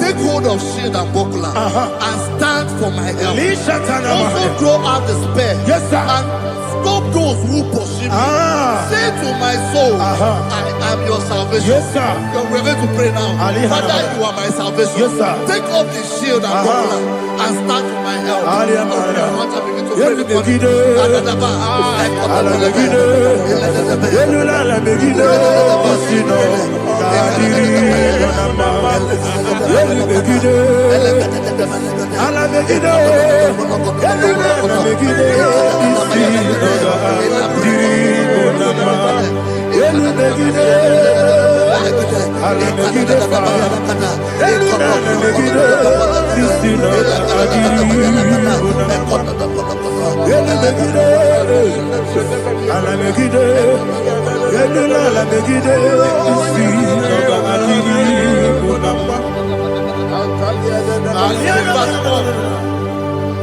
take hold of shield and buckler and stand for my help. Also throw out the spear and stop those who pursue me. Say to my soul, I am your salvation. We're going to pray now. Father, you are my salvation. Take up the shield and buckler and stand for my help.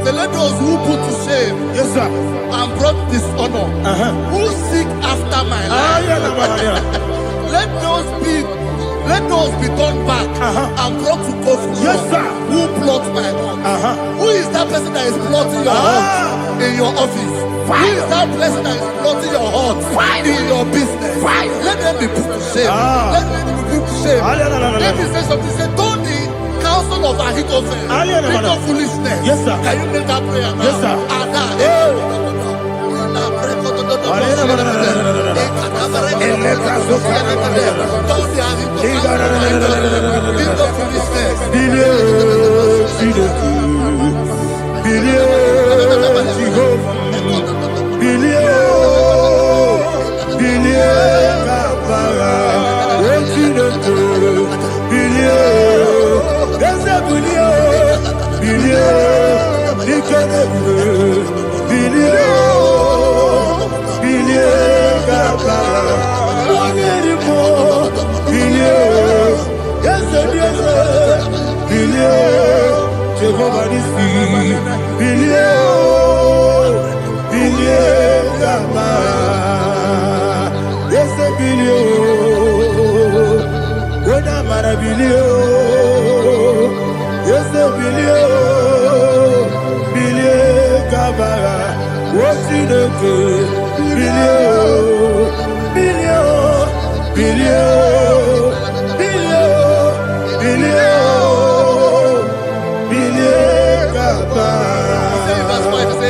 Let those who put to shame and brought dishonor, who seek after my life, let those be turned back and brought to confusion. Who plot my heart? Who is that person that is plotting your heart in your office? Who is that person that is plotting your heart in your business? Let them be put to shame. Let them be put to shame. Let me say something. Say, don't the counsel of Ahithophel think of foolishness. Can you make that prayer now?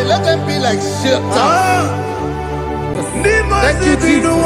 Let them be like shelter. Thank you, Jesus.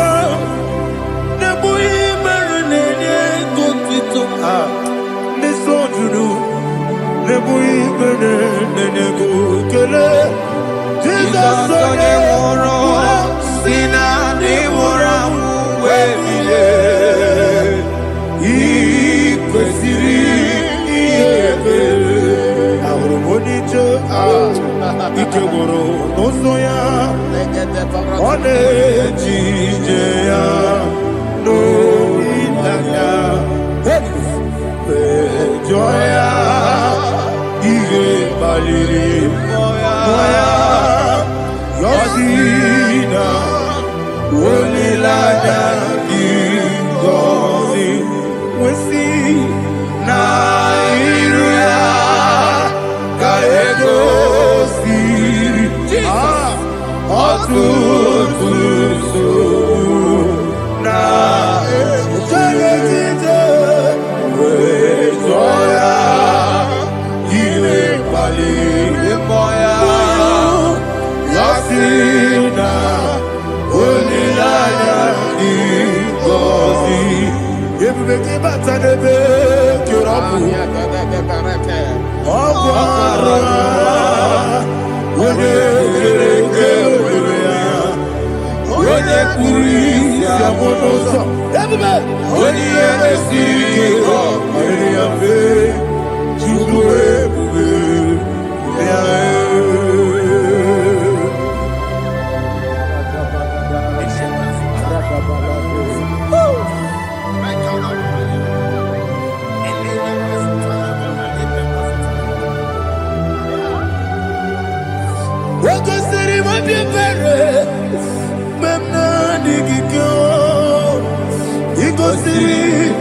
City,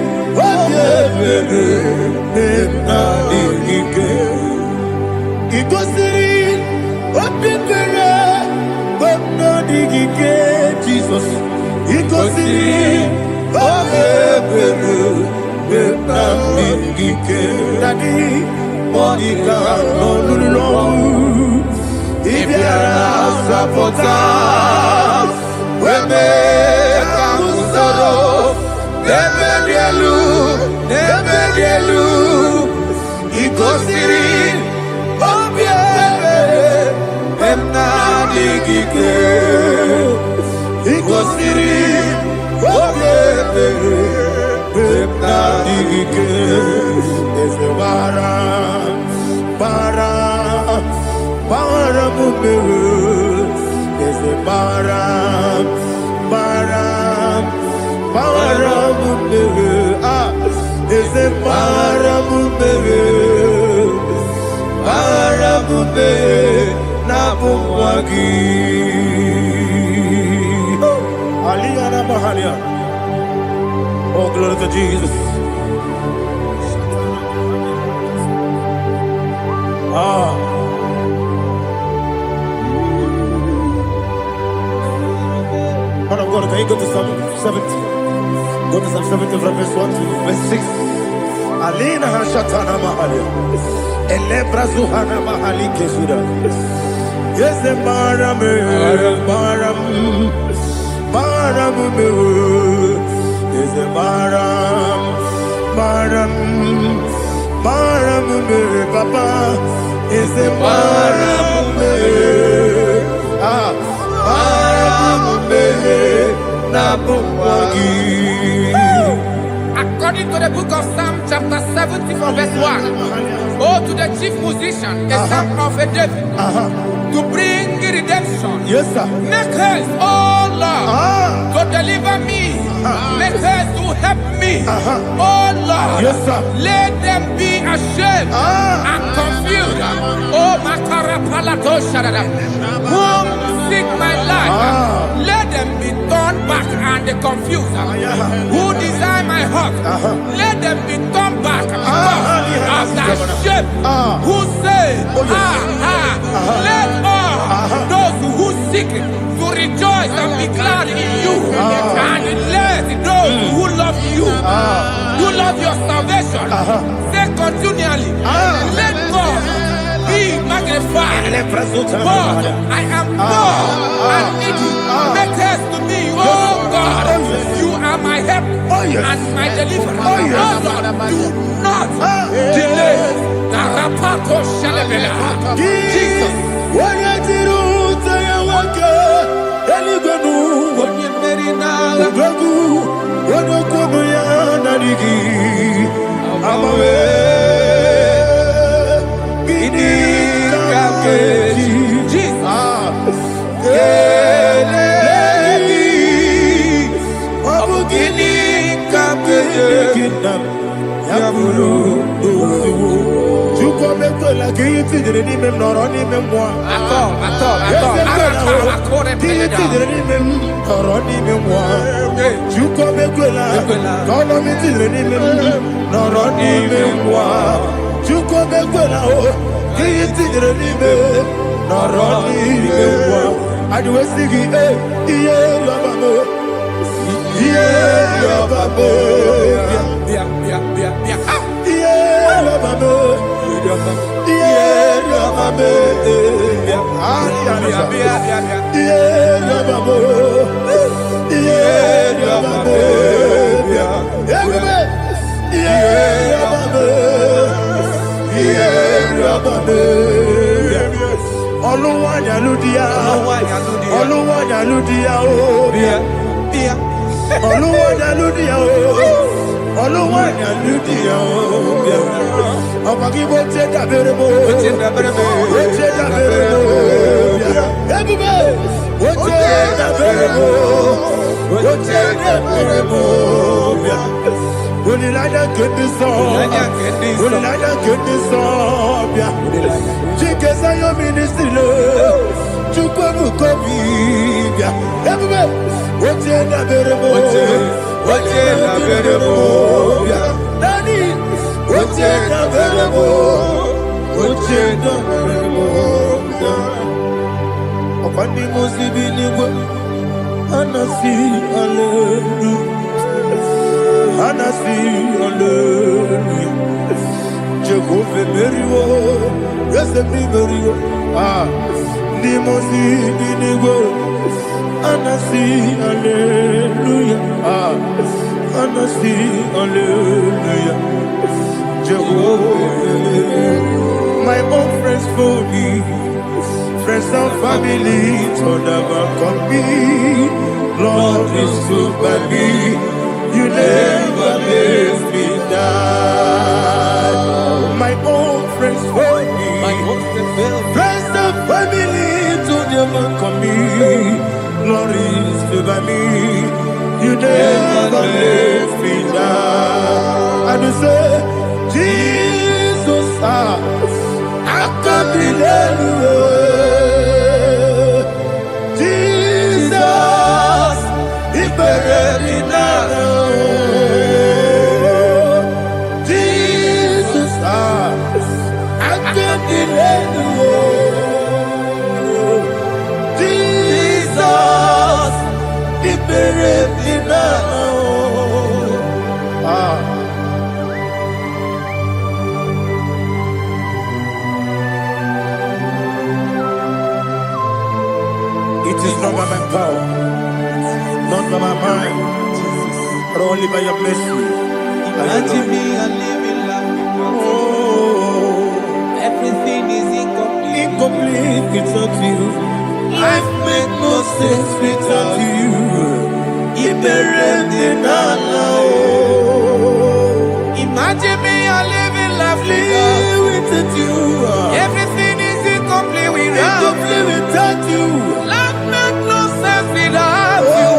igosiri obebere na mingike dadi monika nolulo ibiara sapota weme kamusoro nebedielu igosiri obebere na mingike igosiri obebere na mingike ezebara para mumere ezebara para mumere ezebara mumere na bumwagi Aliyana Mahalia. Oh, glory to Jesus. Man of God, can you go to Psalm 70? Go to Psalm 70 from verse 1 to verse 6. Alina Hashatana Mahalia. Elebra Zuhana Mahali Kesuda. Yes, the Baram. Is a Baram, Papa, is a Baram, Nabuwagi. According to the book of Psalm chapter 70 from verse 1, oh, to the chief musician, a son of a David, to bring redemption. Yes, sir. Make haste, oh Lord, to deliver me. Make haste to help me. Oh Lord, yes, sir. Let them be ashamed and confused. Oh, Makarapaladoshadada, whom seek my life, let them be turned back and confused. Who desire my heart, let them be turned back because of that shame. Who say, let all those who seek to rejoice and be glad in you, and let those who love you, who love your salvation, say continually, let God be magnified. God, I am poor and needy. Make haste to me, oh God. You are my help and my deliverer. Oh Lord, do not delay. Jesus. Anasi, hallelujah. Anasi, hallelujah. Jehovah Meriwo, yes, the Meriwo. Nimosi, Ninigo. Anasi, hallelujah. Anasi, hallelujah. Jehovah, my own friends for me, friends and family, told never come me. Lord is stood by me, you never let me die. My own friends for me, friends and family, told never come me. Lord is stood by me, you never let me die. And you say, Jesus, I can't believe you. Jesus, if I really know. Jesus, I can't believe you. Jesus, if I really know. It is not by my power, not by my mind, but only by your mercy. Imagine me and living life without you. Everything is incomplete. Incomplete without you. Life makes no sense without you. Imagine me and living life without you. Everything is incomplete without you. Life makes no sense without you.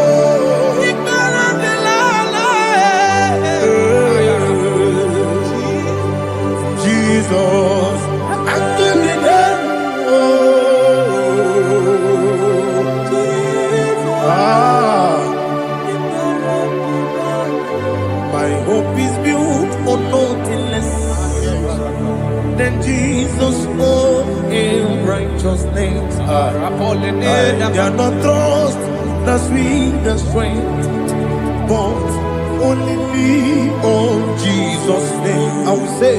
Jesus, I give you my hope is built on nothing less than Jesus' own righteousness. I cannot trust the sweetest strength, but only lean on Jesus' name. I will say,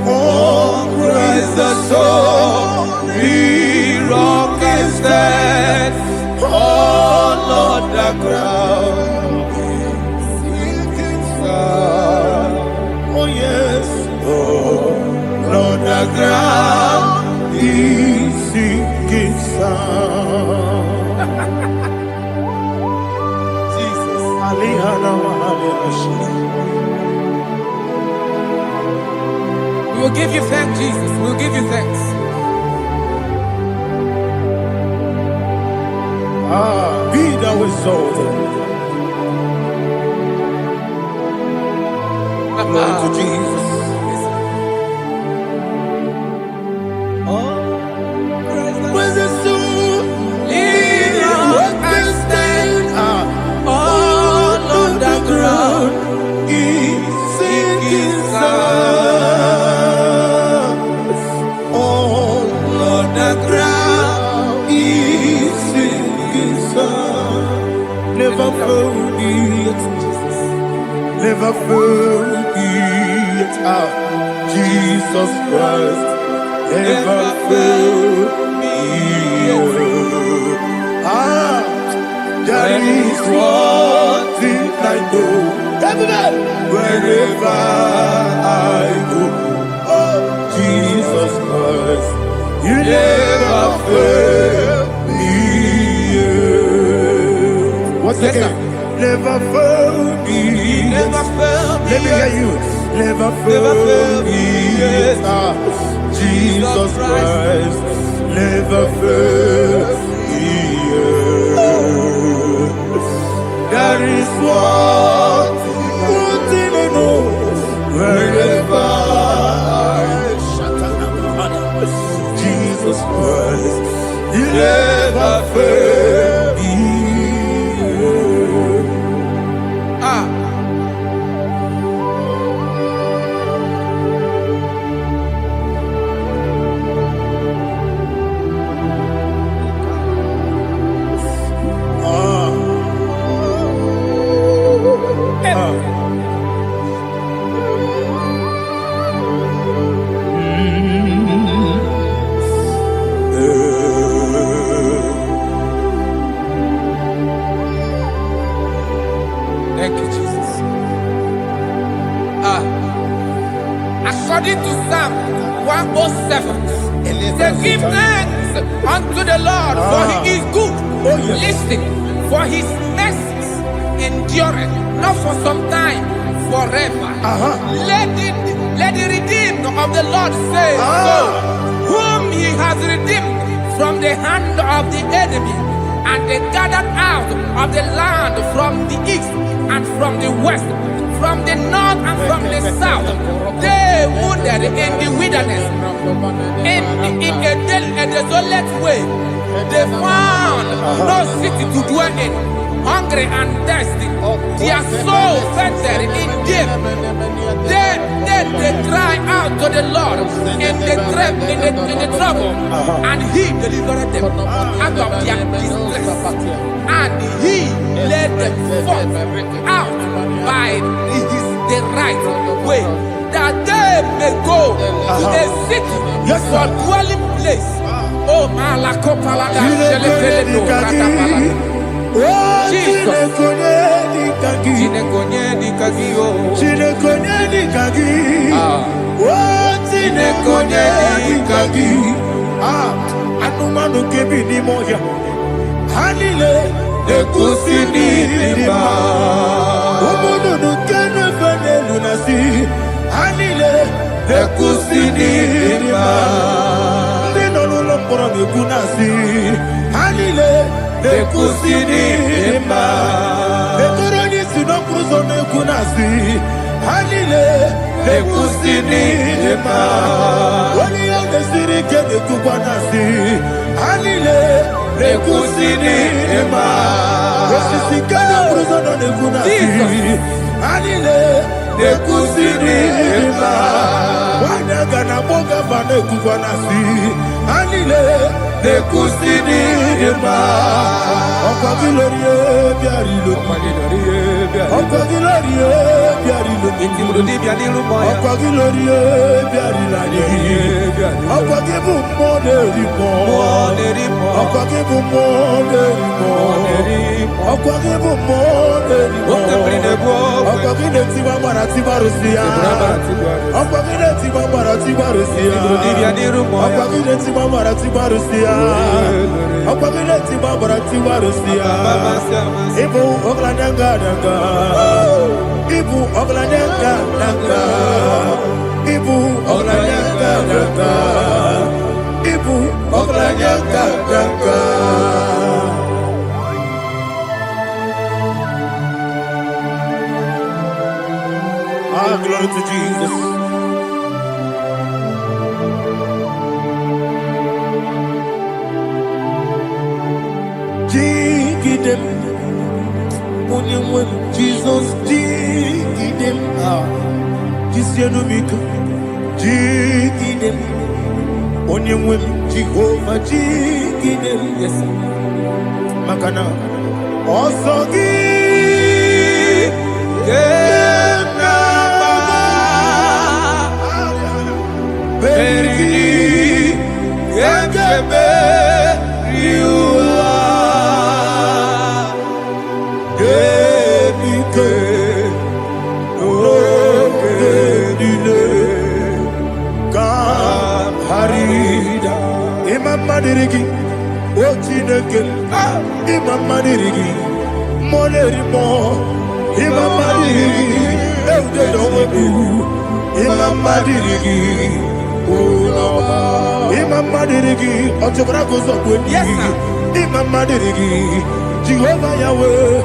oh, Christ the solely rock is dead. Oh, Lord, the ground is sinking sun. Oh, yes, oh, Lord, the ground is sinking sun. Jesus, We will give you thanks, Jesus. We will give you thanks. Be thou exalted. Glory to Jesus. When the soul is stand all on the ground, is sinking sun. All on the ground is sinking sun. Never forget, never forget Jesus Christ. Never fail me. There is one thing I know. Wherever I go, oh, Jesus Christ, you never fail me. Once again, never fail me. Never fail me. Let me hear you. Never fail me. Jesus Christ, never fail me. There is one thing I know. Wherever I Jesus Christ, you never fail me. According to Psalm 107, say, give thanks unto the Lord, for he is good. Oh, yes. Listen, for his mercies endureth, not for some time, forever. Let the redeemed of the Lord say so, whom he has redeemed from the hand of the enemy, and they gathered out of the land from the east and from the west, from the north and from the south. They wandered in the wilderness, in a desolate way. They found no city to dwell in, hungry and thirsty. Their soul fainted in deep. They cry out to the Lord in the trouble, and he delivered them out of their distress, and he led them forth out by the right way, that they may go to a city for dwelling place. Oh, Malakopalada, Anumanu kebi ni moya Hanile Ekusini lima Omono no kene fene lunasi Hanile Ekusini lima Nino lulo mporo ni kunasi Hanile Ekusini lima Etoroni sino kruzo ne kunasi Hanile Ekusini lima Wani ya nesiri kene kubanasi Hanile Ekusini lima Osisi kene kruzo ne kunasi Hanile Ekusini lima Wani gana boga vane kubanasi Hanile Ekusini lima Ọkwa gilorie biarilo Ọkwa gilorie biarilo Ọkwa gilorie biarilani Ọkwa gibu mmonerimo Ọkwa gibu mmonerimo Ọkwa gibu mmonerimo Ọkwa gine tiwa mara tiwa rusia Ọkwa gine tiwa mara tiwa rusia Ọkwa gine tiwa mara tiwa rusia Ọkwa gine tiwa mara tiwa rusia Ibu oglananga nanga Ibu oglananga nanga Ibu oglananga nanga Ibu oglananga nanga Ah, glory to Jesus. Jigidem, Onyemwem, Jesus, Jigidem, Jisianumika, Jigidem, Onyemwem, Jehovah, Jigidem, yes, Makana, Osogi, Peri, Yakebe, Madirigi, Ochineke, Imam Madirigi, Molerimo, Imam Madirigi, Eudedowebu, Imam Madirigi, Imam Madirigi, Otobragos of Wendy, Imam Madirigi, Jehovah Yahweh,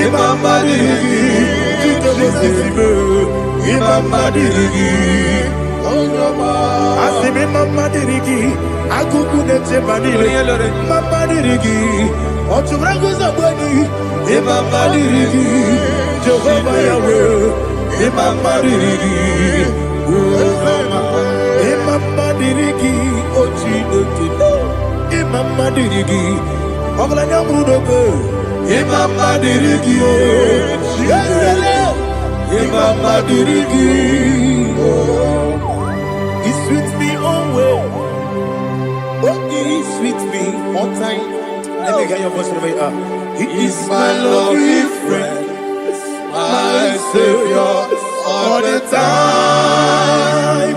Imam Madirigi, Imam Madirigi, Asimi Mama Dirigi, Akuku Nete Manile, Mama Dirigi, Otubrago Zabani, Imam Dirigi, Jehovah Yahweh, Imam Dirigi, Imam Dirigi, Ochineke, Imam Dirigi, Oglanya Brudobe, Imam Dirigi, Imam Dirigi, He's with me always. Oh, he's with me all time. Let me get your voice wherever you are. He is my lovely friend, my Savior all the time.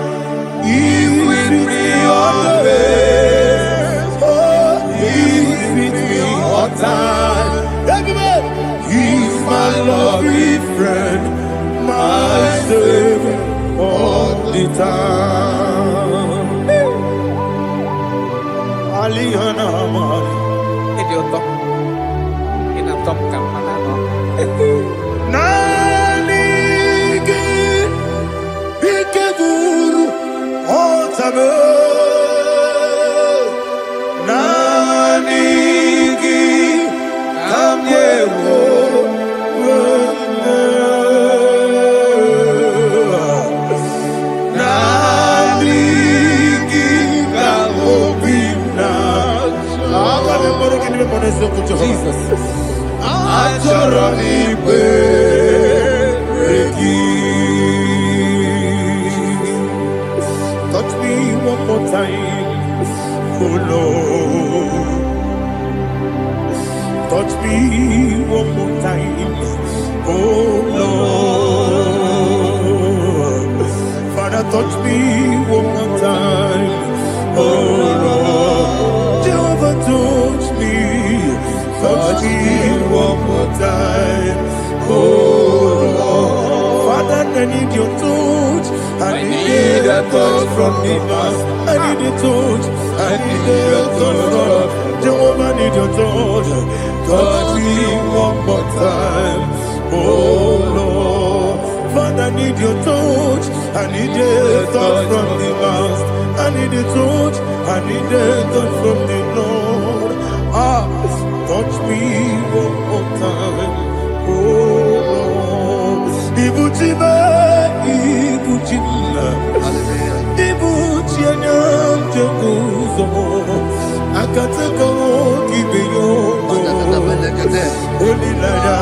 Ini untuk ini untuk kampana. Nani ikeburu otame nani kamyewo nani kamobina akame moro kini me poneso kucho Jesus. achoro ibe touch me one more time, oh Lord. Touch me one more time, oh Lord. Father, touch me one more time, oh Lord. Jehovah, touch me one more time, oh Lord. Father, I need your touch. I need a touch from the Master. I need a touch. I need a touch from Jehovah. I need your touch. Touch me one more time, oh Lord. Father, I need your touch. I need a touch from the Master. I need a touch. I need a touch from the Lord. Touch me one more time, oh Lord. Ibuchima, Ibuchianyam Jeguzo, Akatako Kibeyo, Olilaya,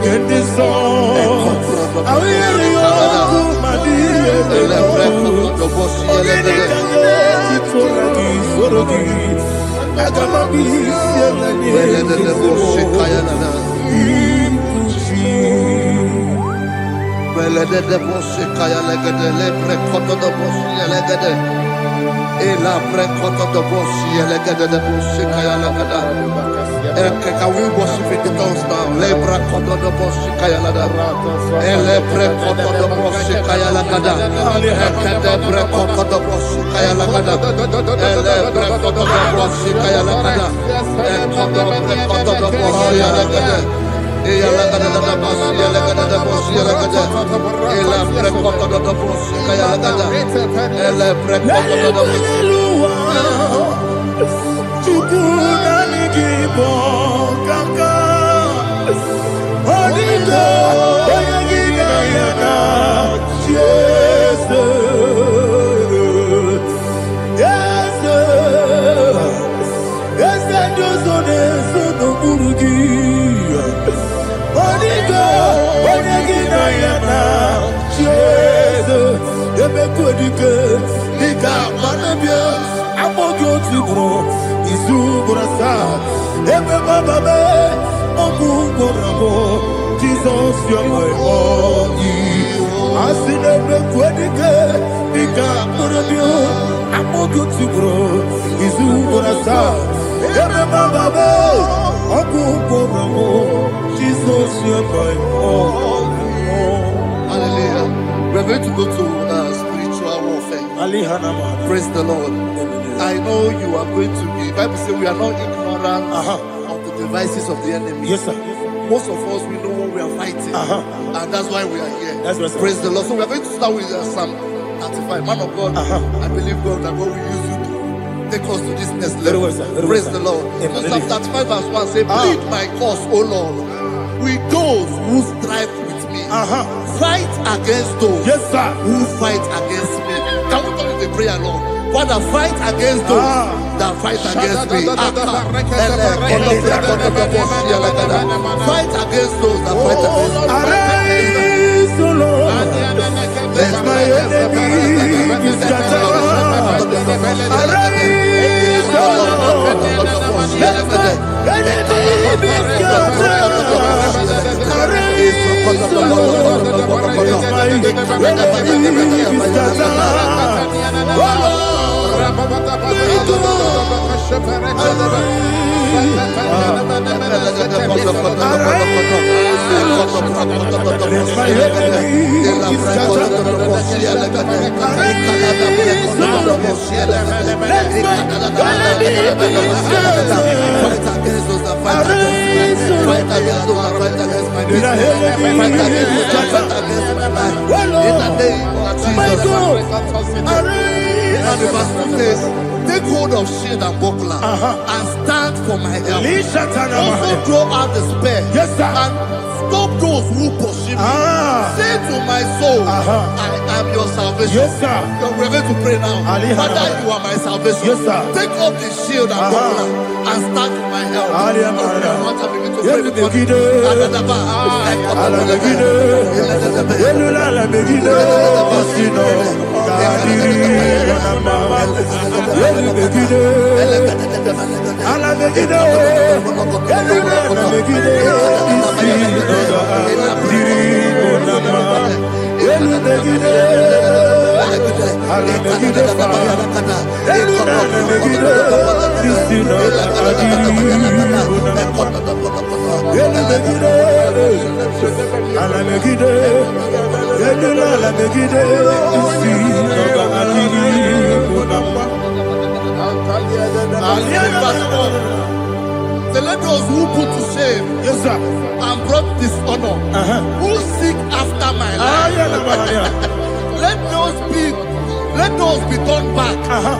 get this song. I hear you, Madia, Can we worship in the tongues now? Lebra koto do boshi kaya lada. Elebre koto do boshi kaya lada. Elebre koto do boshi kaya lada. Elebre koto do boshi kaya lada. Elebre koto do boshi lada. Eya lada da boshi lada da boshi lada. Elebre koto do boshi kaya lada. Elebre koto do boshi. Jesus, you're my only. I see them quedike, Nika Murabio, I'm good to grow. Isu Burasa, Baba, Jesus, you're my only. Hallelujah. We're going to go to spiritual warfare. Praise the Lord. I know you are going to be. Bible says we are not ignorant of the devices of the enemy. Yes, sir. Most of us, we know what we are fighting, and that's why we are here. That's right, praise the Lord. So we are going to start with Psalm 35. Man of God, I believe God that God will use you to take us to this next level. Praise the Lord. So Psalm 35 verse 1 says, plead my cause, O Lord, with those who strive with me. Fight against those who fight against me. Can we turn in the prayer, Lord? Father, fight against those that fight against me. Fight against those that fight against me. Arise, O Lord, let my enemy be scattered. Arise, O Lord, let my enemy be scattered. Arise, O Lord, let my enemy be scattered. Let against those that fight against me. Fight against those that fight against my business. Fight against those that fight against my life. In the name of Jesus. And the verse 2 says, take hold of shield and buckler and stand for my help. Also draw out the spear and stop those who pursue me. Say to my soul, I am your salvation. We're going to pray now. Father, you are my salvation. Take up the shield and buckler and stand for my help. So let those who put to shame and brought dishonor, who seek after my life, let those be turned back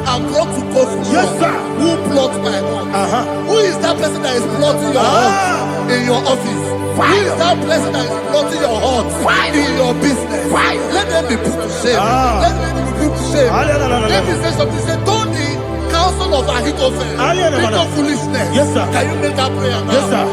and brought to confusion. Who plot my hurt? Who is that person that is plotting your hurt in your office? Who is that person that is plotting your hurt in your business? Let them be put to shame. Let them be put to shame. Let me say something. Say, don't the counsel of Ahithophel think of foolishness. Can you make that prayer now? Yes, sir.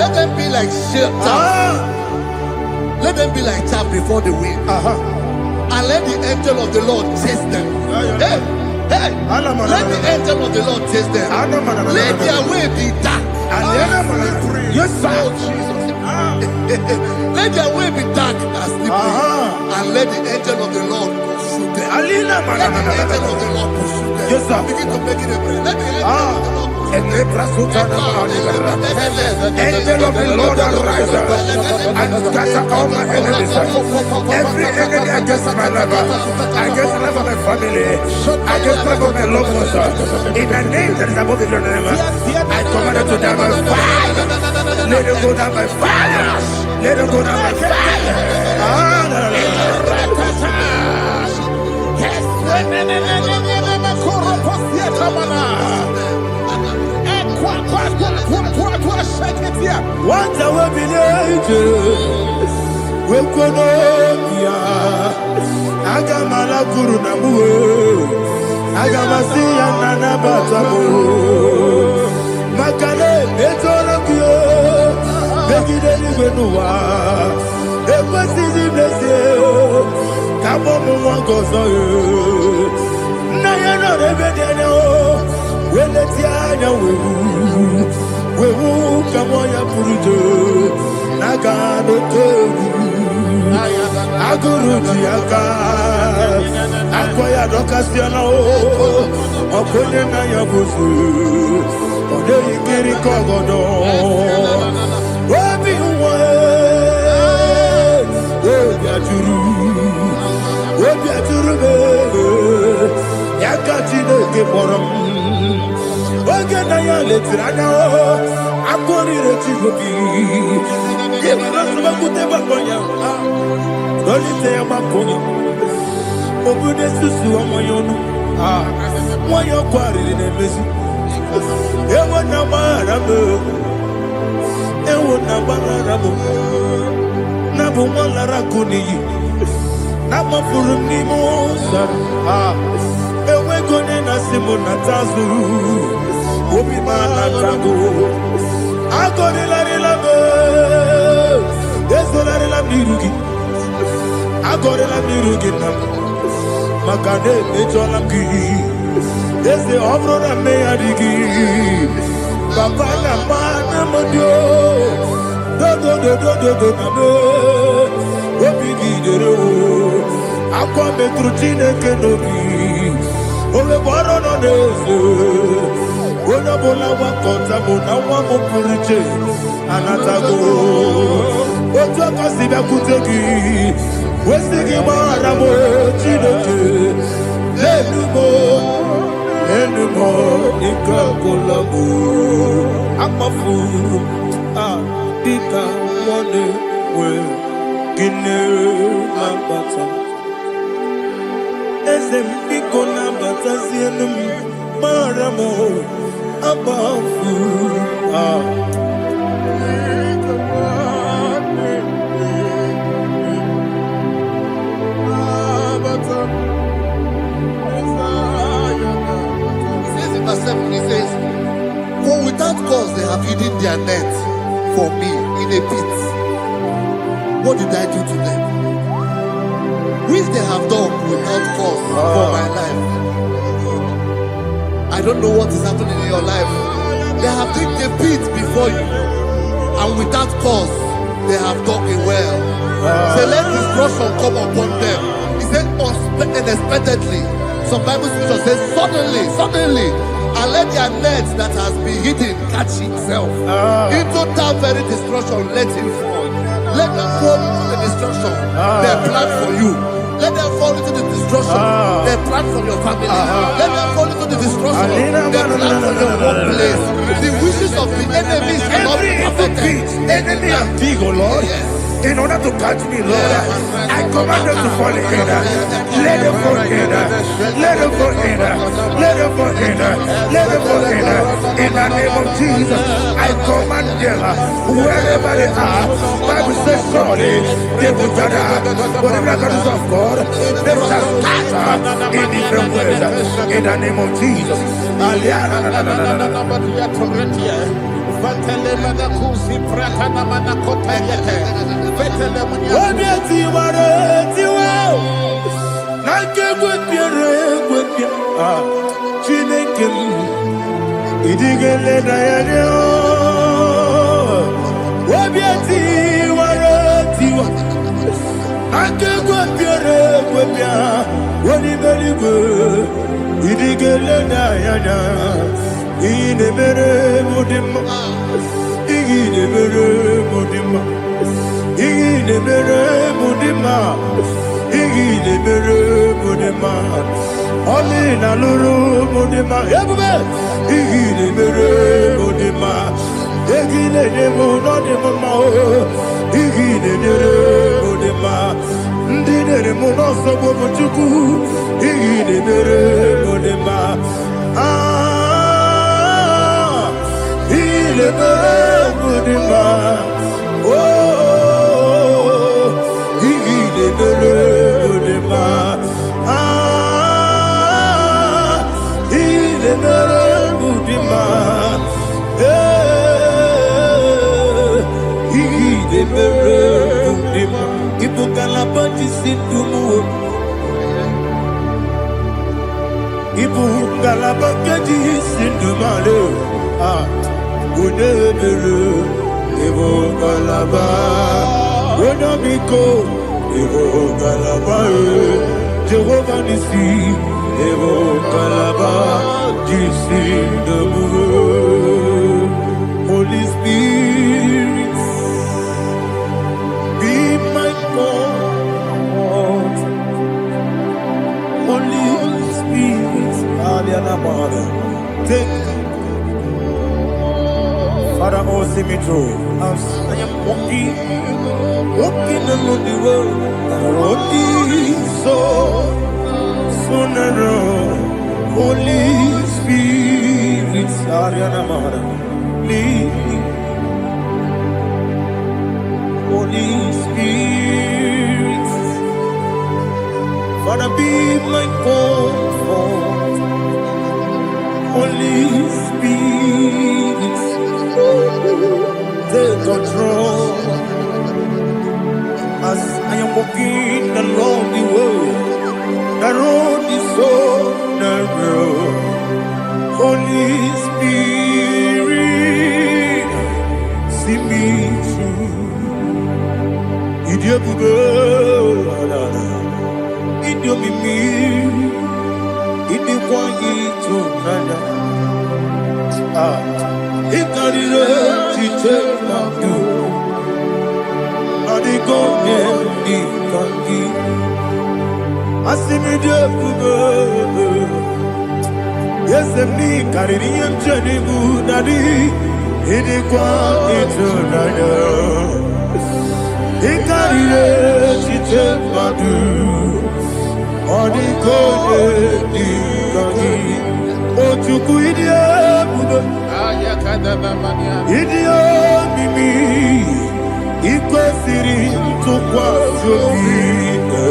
Let them be like chaff. Let them be like chaff before the wind. And let the angel of the Lord chase them. Hey, let the angel of the Lord chase them. Let their way be dark. Yes, sir. Let their way be dark and slippery. And let the angel of the Lord pursue them. Let the angel of the Lord pursue them. Yes, sir. Begin to make it a prayer. Let the angel of the Lord Angel of the Lord arise and scatter all my enemies. Every enemy against my life, against the life of my family, against the life of my loved ones. In the name that is above the name, I command it to them by fire. Let it go down by fire. Let it go down by fire. What I will be we Konokia Agamala Guru Namu Agamasiya Nana Batamu Makale Betonokio Begideli Benua Ekwasizi Blessio Kabomu Wankoso Nayano Rebedeno Weletianya Wewu Kamoya Purujo Nagano Toru Aguru Tiaka Akoya Dokasiano Okonye na Yabusu Ode Ikiri Kogodo Obi Uwe Obi Aturu Yakachide Borom. Ogena ya letiranya o. Akori rechigobi. Yebrasuma kuteba konya. Dolite ya makonya. Obude susu amoyono. Moyo kwari nemezi. Ewo na marabu. Ewo na marabu. Nabu malara kuni. Nama furum ni mosa. Ewe gone na simu na tazu. Obi mana tago. Agore la relabe. Ezo la relabe nirugi. Agore la nirugi nam. Makane echolam ki. Eze obro na me adigi. Papa na mana modio. Do na me. Obi gidere o. Akwa metru Chineke n'obi. Owe bọrọ nọ n'eze. Onye ọbụla wakọta bụ na nwa m pụrụ iche anatago. Otu aka si bịakwute gị. Wesi gị gbaghara m Chineke. Enu m ike agwụla m. Akpafuru dịka nwa na-enwe gịnị na-agbata. Eze m biko na-abatazienu m mara m akpafuru. He says, for without cause they have hidden their net for me in a pit. What did I do to them? Which they have done without cause for my life. I don't know what is happening in your life. They have digged a pit before you, and without cause they have dug a well. Say, let destruction come upon them. He said, unexpectedly. Some Bible scripture says, suddenly, and let their net that has been hidden catch itself. Into that very destruction, let it fall. Let them fall into the destruction they plan for you. Let them fall into the destruction they plan for your family. Let them fall into the destruction they plan for your workplace. The wishes of the enemies are not perfected. Enemy and big, oh Lord. In order to catch me, Lord, I command them to fall in. Let them fall in. Let them fall in. Let them fall in. Let them fall in. In the name of Jesus, I command them wherever they are. Bible says, surely they will gather. But the records of God, they shall scatter in different ways. In the name of Jesus. Olina lulu mudima, ebube. Igile mere mudima, igile nemo no nemo mao. Igile mere mudima, ndine nemo no sobo muchuku. Igile mere mudima, igile mere mudima, oh, igile mere mudima. Ibu kalabati sindumu, ibu kalabati sindumale. Unebelu, ibu kalaba, unamiko, ibu kalaba. Jehovah nisi, ibu kalaba, jisindumu. Holy Spirit, be my God. Holy Spirit, Take, Father, oh, see me through. As I am walking along the road, the road is so narrow. Holy Spirit, Ariana Mara, lead me. Holy Spirit, Father, be my comfort. Holy Spirit, take control. As I am walking along the road is so narrow. Holy Spirit, see me through. Idiobube, Idiomimi, Idikwa Itunada. Ikarire Chichemadu, Adigonye Ikangi. Asimidobube, yes, me Karirian Jenibu Nadi, Idikwa Itunada. Ikarire Chichemadu, Adigonye Ikangi. Otuku Idiobube, Idiomimi, Ikwesiri Tukwa Zobine.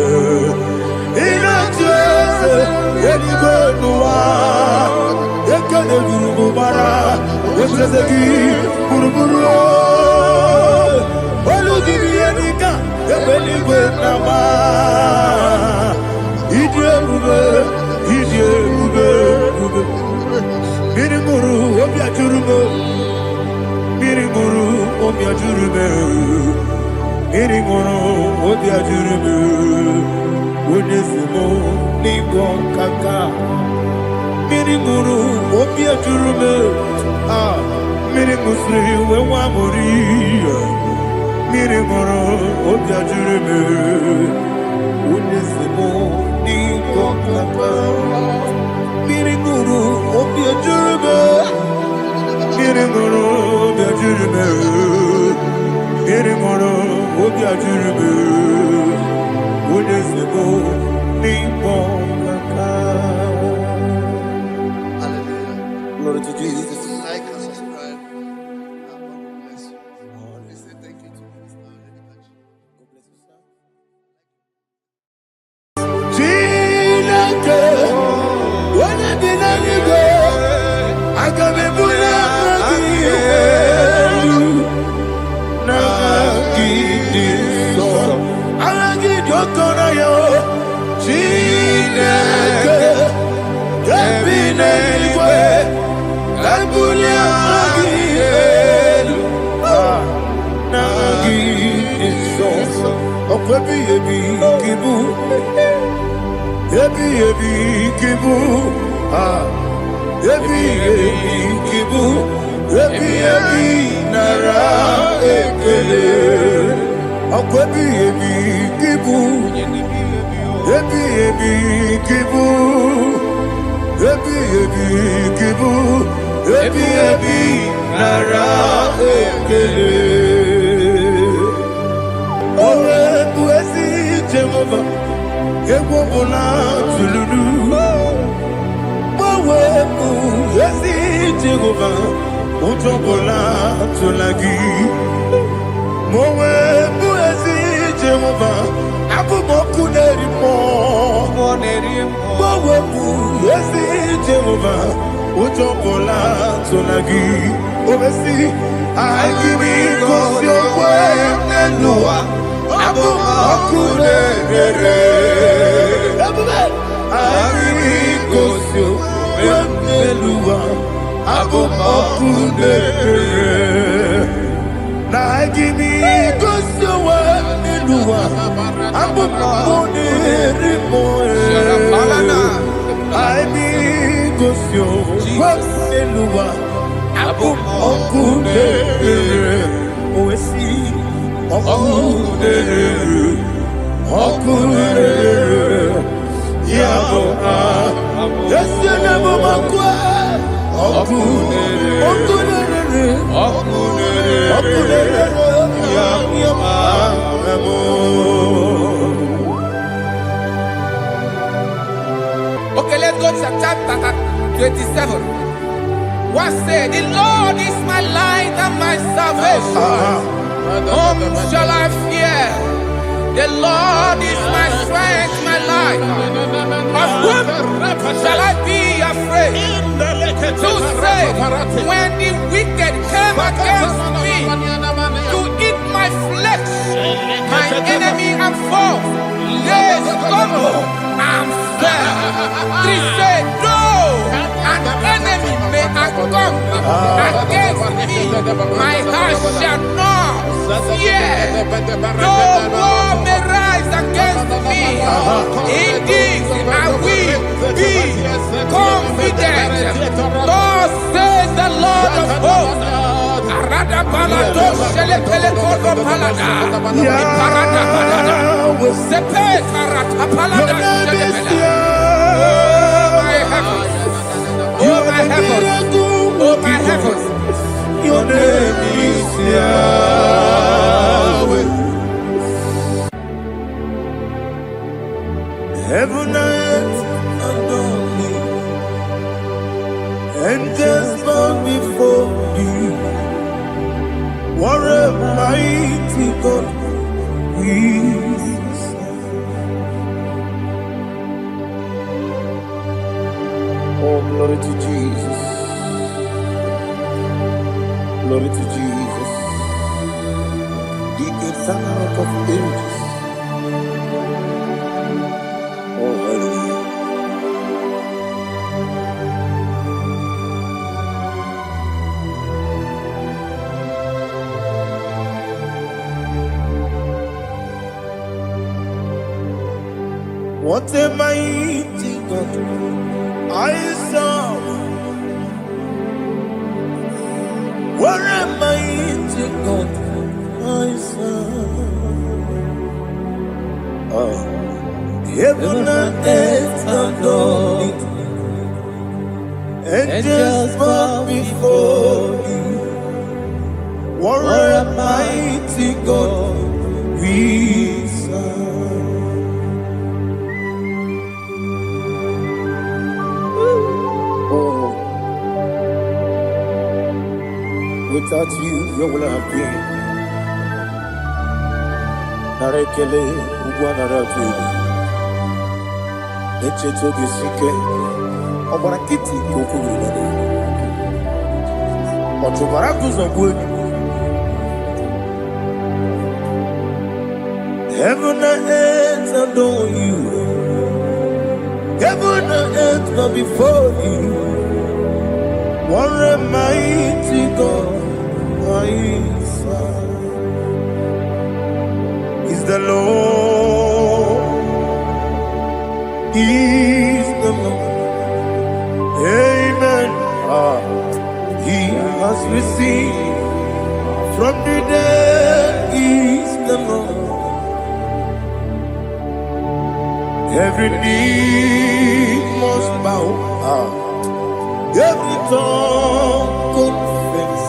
Inachese, Yedigonua, Yekane Gurubara, Yechesegi, Guruburu. Olugibi Yedika, Yebeligwe Nama. Idiobube, Idiobube. Mirimuru, Obiajurume. Mirimuru, Obiajurume. Mirimuru, Obiajurume. Unesimo, Nigo Kaka. Mirimuru, Obiajurume. Mirimusri, Wewamuri. Mirimuru, Obiajurume. Unesimo, Nigo Kaka. Mirimuru, Obiajurume. Mirimuru, Obiajurume. Mirimuru, Obiajurume. Unesimo, Nigo Kaka. Glory to Jesus. Like and subscribe. God bless you. We say thank you to Mr. Edikachi. God bless you, sir. Chineke, when I did not go, I got me put up again. Now give this song. I get your corner, yo. Chineke, get me anywhere. I put up again. Now give this song. Oh, baby, kibu. Ebi kibu, ebi kibu, ebi nara ekele. Akwebi kibu, ebi kibu, ebi kibu, ebi nara ekele. Owe buesi Jehovah. Ewobola tululu, Mowebu yesi Jehovah, Utobola tulagi. Mowebu yesi Jehovah, Abumoku nerimo. Mowebu yesi Jehovah, Utobola tulagi. Obesi, agimi kosyo kwenelua. Abumoku nerere. Agimikosyo wenelua Abumoku nerere. Na agimikosyo wenelua Abumoku nerimo. Agimikosyo wenelua Abumoku nerere. Owesi Okunere, Okunere, Yabo, yes, you never Okay, let's go to chapter 27. What said? The Lord is my light and my salvation. Whom shall I fear? The Lord is my strength, my life. Of whom shall I be afraid? To say, when the wicked came against me to eat my flesh, my enemy and foe, they stumble and fell. Three said, no, an enemy may have come against me, my heart shall not fear. No war may rise against me. Indeed, I will be confident. Thus says the Lord of hosts. Arada balado shele pele kodo palada. Iparada palada. Sepe karata palada shele pele. Oh my heavens. Oh my heavens. Oh my heavens. Your name is Yahweh. Heaven and earth adore me, angels bow before you. What a mighty God we serve. Oh, glory to Jesus. Glory to Jesus, the eternal rock of ages. Oh, hallelujah. What a mighty God I serve. What a mighty God I serve. Oh, heaven and earth adore it. Angels bow before you. What a mighty God we serve. Oh, without you, where would I have been? Narekele, Uguanaratu, Echetoge Sike, Obarakiti, Kokuru, Otobarakus of wood. Heaven and earth adore you. Heaven and earth bow before you. What a mighty God I serve. Is the Lord. Is the Lord. Amen. He has received from the dead. Is the Lord. Every knee must bow. Every tongue confess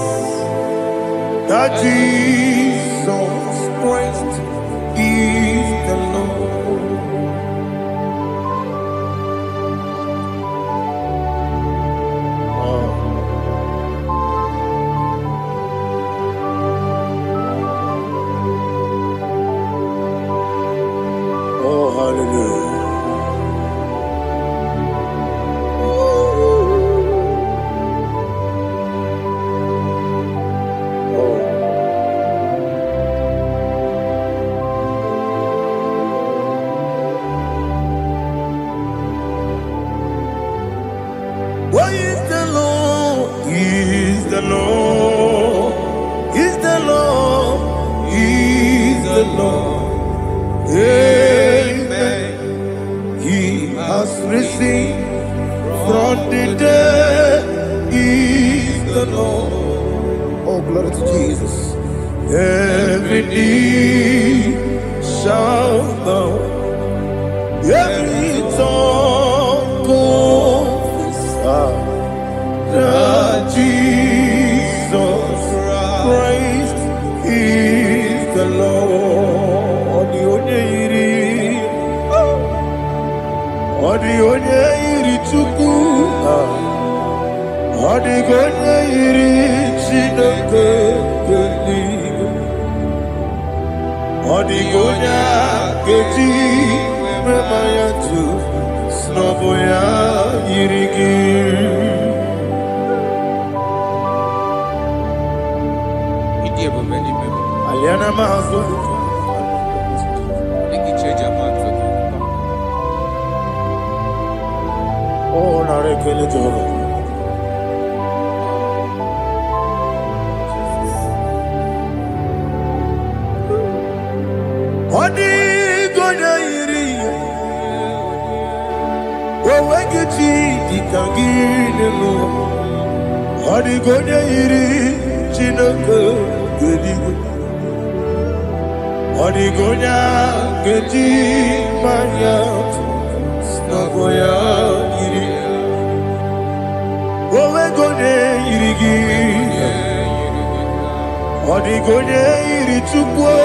that Jesus Christ is the Lord. Oh, hallelujah. Why is the Lord? He is the Lord. He's the Lord. He's the Lord. Amen. He has risen from the dead. He's the Lord. Oh, glory to Jesus. Every knee shall bow. Every tongue confess that Jesus Christ is the Lord. Onye yiri Chukwu, onye yiri Chineke eluigwe, onye ga-eji mema ya tu n'ọbụ ya yiri gị. Aliana Mazo. Oh, narekele jolo. Odi gonya iri. Owegiti ditangile mo. Odi gonya iri Chineke geligo. Odi gonya geti maya. Snagoya iri. Owegone irigi. Odi gonya iri Chukwu.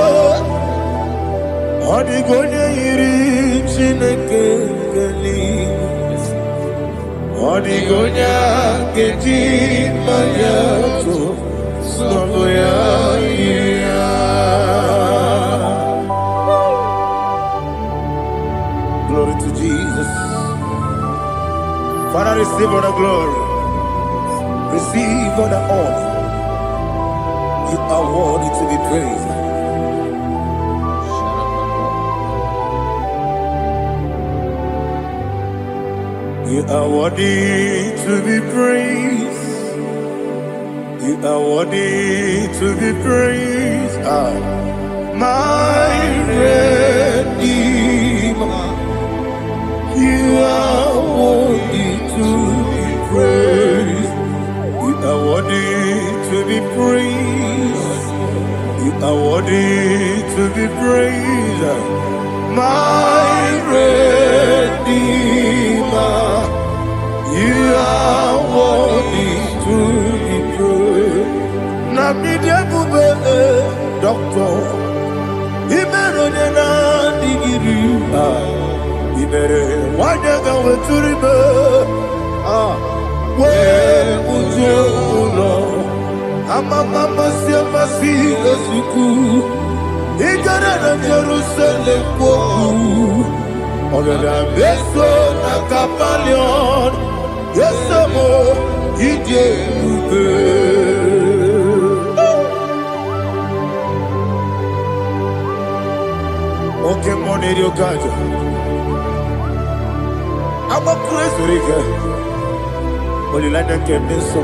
Odi gonya iri Chineke geligo. Odi gonya geti maya. Snagoya iri. Glory to Jesus. Father, receive all the glory. Receive all the honor. You are worthy to be praised. You are worthy to be praised. You are worthy to be praised. My Redeemer. You are worthy to be praised. You are worthy to be praised. You are worthy to be praised. My Redeemer. You are worthy to be praised. Nabidia bube doctor. Imerone na digiri. Ibere wanyaga weturibe we ujo ulo amama siamasi esuku igara na Jerusalem kwoku ogada beso na kapalion yesemo ije ube oke moneri okajo I'm a praise Riga. Only like that can be so.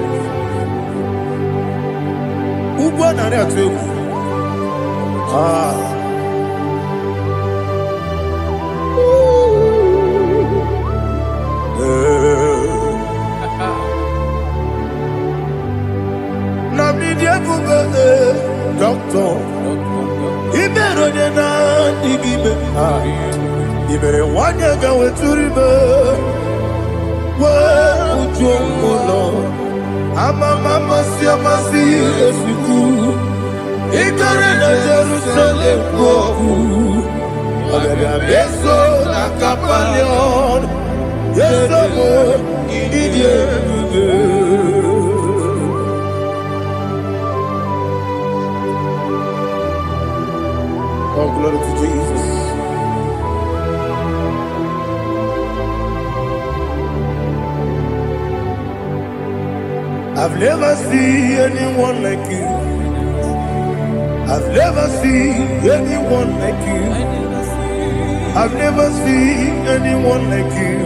Who born on that too? Nabidia Buga, doctor. He better than I give it. You better want to go to river. Where would you go? I'm a mama, see a massy, as you do. Ignorant of Jerusalem, go. Beso na kapalion. Yes, oh, glory to Jesus. I've never seen anyone like you. I've never seen anyone like you. I've never seen anyone like you.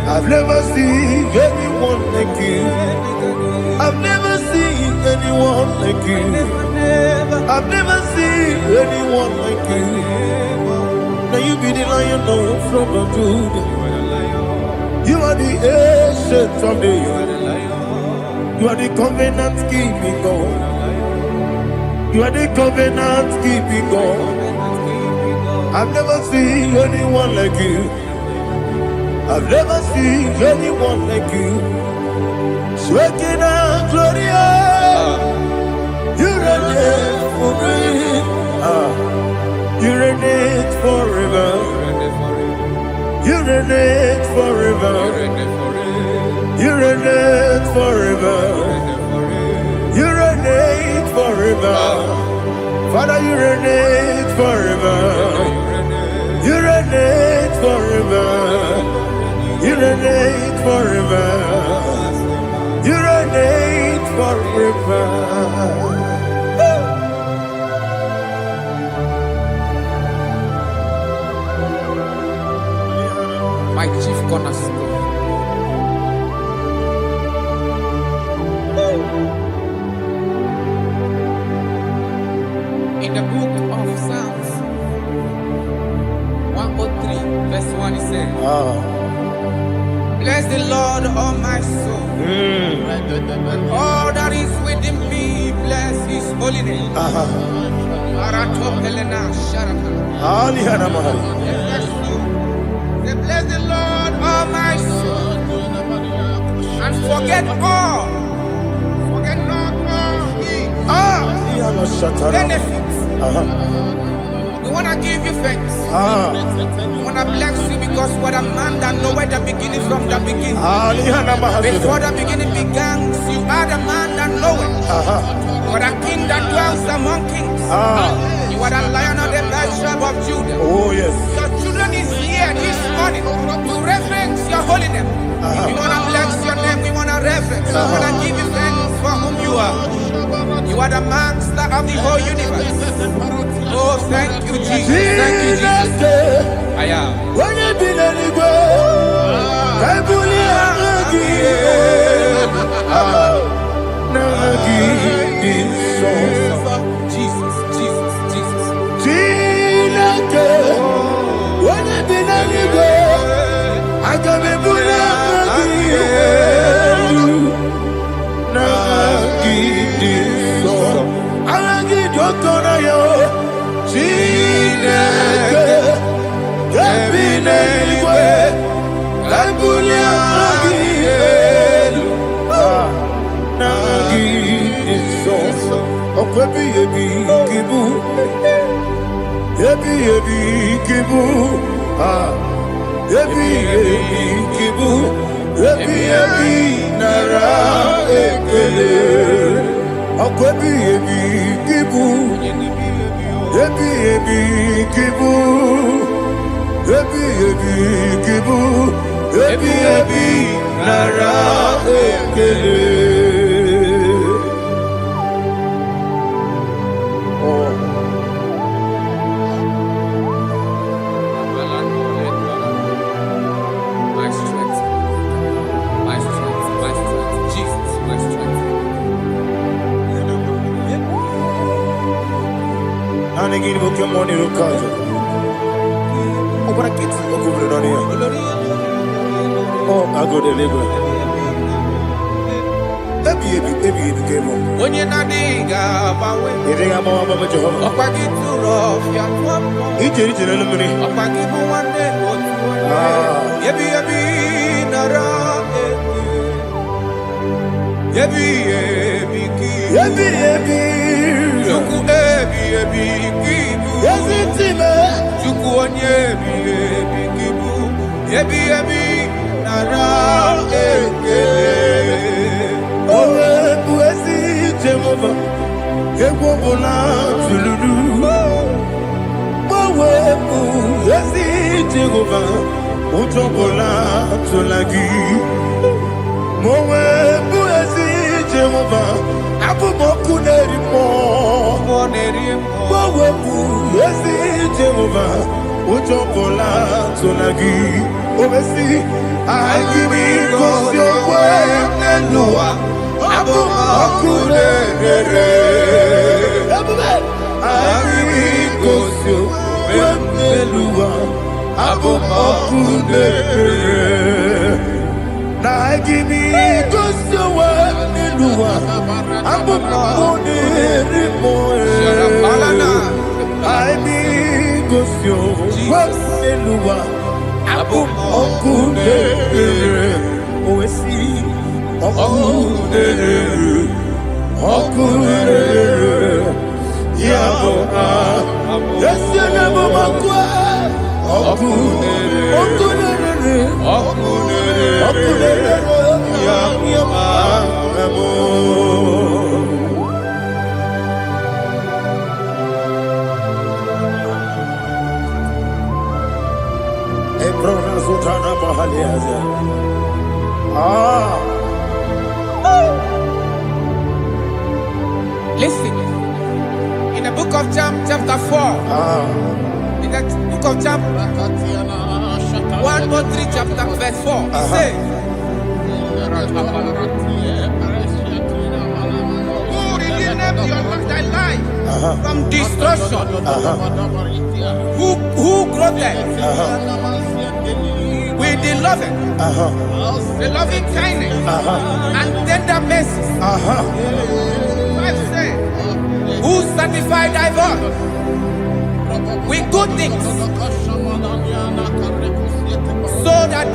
I've never seen anyone like you. I've never seen anyone like you. I've never seen anyone like you. Now you be the lion from the Judah. You are the ancient of days. You are the covenant keeping God. You are the covenant keeping God. I've never seen anyone like you. I've never seen anyone like you. Waking up, Gloria. You reign forever. You reign forever. You reign forever. You reign forever. You reign forever. Father, you reign forever. You reign forever. You reign forever. You reign forever. My chief cornerstone. In the book of Psalms 103, verse 1, it says, bless the Lord, all my soul, and all that is within me, bless his holy name. Bless the Lord, all my soul, and forget not all his benefits. We want to give you thanks. We want to bless you because what a man that know where the beginning from the beginning. Before the beginning began, you are the man that know it. You are the king that dwells among kings. You are the lion of the tribe of Judah. Oh yes. Your children is here this morning to reverence your holy name. We want to bless your name. We want to reverence. We want to give you thanks for whom you are. You are the master of the whole universe. Oh, thank you, Jesus. Thank you, Jesus. I am. When you be the Igbo, Jesus, Jesus, Jesus. When you be the Igbo, I can be My strength, my strength, my strength, Jesus, my strength. Oh, I go to Lagos. When you're not digging, You think I'm all about Jehovah? up I get too rough, yeah. He did it in Illumini. Up I give you one day, yebi nara, yebi ki, yuku kibu, Yes, it's him. yuku yebi kibu, yebi nara, Oh, Buesi Jehovah. Equobola Tululu. Mowe Buesi Jehovah. Utobola Tulagi. Mowe Buesi Jehovah. Abu Boku Nerimo. Mowe Buesi Jehovah. Utobola Tulagi. Obesi. I give you cause your way and Noah. Abu Makulere. I give you cause your way and Noah. Abu Makulere. I give you cause your way and Noah. Abu Makulere. I give cause your way and Noah. Abu Makulere. Oh, see. Listen, in the book of chapter 4, in the book of chapter 1:3, chapter verse 4, it says, who redeemed thy life from destruction? Who clothed with the loving kindness and tender mercies? Who sanctified thy body with good things, so that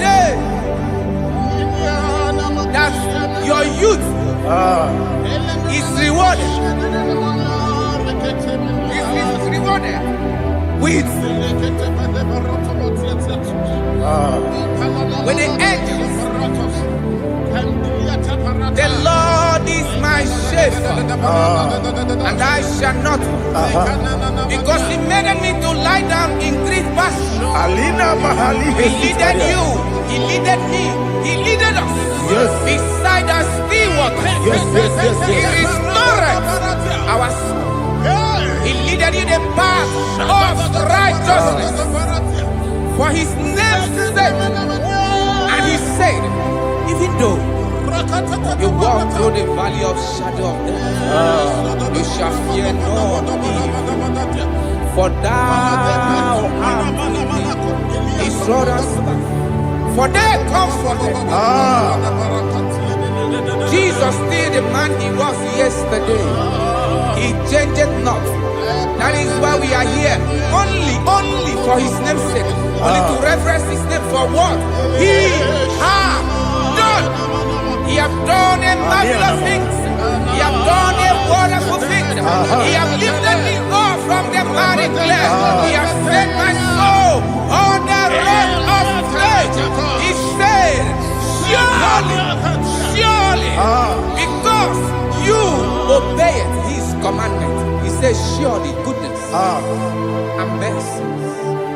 your youth is rewarded. Is rewarded with the angels. The Lord is my shepherd, and I shall not want, because He made me to lie down in green pastures. He leaded you, He leaded me, He leaded us beside the still waters. He restored our soul. He leaded you the path of righteousness for His name's sake. And He said, even though you walk through the valley of shadow of death, you shall fear no evil, for thou art with me. His rod and staff, for they comforted me. Jesus still the man He was yesterday. He changed not. That is why we are here. Only for His name's sake. Only to reverence His name for what He has done. He has done a marvelous things. He has done a wonderful thing. He has lifted me up from the miry clay. He has set my soul on the road of faith. He said, surely, because you obeyed His commandment. He says, surely goodness and mercy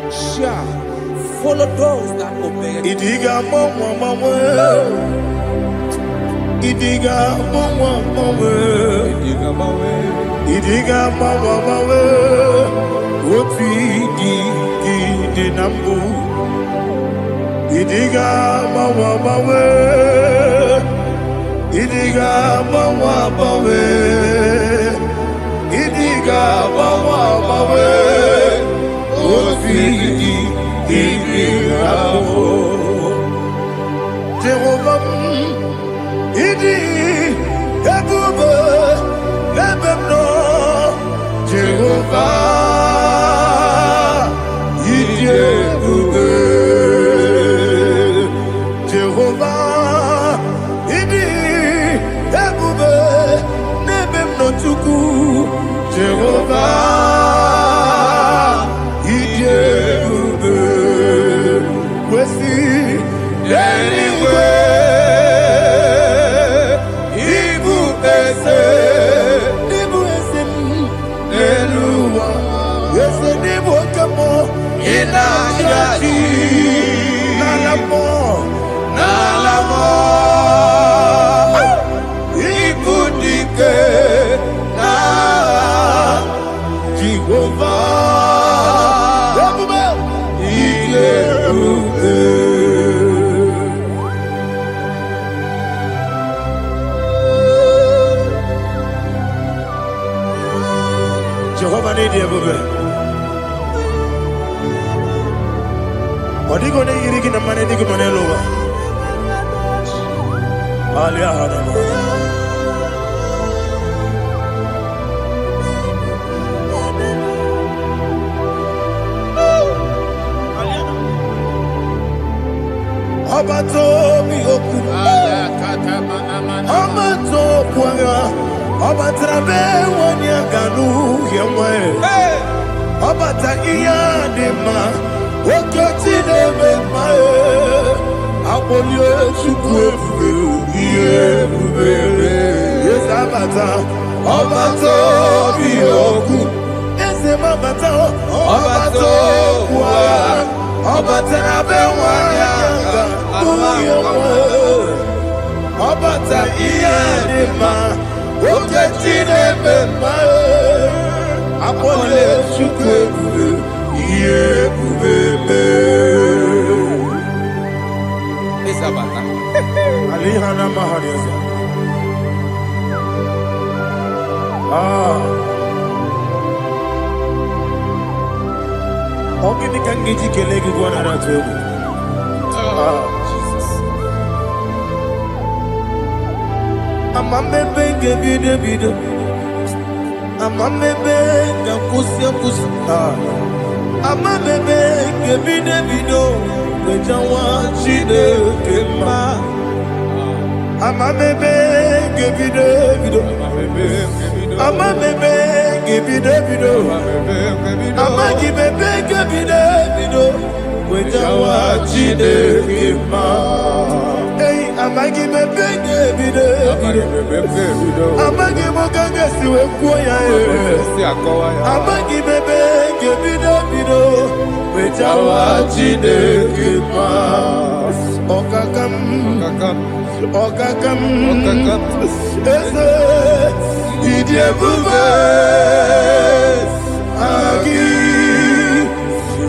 shall follow those that obey. Idiga mawe, oti di nambu. Idiga mawe, idiga mawe, idiga mawe, oti di nambu. Jehovah, idi ebube ebemno. Jehovah, idi ebube. Jehovah, idi ebube nebemno tuku. Jehovah, idi ebube. Wesi anyway. Jehovah need you, baby. Odigo ne yirigi na mane digo mane lowa. Alia hadama. Abato mi oku. Amato Pwaga, Obatrabe, one year Ganu, Yamwe, Obata Iyanima, Okotine, my Apoyo Chukwu, yes, Abata, Obato, Bioku, yes, Mabata, Obato, Obatrabe, one year Obata Iyanima, Okotine, my Apoyo Chukwu, Alihana Mahariasa. Ogini Kangiji Kelegi Guanara. Jesus. Amambe Gabida Bido. Amambe Gapusia Pusa. Amambe Gabida Bido. Jawa Chide Kema. Amambe Gabida Bido. Amambe Gabida Bido. Amagi Bebe Gabida Bido. Jawa Chide Kema. Hey, Amagi Bebe Gabida Bido. Amagi Moganga Siwe Kuya. Amagi Bebe Gabida Bido. Jawa Chide Kema. Okakam. Ese Idie Bube Agi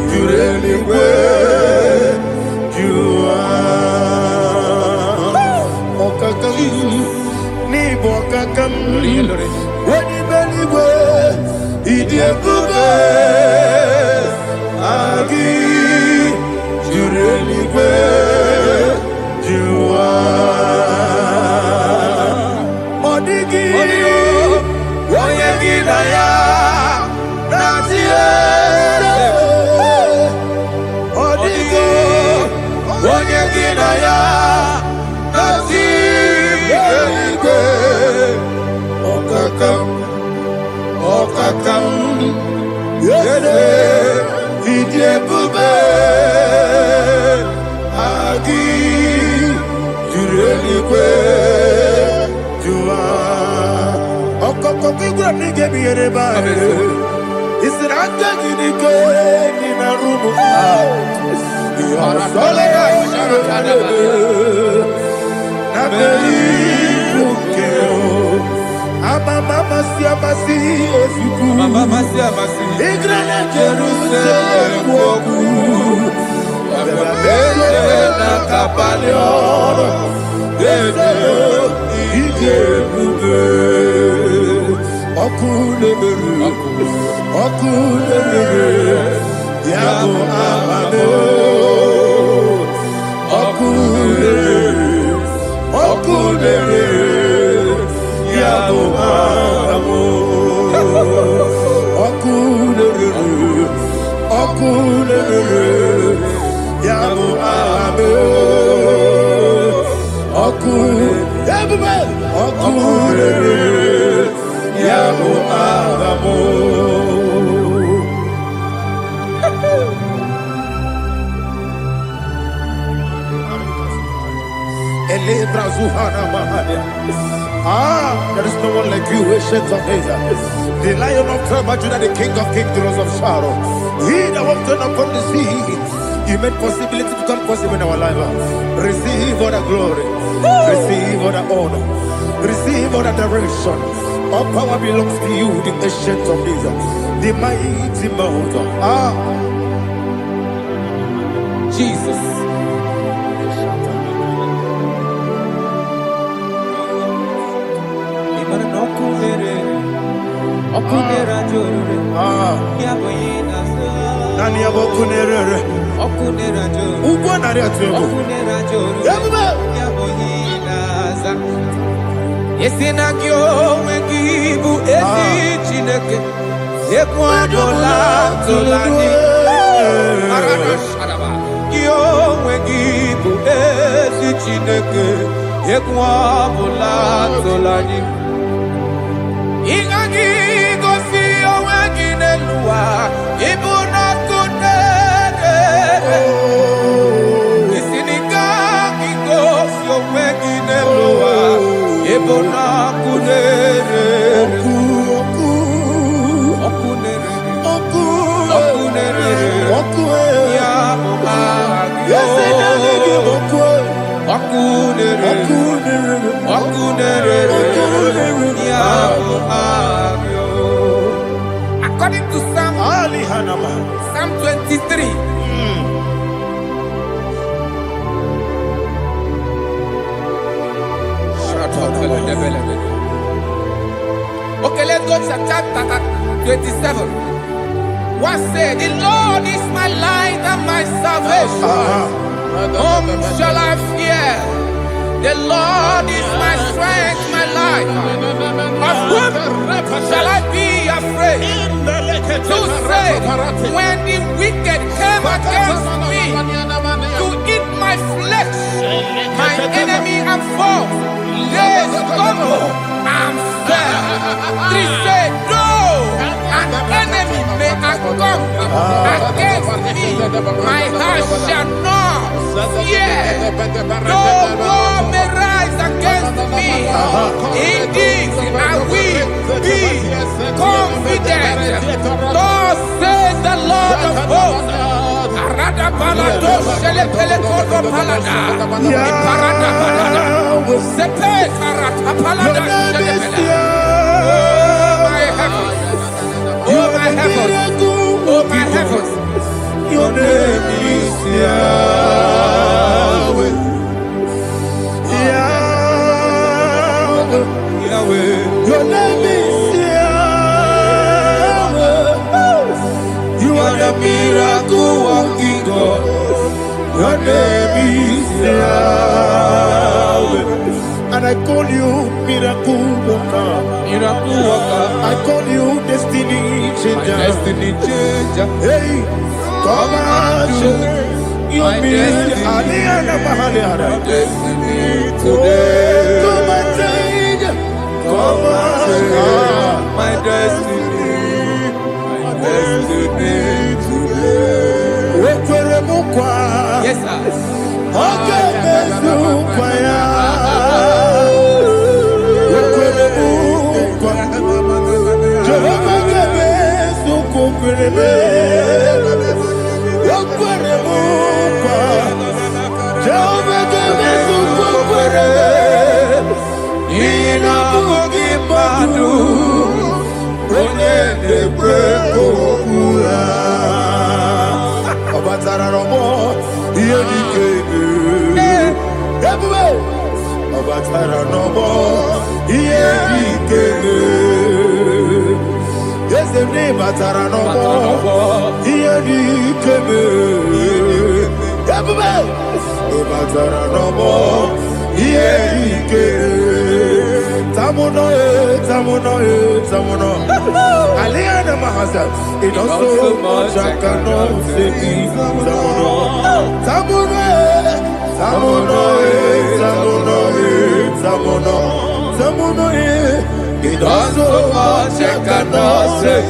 Jureligwe Jua Okakam Ni Bokakam Wadi Beligwe Idie Bube Agi Jureligwe Jua Odigi Oyegi Naya Nazie Odigi Oyegi Naya Nazie Okakam Yede Idie Bube Agi Jureligwe Jua Okoko Kigura Nige Biereba Isiranga Nike Nina Rumu Yarasolega Nabei Ukeo Mama Siamasi Osuku Mama Siamasi Igrana Jerusalem Woku Bele na Kapaleon Dede Ije Bube Okulebere Yabo Amado Okulebere Yabo Amado Okulebere Yabo Amado Okulebere Yabo Amado there is no one like you, ancient of days. The Lion of tribe of Judah, the King of kings, the Rose of Sharon. He that walked upon the sea, He made possibility to become possible in our life. Receive all the glory, receive all the honor, receive all the direction. All power belongs to you, the ancient of days, the mighty mountain. Jesus. Nani abokunere ugwo nari atwego Yesina kyo wengibu esi chineke Ekwadola tolani Arana sharaba Kyo wengibu esi chineke Egwa bula tolani. Ingagi gosi owegi nelua. Ibuna kunere. Isinika gosi owegi nelua. Ibuna kunere. According to Psalm 23. Okay, let's go to chapter 27. What said? The Lord is my light and my salvation. Whom shall I fear? The Lord is my strength, my life. Of whom shall I be afraid? To say, when the wicked came against me to eat my flesh, my enemy and foe, they stumble and fell. Three said, no, an enemy may come against me, my heart shall not fear. No war may rise against me. Indeed, I will be confident. Thus says the Lord of hosts. Arada balado shele pele kodo palada. Iparada balada. Sepe karata palada shele pele. Oh my heavens. Oh my heavens. Your name is Yahweh. Yahweh. Yahweh. Your name is Yahweh. You are the miracle working God. Your name is Yahweh. And I call you miracle worker. Miracle worker. I call you destiny changer. My destiny changer. Hey, come on, your destiny. My destiny today. Come on, change. Come on, my destiny. My destiny today. Yes, sir. Okay, it also much I cannot say. It also much I cannot say.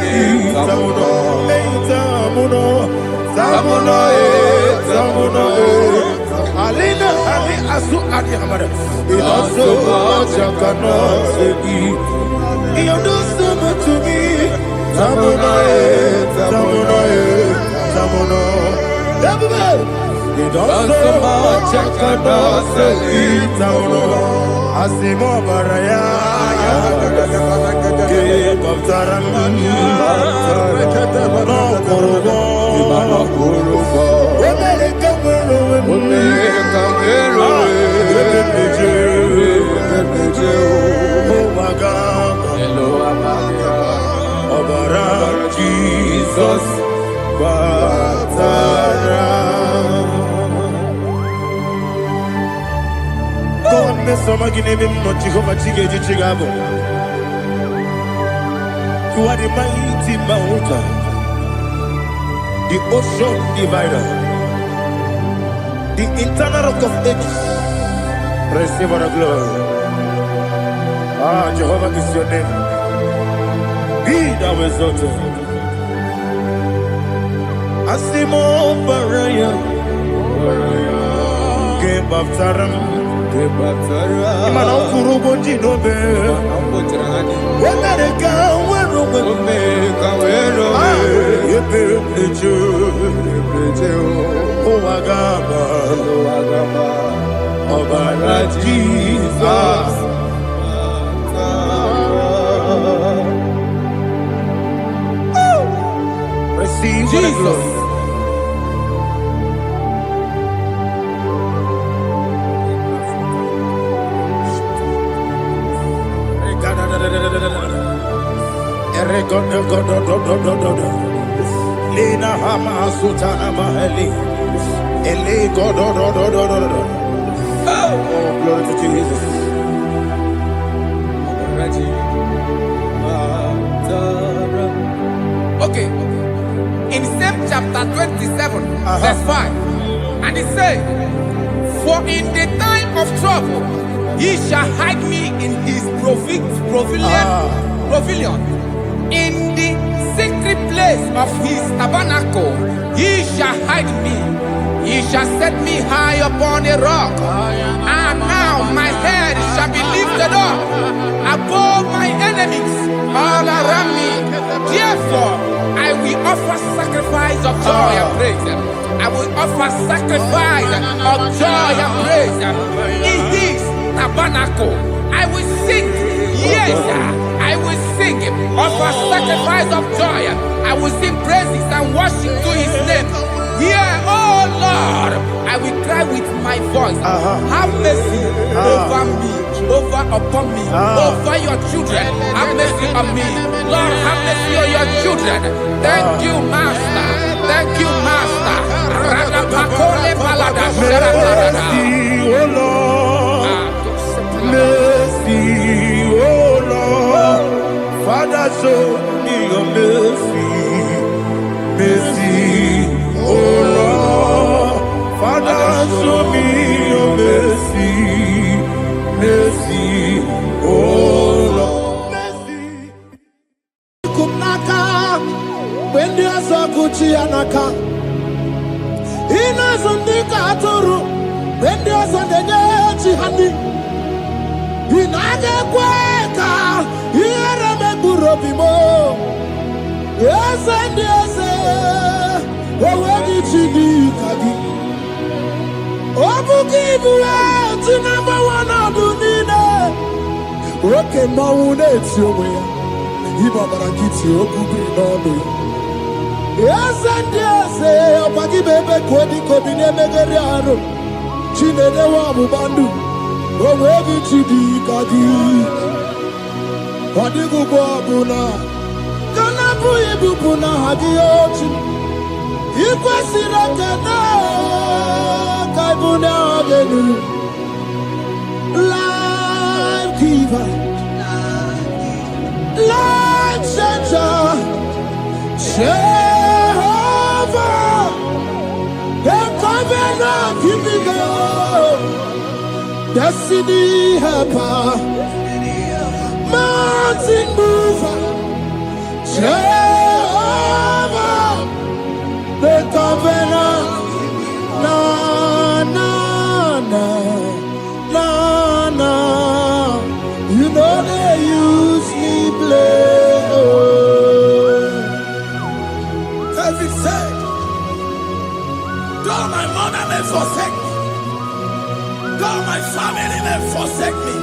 Alina Ali Asu Adi Hamada. It also much I cannot say. You do so much to me. Tamuno. It also much I cannot say. Tamuno. Asimo Baraya. Give up Taramani. No Kurubo. Jesus, God, me some give him no Jehovah Chicago. You are the mighty mountain, the ocean divider, the internal rock of ages, Receive the glory. Ah, Jehovah is your name. Be thou exalted. Asimo Baraya. Game of Taram. Imana Kurubo Jinobe. When they come, Jesus. Receive Jesus. Lina Hama Sutana Maheli. Ele God. Oh, glory to Jesus. Okay. In same chapter 27, verse 5, and it says, "For in the time of trouble, he shall hide me in his pavilion. In the secret place of his tabernacle, he shall hide me. He shall set me high upon a rock. And now my head shall be lifted up above my enemies all around me. Therefore, I will offer sacrifice of joy and praise. I will offer sacrifice of joy and praise. In his tabernacle, I will sing. Yes, I will sing. Offer sacrifice of joy. I will sing praises and worship to his name. Here, oh Lord, I will cry with my voice. Have mercy over me, upon me, over your children. Have mercy on me. Lord, have mercy on your children. Thank you, Master. Thank you, Master. Mercy, oh Lord. Mercy, oh Lord. Father, show me your mercy. Mercy, oh Lord. Father, show me your mercy. Mercy, oh Lord. Mercy. Kumnaka, when you are so good, Anaka. Inazundika aturu, when you are so the honey. Inage kweka, ireme burobimo. Yes, and yes, already chidikadi. Obukibuwe, number one adunine. Okay, maune tiyowe. Ibabarakiti okubri nono. Yes, and yes, opaki bebe kodi kobine megeriaro. Chinene wa mubandu. Already chidikadi. Wadigu bwabuna. Kana buibu buna hadiyochi. Ikwesira kena. Kaibuna agenu. Life giver. Life changer. Jehovah. The covenant keeping God. Destiny helper. Mountain mover. Jehovah. The covenant. Na na na na na. You know they use me play. David said, though my mother may forsake me, though my family may forsake me,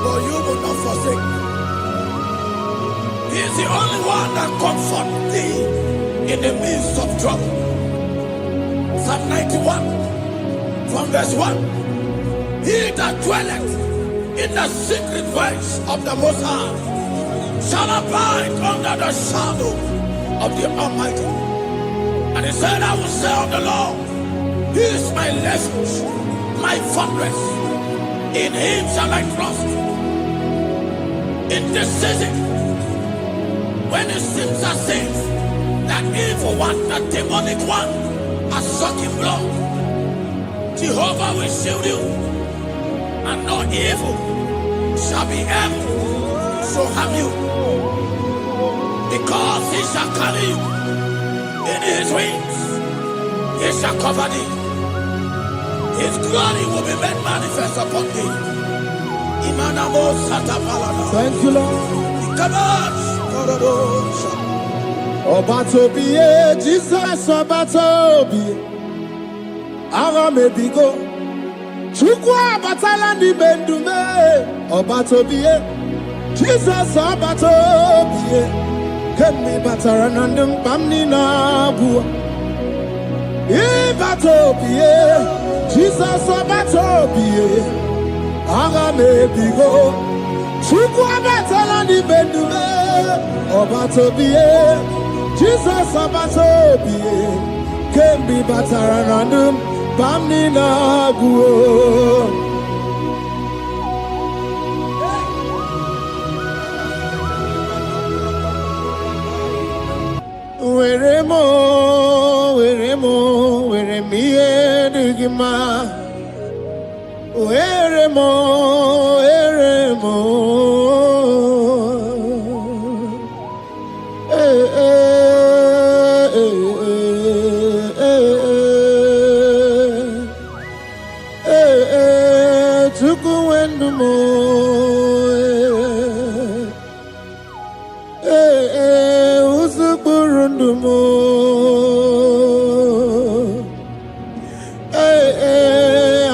but you will not forsake me. He is the only one that comforts thee in the midst of trouble. Psalm 91, from verse 1. He that dwelleth in the secret place of the Most High shall abide under the shadow of the Almighty. And he said, I will say of the Lord, He is my refuge, my fortress. In Him shall I trust. In this season, when it seems as if that evil one, the demonic one, are sucking blood, Jehovah will shield you. and no evil shall be able to harm you, because he shall carry you in his wings. He shall cover thee. His glory will be made manifest upon thee. Thank you, Lord. Obatobiye, Jesus Obatobiye. Ara mebigo. Chukwa batala ni bendume. Obatobiye, Jesus Obatobiye. Kemi bataranandum bamni nabu. Ibatobiye, Jesus Obatobiye. Ara mebigo. Chukwa batala ni bendume. Obatobiye, Jesus Obatobiye. Kemi bataranandum bamni nabu. Weremo, weremiye digima. Weremo. Tukuwendumo. Uzuburundumo.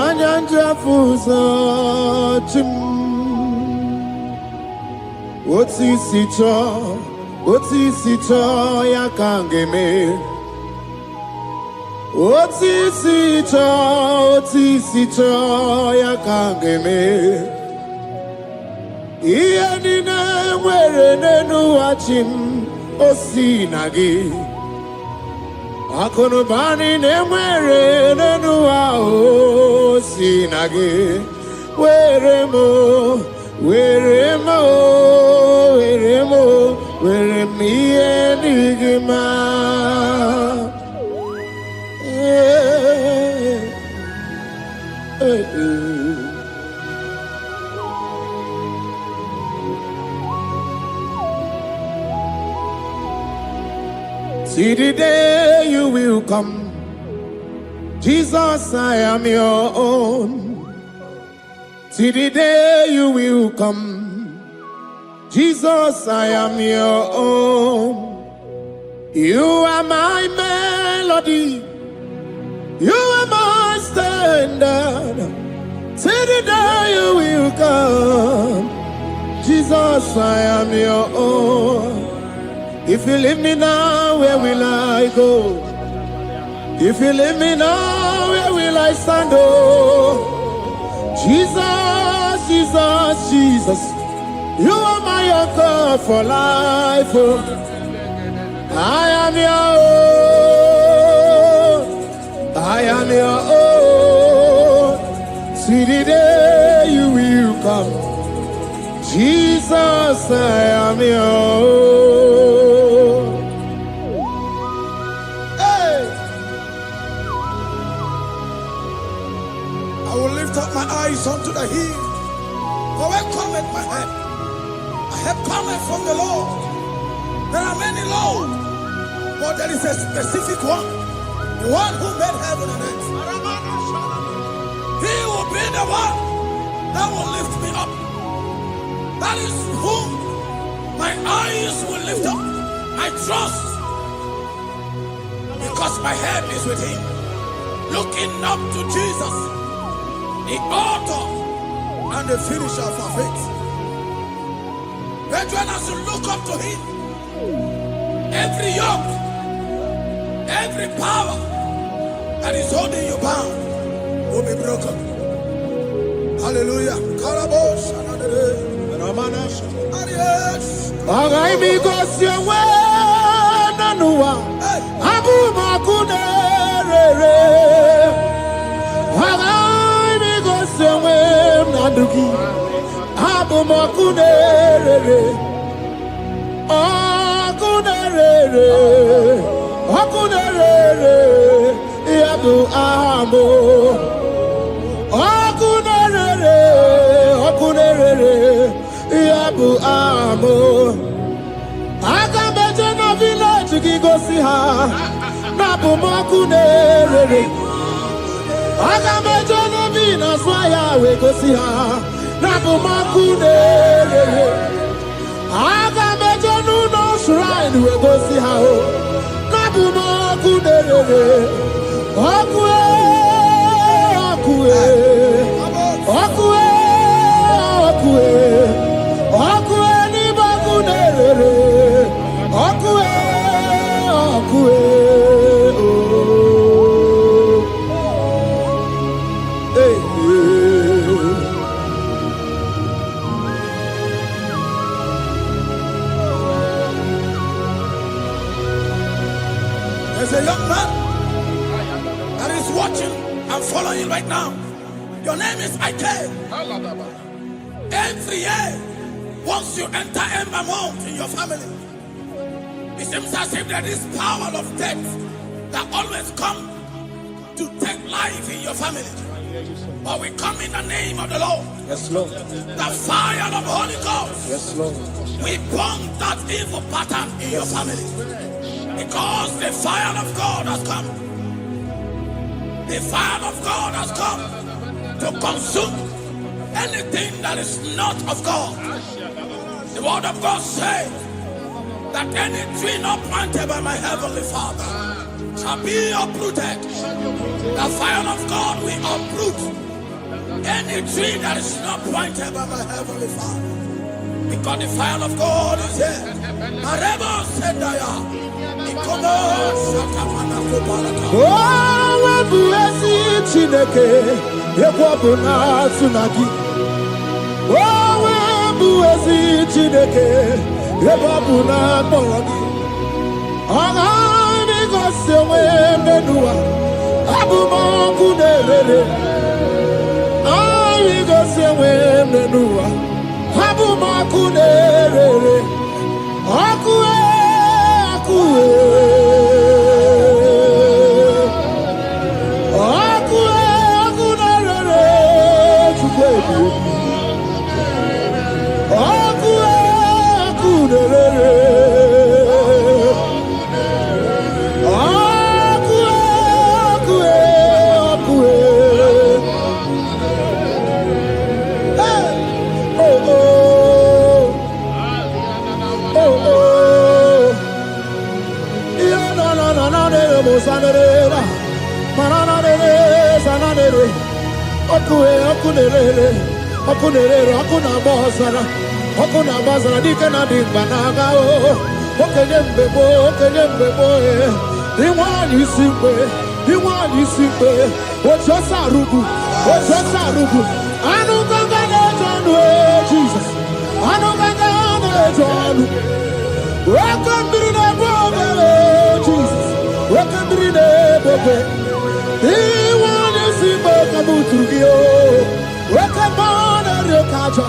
Anyanja fuza chim. Otisicho yakangeme. Otisicho yakangeme. Iyanine nwere nenu achim osinagi. Akonubani nemwere nenu osinagi. Weremo, weremiye digima. See the day you will come, Jesus, I am your own. See the day you will come, Jesus, I am your own. You are my melody, you are my standard. See the day you will come, Jesus, I am your own. If you leave me now, where will I go? If you leave me now, where will I stand? Oh, Jesus, you are my anchor for life. Oh, I am your own. See the day you will come, Jesus, I am your own. I will lift up my eyes unto the hill. For where cometh my help? My help cometh from the Lord. There are many Lord, but there is a specific one. The one who made heaven and earth. He will be the one that will lift me up. That is whom my eyes will lift up. I trust, because my help is with him. Looking up to Jesus, the author and the finisher of our faith. Brethren, as you look up to him, every yoke, every power that is holding you bound will be broken. Hallelujah. Karabosh. Abu Amo. Aga meje na village gị gosi ha na bụ m ọkụ na-erere. Aga meje n'obi na zụ ya wee gosi ha na bụ m ọkụ na-erere. Aga meje n'ụlọ shrine wee gosi ha o na bụ m ọkụ na-erere. Ọkụ ọkụ ọkụ ọkụ ọkụ n'ime ọkụ na-erere. Ọkụ ọkụ There's a young man that is watching and following right now. Your name is Ike. Every year, once you enter Ember Mount in your family, it seems as if there is power of death that always come to take life in your family. But we come in the name of the Lord. Yes, Lord. The fire of the Holy Ghost. Yes, Lord. We burn that evil pattern in your family. Because the fire of God has come. The fire of God has come to consume anything that is not of God. The word of God says that any tree not planted by my heavenly Father shall be uprooted. The fire of God will uproot any tree that is not planted by my heavenly Father. Because the fire of God is here. Marebo Sendaya. Oh, bụ ezi Chineke ekwe na tsunami. Oh, bụ ezi Chineke ekwe na kpọrọ gị. Ọ ga-eme gosi onwe n'ụwa. Abụ m ọkụ na-erere. Anyị gosi onwe n'ụwa. Abụ m ọkụ na-erere. Ọkụ ọkụ na-agba ọzara, ọkụ na-agba ọzara dike na dị mkpa na-aga okenye mgbe gboo dị nwaanyị isi mgbe otu ọsọ arụgbu anụ gaga na-eje ọnụ Jizọs, anụ gaga na-eje ọnụ oke mmiri na-egbu obere Jizọs, oke mmiri na-egbu obe nwaanyị isi mgbe ka m tụrụ gị oke mmụọ na-eri kaja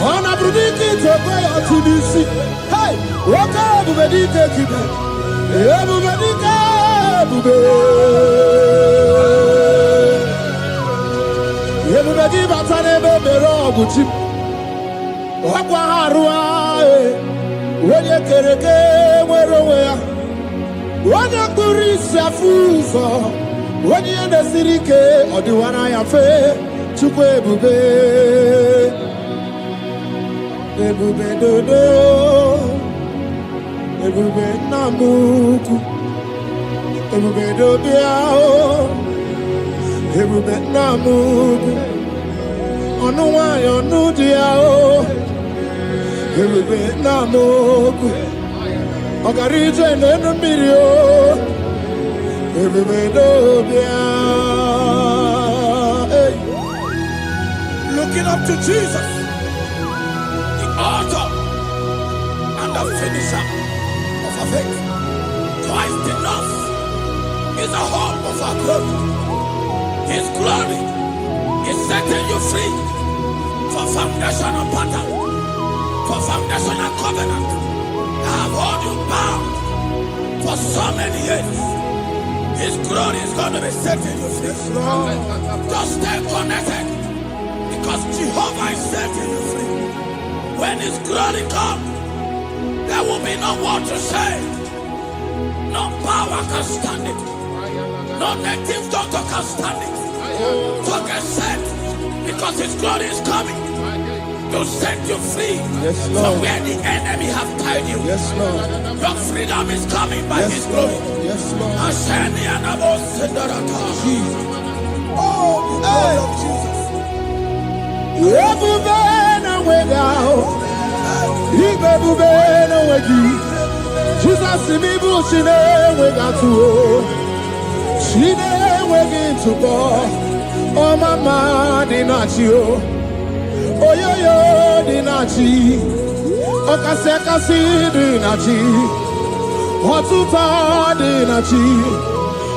ọ na-abụrụ dike ite ekwe ya otu n'isi oke ebube dike kibe ebube dike ebube gị bata n'ebe mere ọgụ chi ọkwa ha arụ onye kere eke nwere onwe ya, onye kpụrụ isi afụ ụzọ, onye ihe na-esiri ike ọ dịwara ya fee. Chukwu ebube ebube dodo, ebube nna m ukwu, ebube dobịa ebube nna m ukwu, ọnụ nwanyị ọnụ dị ya ebube nna m ukwu, ọgara ije n'elu mmiri ebube dobịa. Looking up to Jesus, the author and the finisher of our faith. Christ in us is the hope of our glory. His glory is setting you free for foundational pattern, for foundational covenant that have held you bound for so many years. His glory is going to be setting you free. Just stay connected, because Jehovah is setting you free. When His glory comes, there will be no word to say. No power can stand it. No native doctor can stand it. So get set, because His glory is coming to set you free from where the enemy have tied you. Yes, Lord. Your freedom is coming by His glory. Yes, Lord. Jesus. Oh, the glory of Jesus. Ebubena wegao, ibebubena wegi. Jesus imibu chine wegatu, chine wegi tubo. Oh mama dinachio, oh yo yo dinachi, oh kase dinachi, oh tuta dinachi.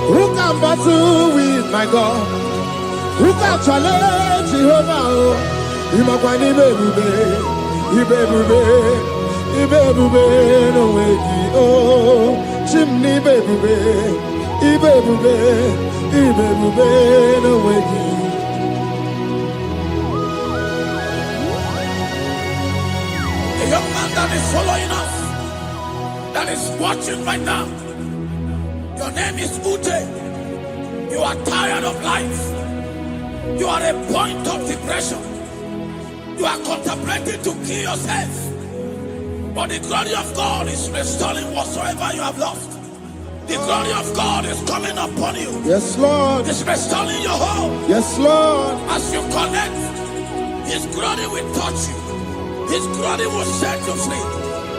Who can battle with my God? Who can challenge Jehovah? Imakwani bebube, ibebube no wegi oh, chimney bebube, ibebube no wegi. A young man that is following us, that is watching right now. Your name is Ute. You are tired of life. You are a point of depression. You are contemplating to kill yourself. But the glory of God is restoring whatsoever you have lost. The glory of God is coming upon you. Yes, Lord. It's restoring your home. Yes, Lord. As you connect, His glory will touch you. His glory will set you free.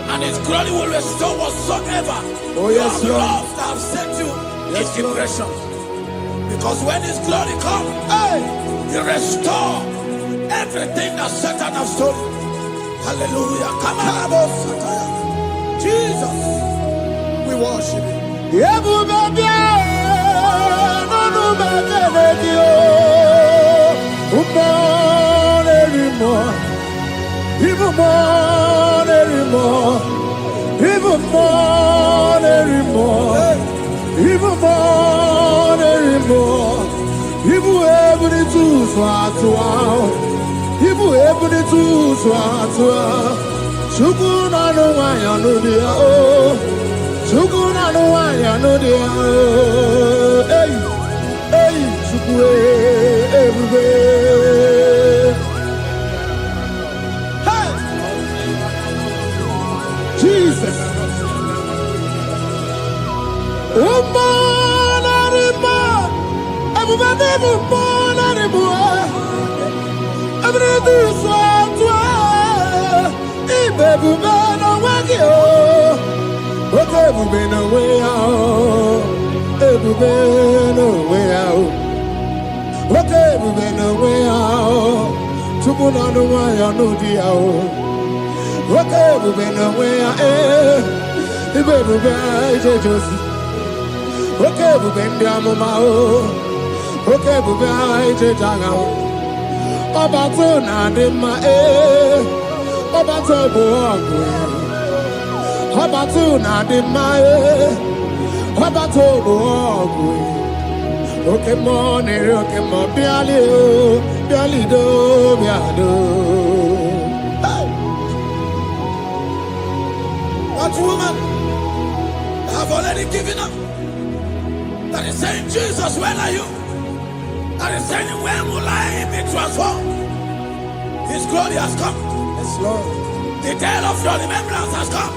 And His glory will restore whatsoever you have lost that have set you in depression. Because when His glory comes, He restore everything that Satan has stolen. Hallelujah. Come on, Jesus, we worship You. Even more, even able to swat, even able to swat. Chukuna no one, no dear, oh, Chukuna no one, no dear, hey, hey, Chukwe, everywhere. Hey, Jesus. Okay, we bend down okay, we bend down. Obato na de ma obato boagwe. Obato na de ma obato boagwe. Okay, mo biali do biado. What woman have already given up? That is saying, Jesus, when are you? That is saying, when will I be transformed? His glory has come. Yes, Lord. The day of your remembrance has come.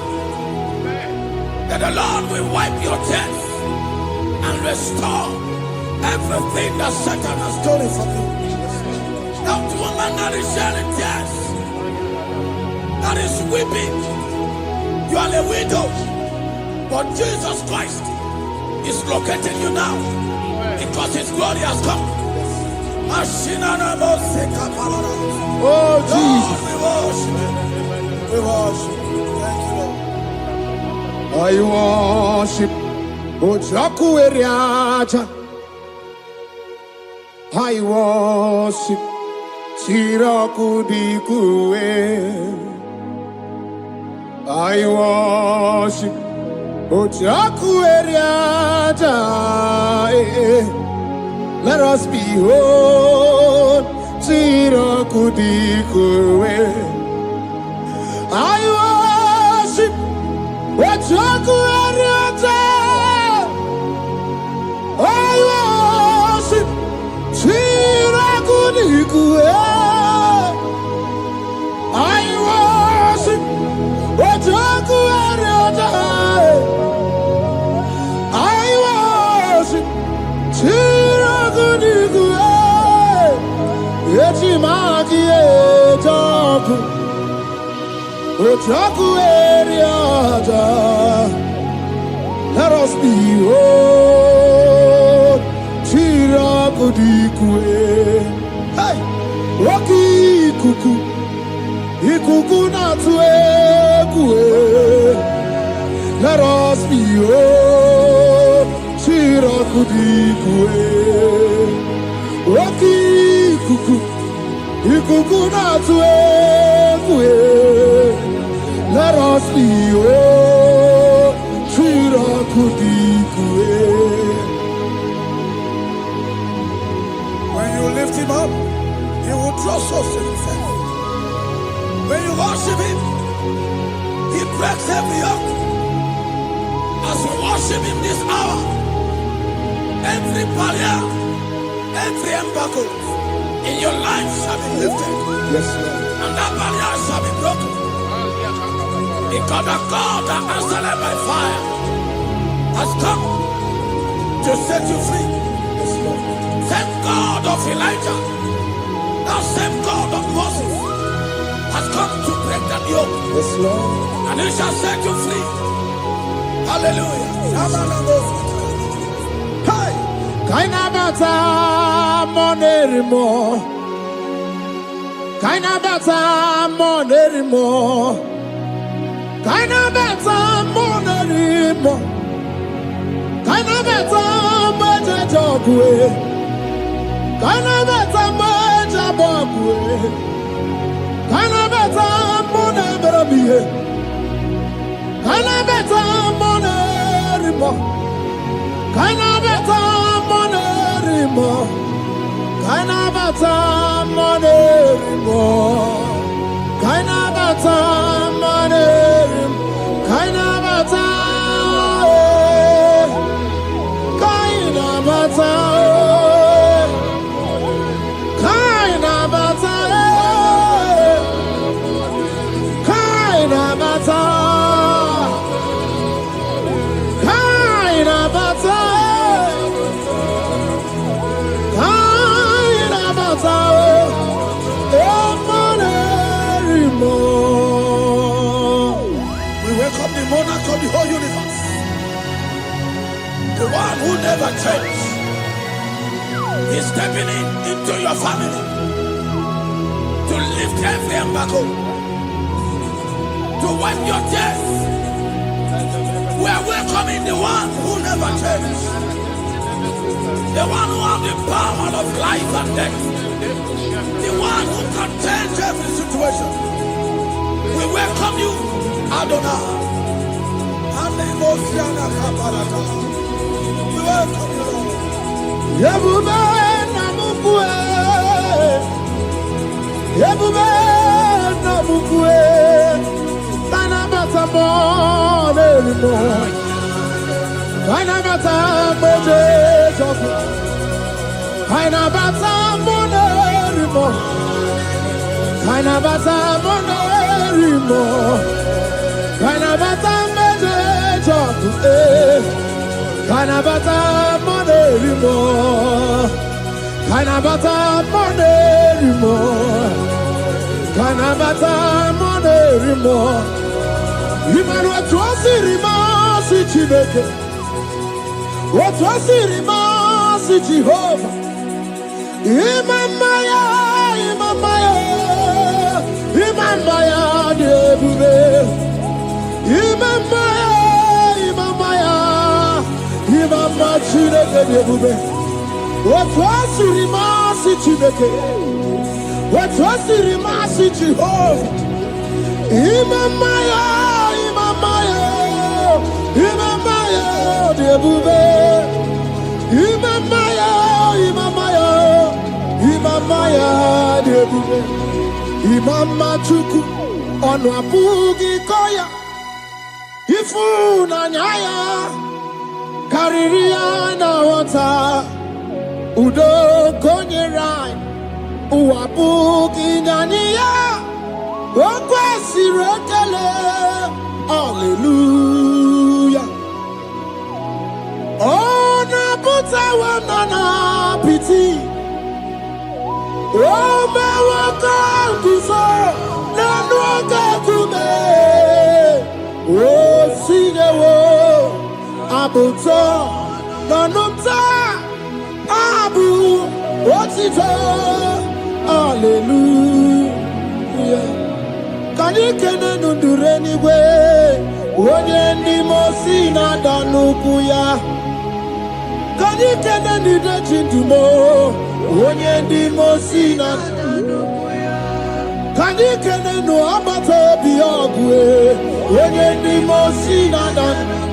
That the Lord will wipe your tears and restore everything that Satan has stolen from you. That woman that is shedding tears, that is weeping. You are a widow, but Jesus Christ is locating you now because His glory has come. Oh, Jesus. We worship. Thank you, I Lord. worship Ojaku Eriaja. I worship Siraku Dikue. I worship Ojaku Eriaja. Let us behold Siraku Dikue. What's your good? I worship. Chirakunikue. I worship. What's your good? I worship. Chirakunikue. Yechimaki ejaku. Ojaku eriada. Let us be whole. Chirakudikue. Hey, Rocky kuku. Ikuku natuekue. Let us be whole. Chirakudikue. Rocky kuku. Ikuku natuekue. Let us be whole. Chirakudikue. When you lift him up, he will draw souls to himself. When you worship him, he breaks every yoke. As we worship him this hour, every barrier, every embargo in your life shall be lifted. Yes, Lord. And that barrier shall be broken. Because the God that answered by fire has come to set you free. Yes, Lord. Same God of Elijah, that same God of Moses, has come to break the yoke, Yes, Lord. and he shall set you free. Hallelujah. Hey! Kainabata monerimo. Kainabata monerimo. Kainabata monerimo. Kainabata majajogwe. Kainabata majabogwe. Kainabata monemerabie. Kainabata monerimo. Kainabata monerimo. Kainabata monerimo. Kainabata monerimo. Kainabata. Kainabata. Kainabata. Kainabata. Kainabata. Kainabata. Emonerimo. We welcome the monarch of the whole universe, the one who never changes. He's stepping into your family to lift every embargo, to wipe your tears. We are welcoming the one who never changes, the one who has the power of life and death, the one who can change every situation. We welcome you, Adonai. We welcome you, Lord. Yebube namukwe. Yebube namukwe. Kainabata monerimo. Kainabata mojejoku. Kainabata monerimo. Kainabata monerimo. Kainabata mojejoku. Kainabata monerimo. Kainabata monerimo. Kainabata monerimo. Imanu atwasirima si Chineke. Atwasirima si Jehovah. Imamaya, imamaya, imamaya debube. Imamaya, imamaya, imamaya Chineke debube. Atwasirima si Chineke. Atwasirima si Jehovah. Imamaya, imamaya, imamaya debube. Imamaya, imamaya, imamaya debube. Imama chuku onu abugi koya. Ifu na nyaya kariria na wata udo konyerai uwapu kinyania okwesi rekele hallelujah ona puta wana piti o mewaka kuso na nuaka kume o sinewo abuto nanumta abu otito hallelujah kani kene nundureni we onye ndi mosi na danuku ya kani kene nideji ndumo onye ndi mosi na kani kene no abato bi ogwe onye ndi mosi na danuku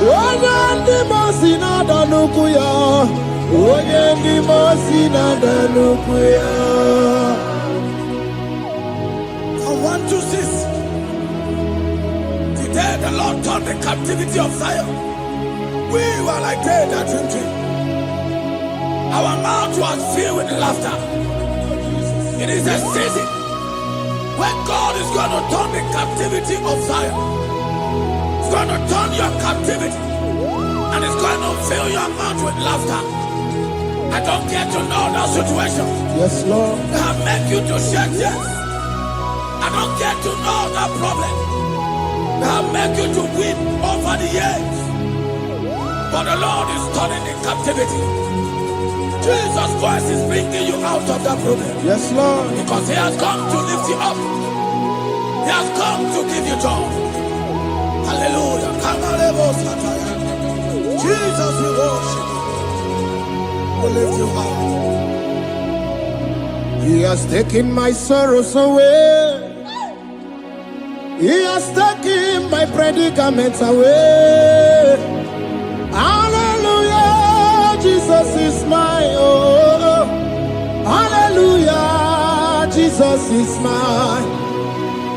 onye ndi mosi na danuku ya onye ndi mosi na danuku ya 126. Today the Lord turned the captivity of Zion. We were like they that dream. Our mouth was filled with laughter. It is a season when God is going to turn the captivity of Zion. He's going to turn your captivity, and He's going to fill your mouth with laughter. I don't get to know that situation. yes Lord That make you to shed tears. I don't get to know that problem that make you to weep over the years. But the Lord is turning the captivity. Jesus Christ is bringing you out of that problem. yes Lord Because He has come to lift you up. He has come to give you joy. Hallelujah. Jesus, we worship you. We lift you up. He has taken my sorrows away. He has taken my predicaments away. Hallelujah, Jesus is my oh. Hallelujah, Jesus is mine.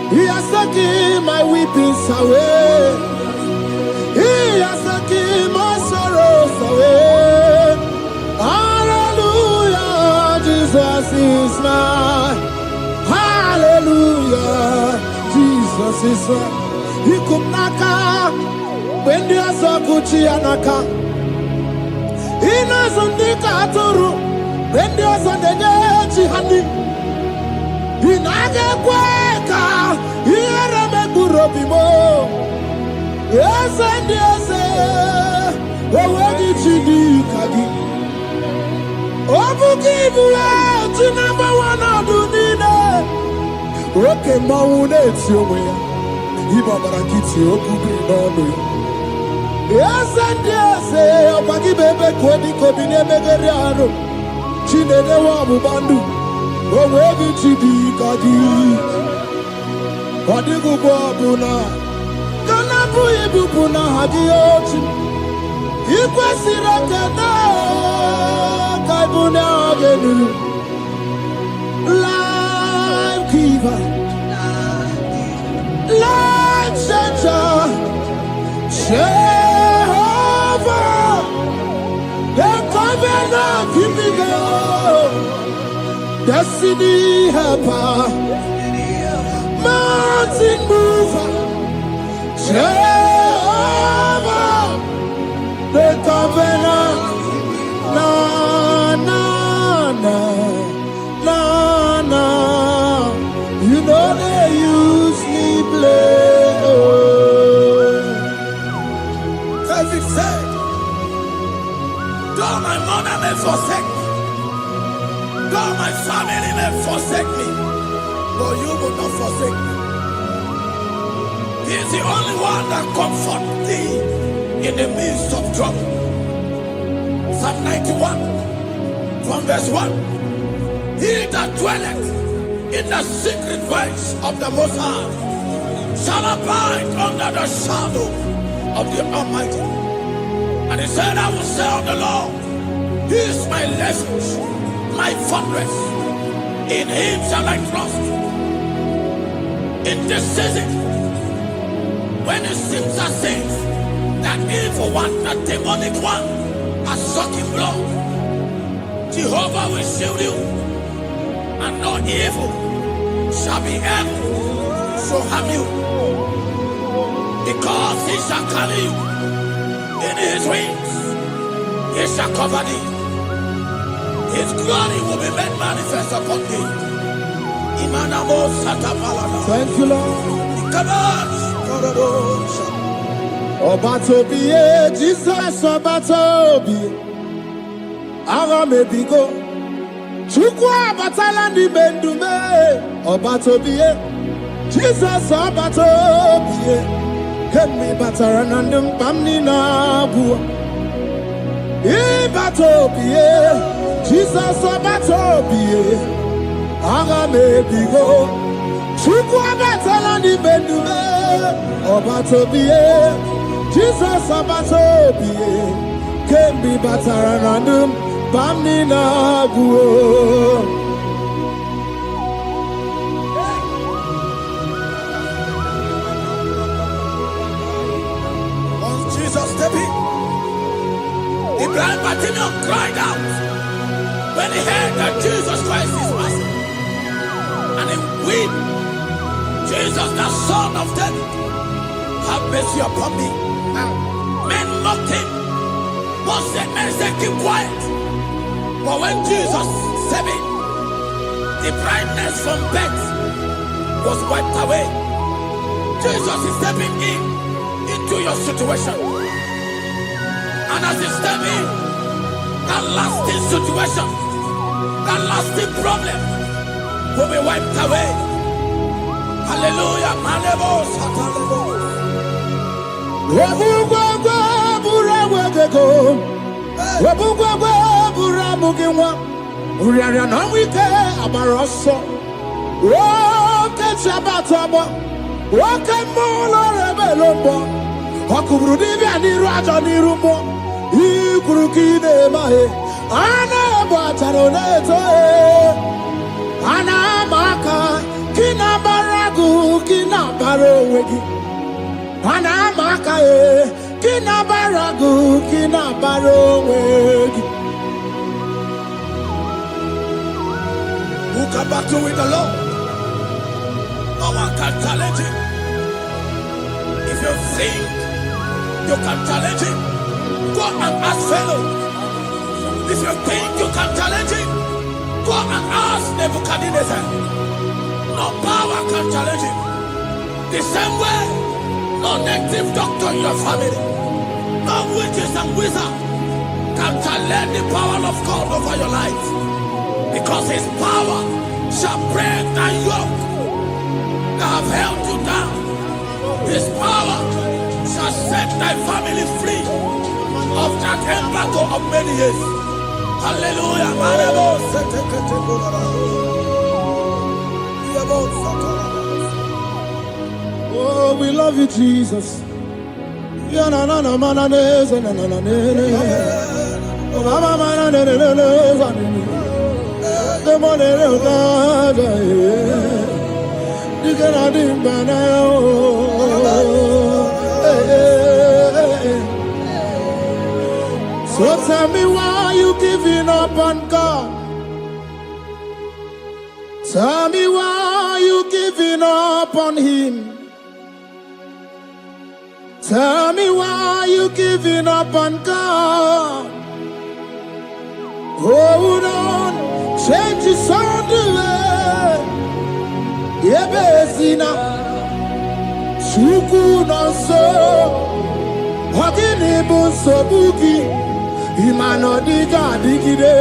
He has taken my weepings away. He has taken my sorrows away. Hallelujah, Jesus is mine. Hallelujah, Jesus is mine. Ikumnaka, when you are so Gucci anaka. Inazundika aturu, when you are so Neji hani. Inage kweka, iereme burobimo. Yes and yes, owegi chidi kagi. Obukibu eti number one adunine. Oke maune etiyowe ya. Iba barakiti okubi nono. Yes and yes, obagi bebe kwedi kobine megeri aro. Chinene wa mubandu. Owegi chidi kagi. Odigu bobuna. Kanabu ibubuna hadiyochi. Ikwesire kena. Kaibuna agenu. Life giver. Life changer. Jehovah. The covenant keeping God. Destiny helper. Mountain mover. Jehovah, the covenant, na na na na na. You know they use me play. David said, though my mother may forsake me, though my family may forsake me, but you will not forsake me. He is the only one that comforts thee in the midst of trouble. Psalm 91, from verse 1. He that dwelleth in the secret place of the Most High shall abide under the shadow of the Almighty. And he said, I will say of the Lord, He is my refuge, my fortress. In Him shall I trust. In this season, When it seems as if that evil one, that demonic one, has sucking blood, Jehovah will shield you, and no evil shall be able to harm you, because he shall carry you in his wings. He shall cover thee. His glory will be made manifest upon thee. Thank you, Lord. Obatobiye, Jesus Obatobiye. Ara mebigo. Chukwa batala ni bendume. Obatobiye, Jesus Obatobiye. Kemi bataranandum pamni na buwa. Ibatobiye, Jesus Obatobiye. Ara mebigo. Chukwa batala ni bendume. Obatobiye, Jesus Obatobiye. Kemi bataranandum pamni na buwa. Jesus stepped in. The blind Bartimaeus cried out when he heard that Jesus Christ is master. And he wept, Jesus, the Son of David, have mercy upon me. Men mocked him. One said, men said, keep quiet. But when Jesus stepped in, the blindness from birth was wiped away. Jesus is stepping in into your situation. And as he step in, that lasting situation, that lasting problem will be wiped away. Hallelujah. Ana maka kina baragu kina barowegi. Ana maka kina baragu kina barowegi. Who can battle with the Lord? No one can challenge him. If you think you can challenge him, go and ask fellow. If you think you can challenge him, go and ask Nebuchadnezzar. No power can challenge him. The same way, no native doctor in your family, no witches and wizards can challenge the power of God over your life. Because his power shall break the yoke that have held you down. His power shall set thy family free of that embargo of many years. Hallelujah. Oh, we love you, Jesus. So tell me why you giving up on God. Tell me why you giving up on Him. Tell me why you giving up on God. Hold on, change is on the way. Yebezina, Shuku no so, Hagini bunso bugi. Imano diga digide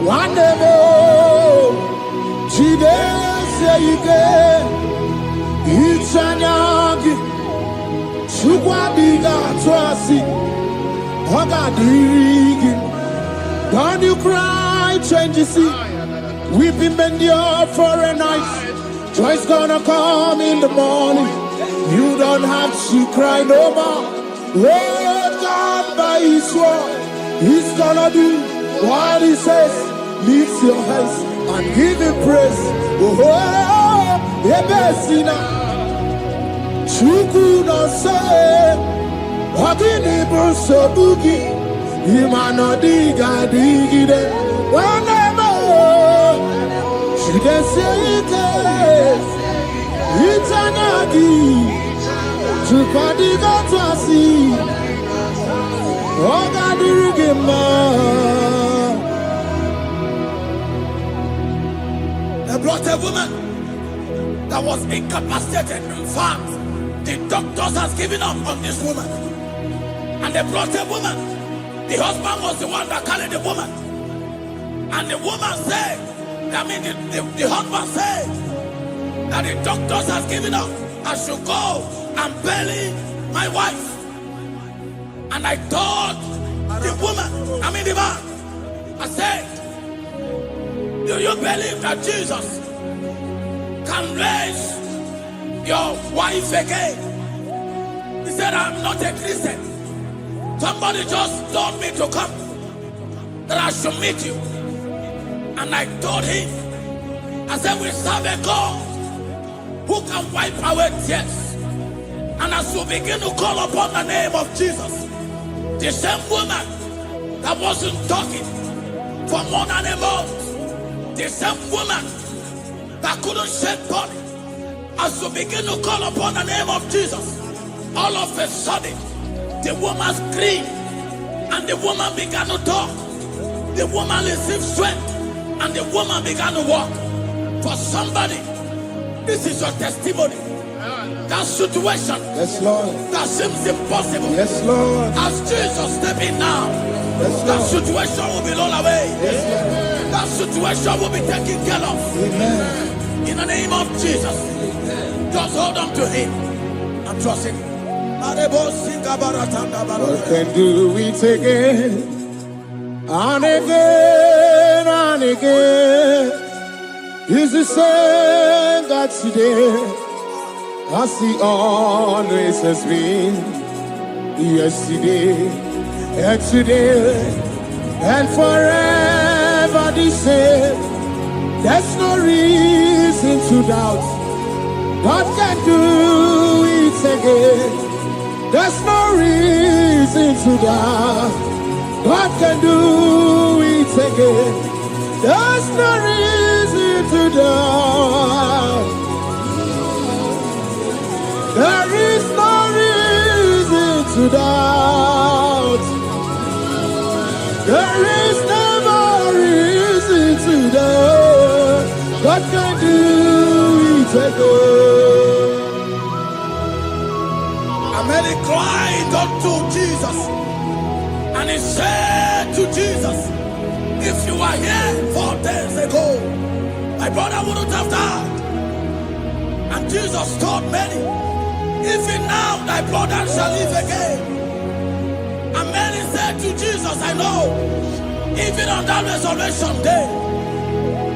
Wanebo Chide seike Ichanyagi Shukwa diga twasi Hoga digi Don't you cry, change you see. Weeping endure for a night. Joy's gonna come in the morning. You don't have to cry no more. Lord God by His word, He's gonna do what He says. Lift your hands and give Him praise. Oh, Ebesina, Chuku no say, Wakini Bruso Boogie, Imano Diga Digide, whenever she can say it, it's anagi, Chupadiga Twasi, Ogadirigima. They brought a woman that was incapacitated in fact. The doctors has given up on this woman. And they brought a woman. The husband was the one that carried the woman. And the woman said, the husband said that the doctors has given up. I should go and bury my wife. And I told the woman, the man, I said, do you believe that Jesus can raise your wife again? He said, I'm not a Christian. Somebody just told me to come, that I should meet you. And I told him, I said, we serve a God who can wipe away tears. And as we begin to call upon the name of Jesus, the same woman that wasn't talking for more than a month, the same woman that couldn't shed blood, as we begin to call upon the name of Jesus, all of a sudden, the woman screamed and the woman began to talk. The woman received strength and the woman began to walk. For somebody, this is your testimony. That situation, yes, Lord, that seems impossible, yes, Lord, as Jesus step in now, yes, that situation will be rolled away. Yes, that situation will be taken care of. Amen. In the name of Jesus, just hold on to him and trust him. God can do it again and again and again. He's the same God today as he always has been. Yesterday and today and forever the same. There's no reason to doubt. God can do it again. There's no reason to doubt. God can do it again. There's no reason to doubt. There is no reason to doubt. There is never reason to doubt. God can do it again. And he cried unto Jesus, and he said to Jesus, if you were here 4 days ago, my brother wouldn't have died. And Jesus told many, even now thy brother shall live again. And many said to Jesus, I know, even on that resurrection day.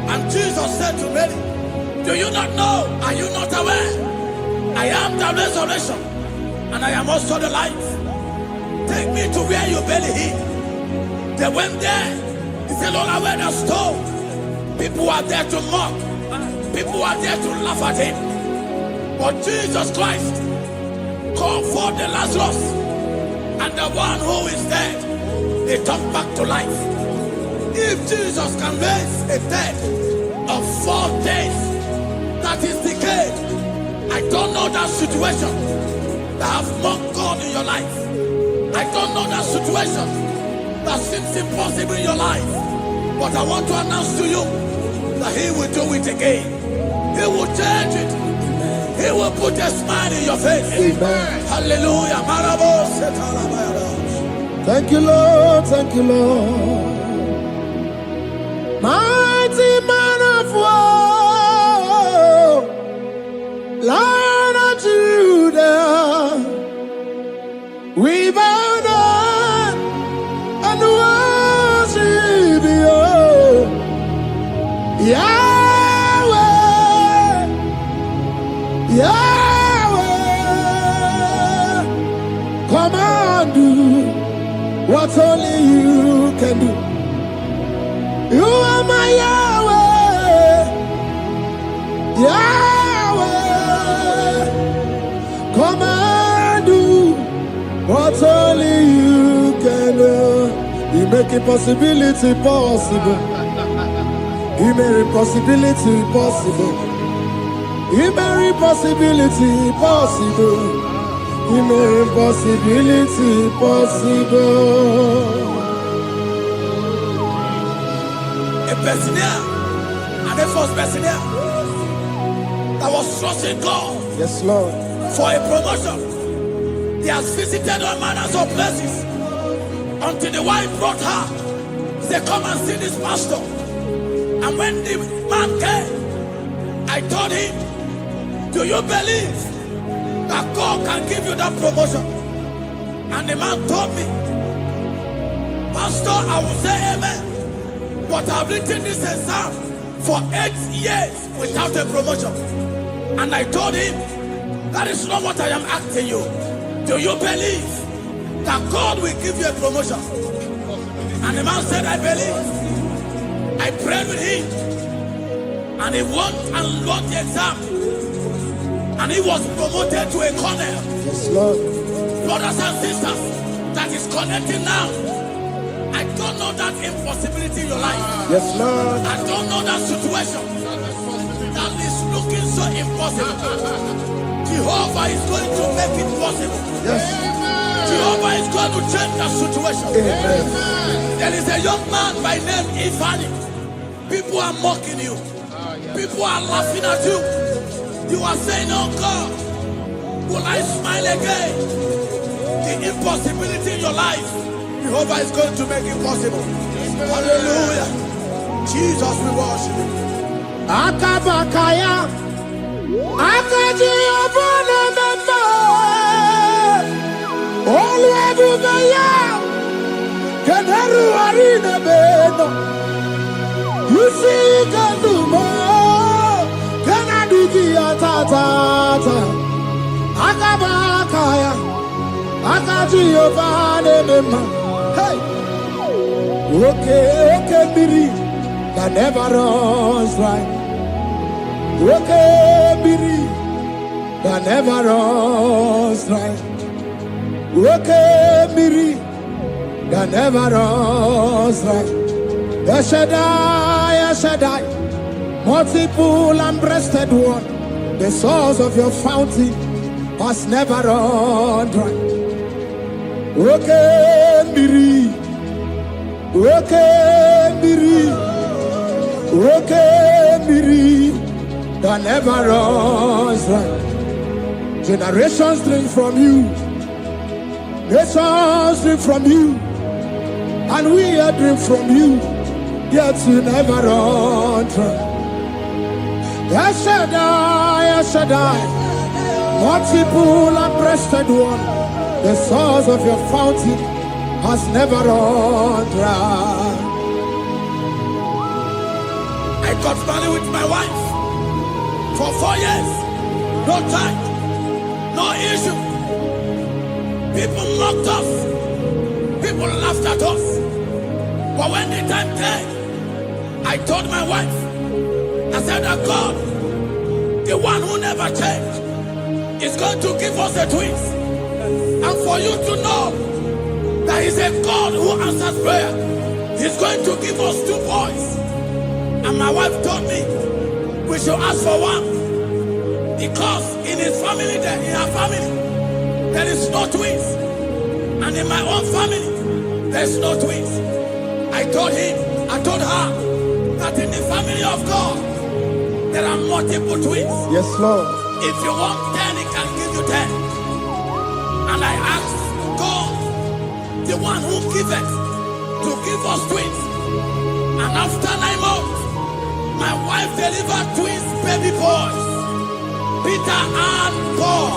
And Jesus said to many, do you not know? Are you not aware? I am the resurrection, and I am also the life. Take me to where you bury him. They went there. He said, Lord, I wear the stone. People are there to mock. People are there to laugh at him. But Jesus Christ called forth the Lazarus, and the one who is dead, they come back to life. If Jesus can raise a dead of 4 days that is decayed, I don't know that situation that have mocked God in your life. I don't know that situation that seems impossible in your life. But I want to announce to you that he will do it again. He will change it. He will put a smile in your face. Amen. Hallelujah. Thank you, Lord. Thank you, Lord. Mighty man of war, Lion of Judah, we bow down and worship you, Yahweh, Yahweh. Come and do what only you can do. You are my Yahweh, Yahweh. Come and do what only you can do. You make impossibility possible. You make impossibility possible. You make impossibility possible. You make impossibility possible. A personal and a first personal that was trusting God. Yes, Lord. For a promotion. He has visited all manners of places until the wife brought her. He said, come and see this pastor. And when the man came, I told him, do you believe that God can give you that promotion? And the man told me, Pastor, I will say amen, but I've written this exam for 8 years without a promotion. And I told him, that is not what I am asking you. Do you believe that God will give you a promotion? And the man said, I believe. I prayed with him, and he won and wrote the exam, and he was promoted to a colonel. Yes, Lord. Brothers and sisters, that is connecting now. I don't know that impossibility in your life. Yes, Lord. I don't know that situation that is looking so impossible. Jehovah is going to make it possible. Yes. Jehovah is going to change that situation. Amen. There is a young man by name Ifani. People are mocking you. People are laughing at you. You are saying, oh God, will I smile again? The impossibility in your life, Jehovah is going to make it possible. Hallelujah. Jesus, we worship you. Akabakaya. Akaji obana mama. Olwebubaya. Kenaru arina beno. You see Kandumo. Kenaduki atata. Akabakaya. Akaji obana mama. Hey. Okay, Biri. That never runs dry. Okay, Biri, that never runs dry. Okay, Biri, that never runs dry. Shaddai, multiple and breasted one, the source of your fountain has never run dry. Okay, Biri, okay, Biri, okay, Biri. That never runs dry. Generations drink from you. Nations drink from you. And we are drink from you. Yet you never run dry. Shaddai, multiple and breasted one, the source of your fountain has never run dry. I got married with my wife for 4 years. No time, no issue. People mocked us. People laughed at us. But when the time came, I told my wife, I said that God, the one who never changed, is going to give us the twins. And for you to know that He's a God who answers prayer, He's going to give us 2 boys. And my wife told me we should ask for one, because in his family, in her family, there is no twins, and in my own family, there is no twins. I told her that in the family of God, there are multiple twins. Yes, Lord. If you want 10, He can give you 10. And I asked God, the one who giveth, to give us twins. And after 9 months, my wife delivered twins, baby boys, Peter and Paul.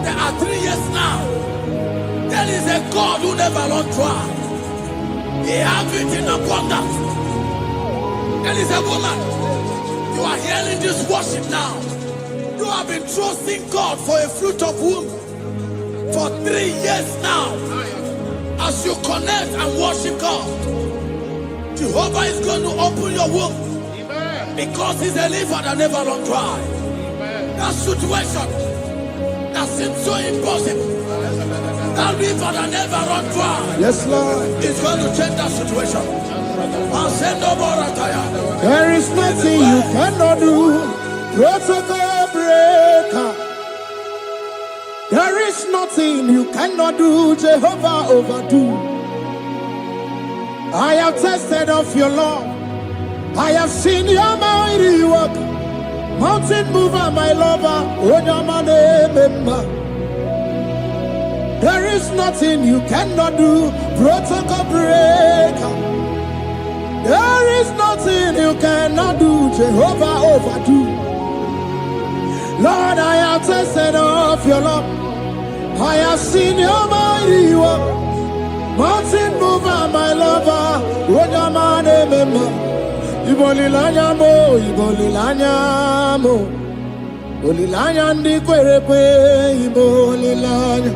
There are 3 years now. There is a God who never lost try. He has it in abundance. There is a woman. You are hearing this worship now. You have been trusting God for a fruit of womb for 3 years now. As you connect and worship God, Jehovah is going to open your womb, because He's a liver that never run dry. That situation that that seems so impossible, that river that never run dry. Yes, Lord. It's going to change that situation. I'll send no more attire. There is nothing you cannot do. Protocol breaker. There is nothing you cannot do. Jehovah overdo. I have tested of your love. I have seen your mighty work. Mountain mover, my lover. Remember. There is nothing you cannot do. Protocol breaker. There is nothing you cannot do. Jehovah overdo. Lord, I have tasted of your love. I have seen your mighty work. Mountain mover, my lover. Remember. Ibolilanya mo, ibolilanya mo. Ibolilanya ndi kwerepe, ibolilanya.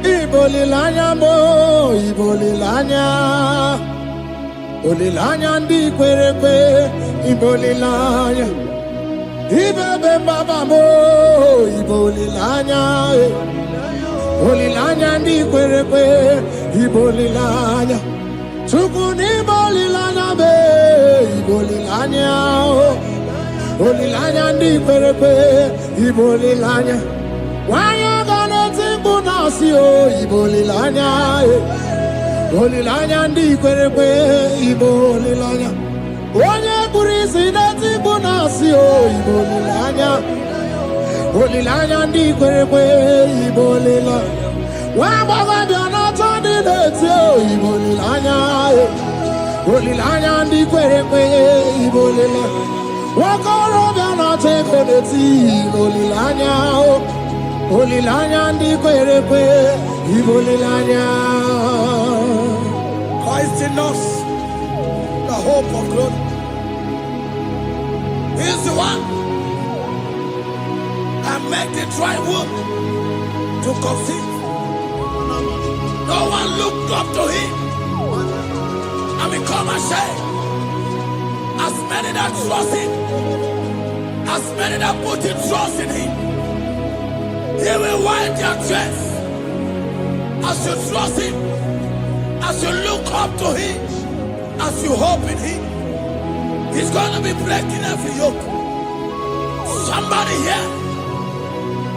Ibolilanya mo, ibolilanya. Ibolilanya ndi kwerepe, ibolilanya. Ibebe baba mo, ibolilanya. Ibolilanya ndi kwerepe, ibolilanya. Tukuni ibolilanya be, ibolilanya. Ibolilanya ndi kwerepe, ibolilanya. Wanya gane timbu nasi o, ibolilanya. Ibolilanya ndi kwerepe, ibolilanya. Wanya kurisi na timbu nasi o, ibolilanya. Ibolilanya ndi kwerepe, ibolilanya. Wamba biana tandi neti o, ibolilanya. Ibolilanya ndi kwerepe, ibolilanya. Wakoro biana teko neti, ibolilanya. Ibolilanya ndi kwerepe, ibolilanya. Christ in us, the hope of glory. He's the one that made the dry womb to conceive. No one looked up to him and become ashamed. As many that trust him, as many that put in trust in him, he will wipe their tears. As you trust him, as you look up to him, as you hope in him, he's going to be breaking every yoke. Somebody here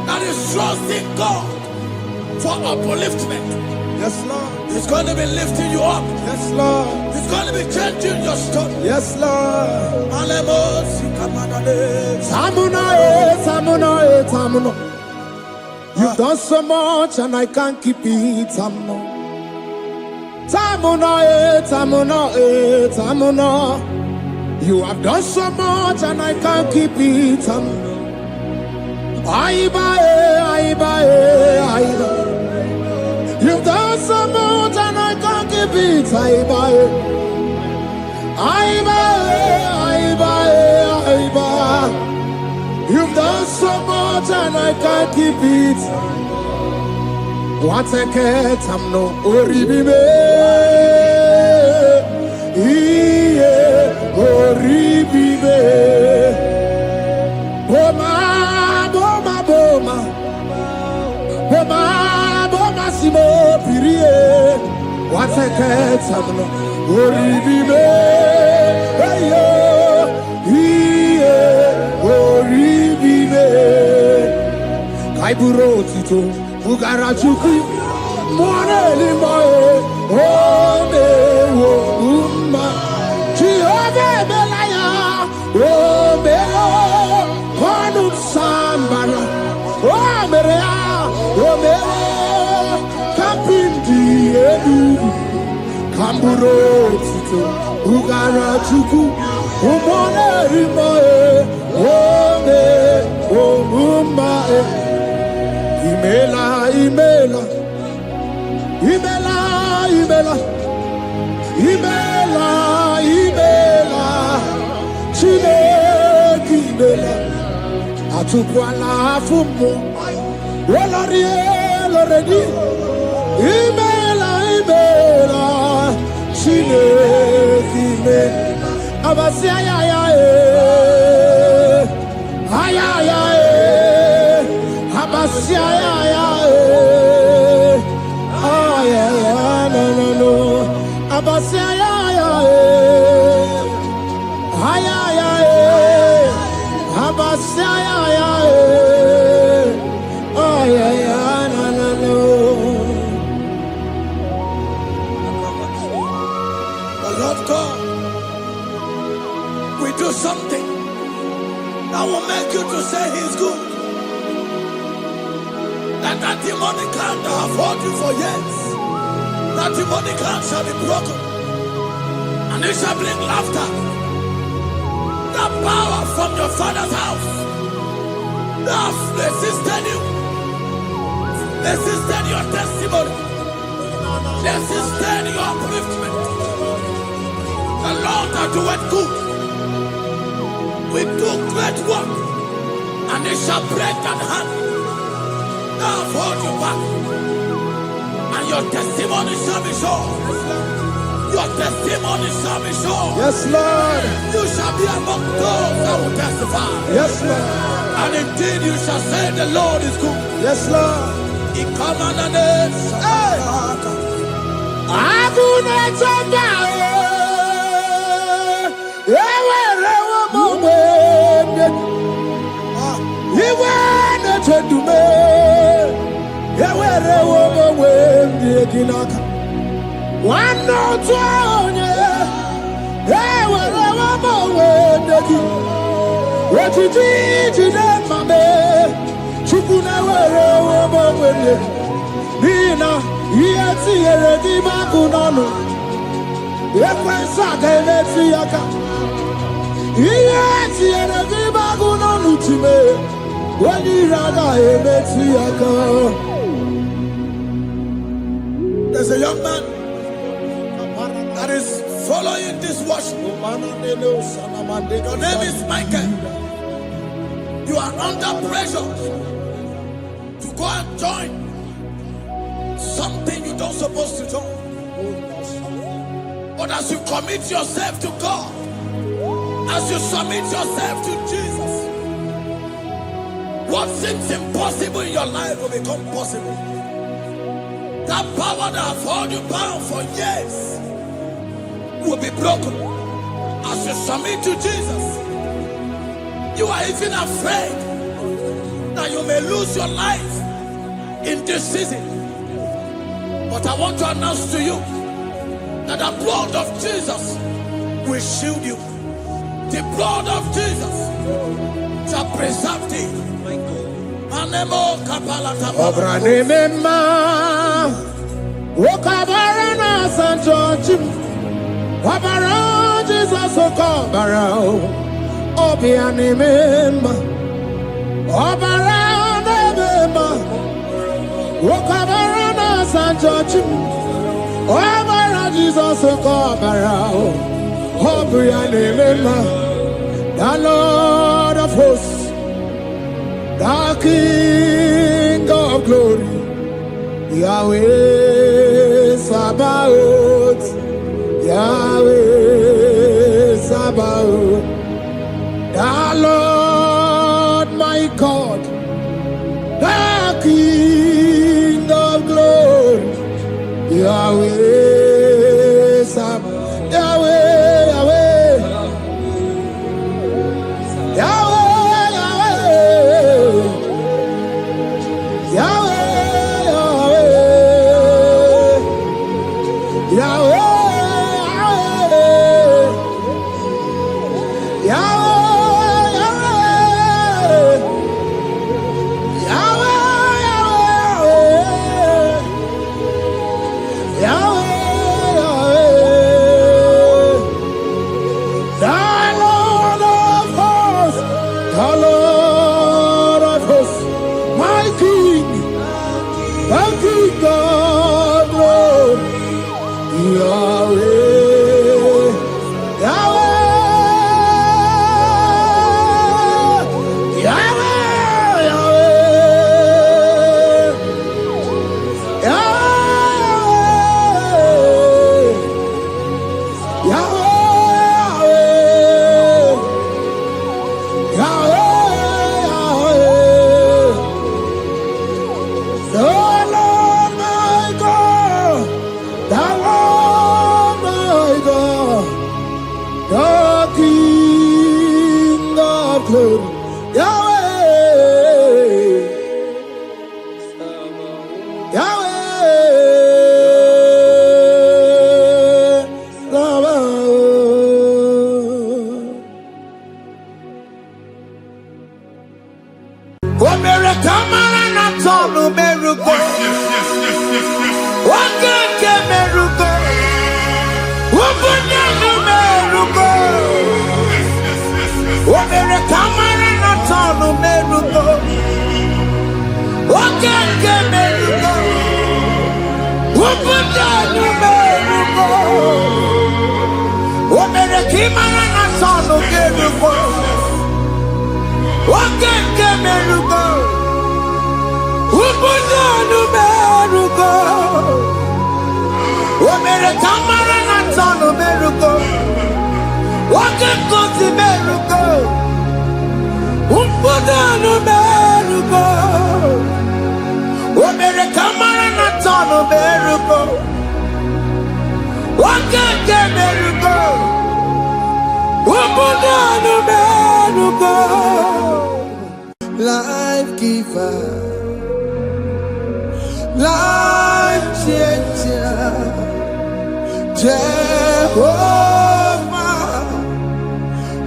that is trusting God for upliftment. Yes, Lord. He's going to be lifting you up. Yes, Lord. He's going to be changing your story. Yes, Lord. Tamuna. You've done so much and I can't keep it. Tamuna. You have done so much and I can't keep it. Aiba. You've done so much and I can't keep it. Aiba. You've done so much and I can't keep it. What a cat, I'm no oribibe. Oribibe. Boma, simo pirie. What a cat, I'm no oribibe. Oribibe. Kaiburo tito, Ugarachuku, Moneli Moe, Ome, Uma, Chiove Belaya, Ome, Honum Sambana, Omerea, Ome, Kapindi, Edu, Kamburo tito, Ugarachuku, Moneli Moe, Ome, Uma, Imela. Chineke imela. Atukwala fumo. Oloredi. Imela. Chineke imela. Abasia ya. Abasia. said that demonic hand that have held you for years, that demonic hand shall be broken, and it shall bring laughter. That power from your father's house that resisted you, resisted your testimony, resisted your upliftment. The Lord that doeth good will do great work, and it shall break that hand that have hold you back, and your testimony shall be sure. Your testimony shall be sure. Yes, Lord. You shall be among those that will testify. Yes, Lord. And indeed you shall say the Lord is good. Yes, Lord. He commanded us. Hey! One no twenty, what you did to them, my man, Chukuna, Nina, yes, here, the Magunano, Yakwensaka, let's see Yaka, yes, here, the Magunano to me, when you rather, let's see Yaka. There's a young man that is following this worship. Your name is Michael. You are under pressure to go and join something you don't supposed to join. But as you commit yourself to God, as you submit yourself to Jesus, what seems impossible in your life will become possible. That power that has held you bound for years will be broken as you submit to Jesus. You are even afraid that you may lose your life in this season. But I want to announce to you that the blood of Jesus will shield you. The blood of Jesus shall preserve thee. Okabarana Sancho Wabara Jesus Okabara Obiani Memba Obara Memba Okabarana Sancho Wabara Jesus Okabara Obiani Memba, the Lord of hosts, the King of glory, Yahweh Sabaoth, Yahweh Sabaoth, the Lord my God, the King of glory, Yahweh Sabaoth, Yahweh, Yahweh, Yahweh, Yahweh. Imana na sonu kerugo. Oke kemerugo. Ubudu numerugo. Omere kamara na sonu merugo. Oke kosi merugo. Ubudu numerugo. Omere kamara na sonu merugo. Oke kemerugo. Life giver, life changer, Jehovah,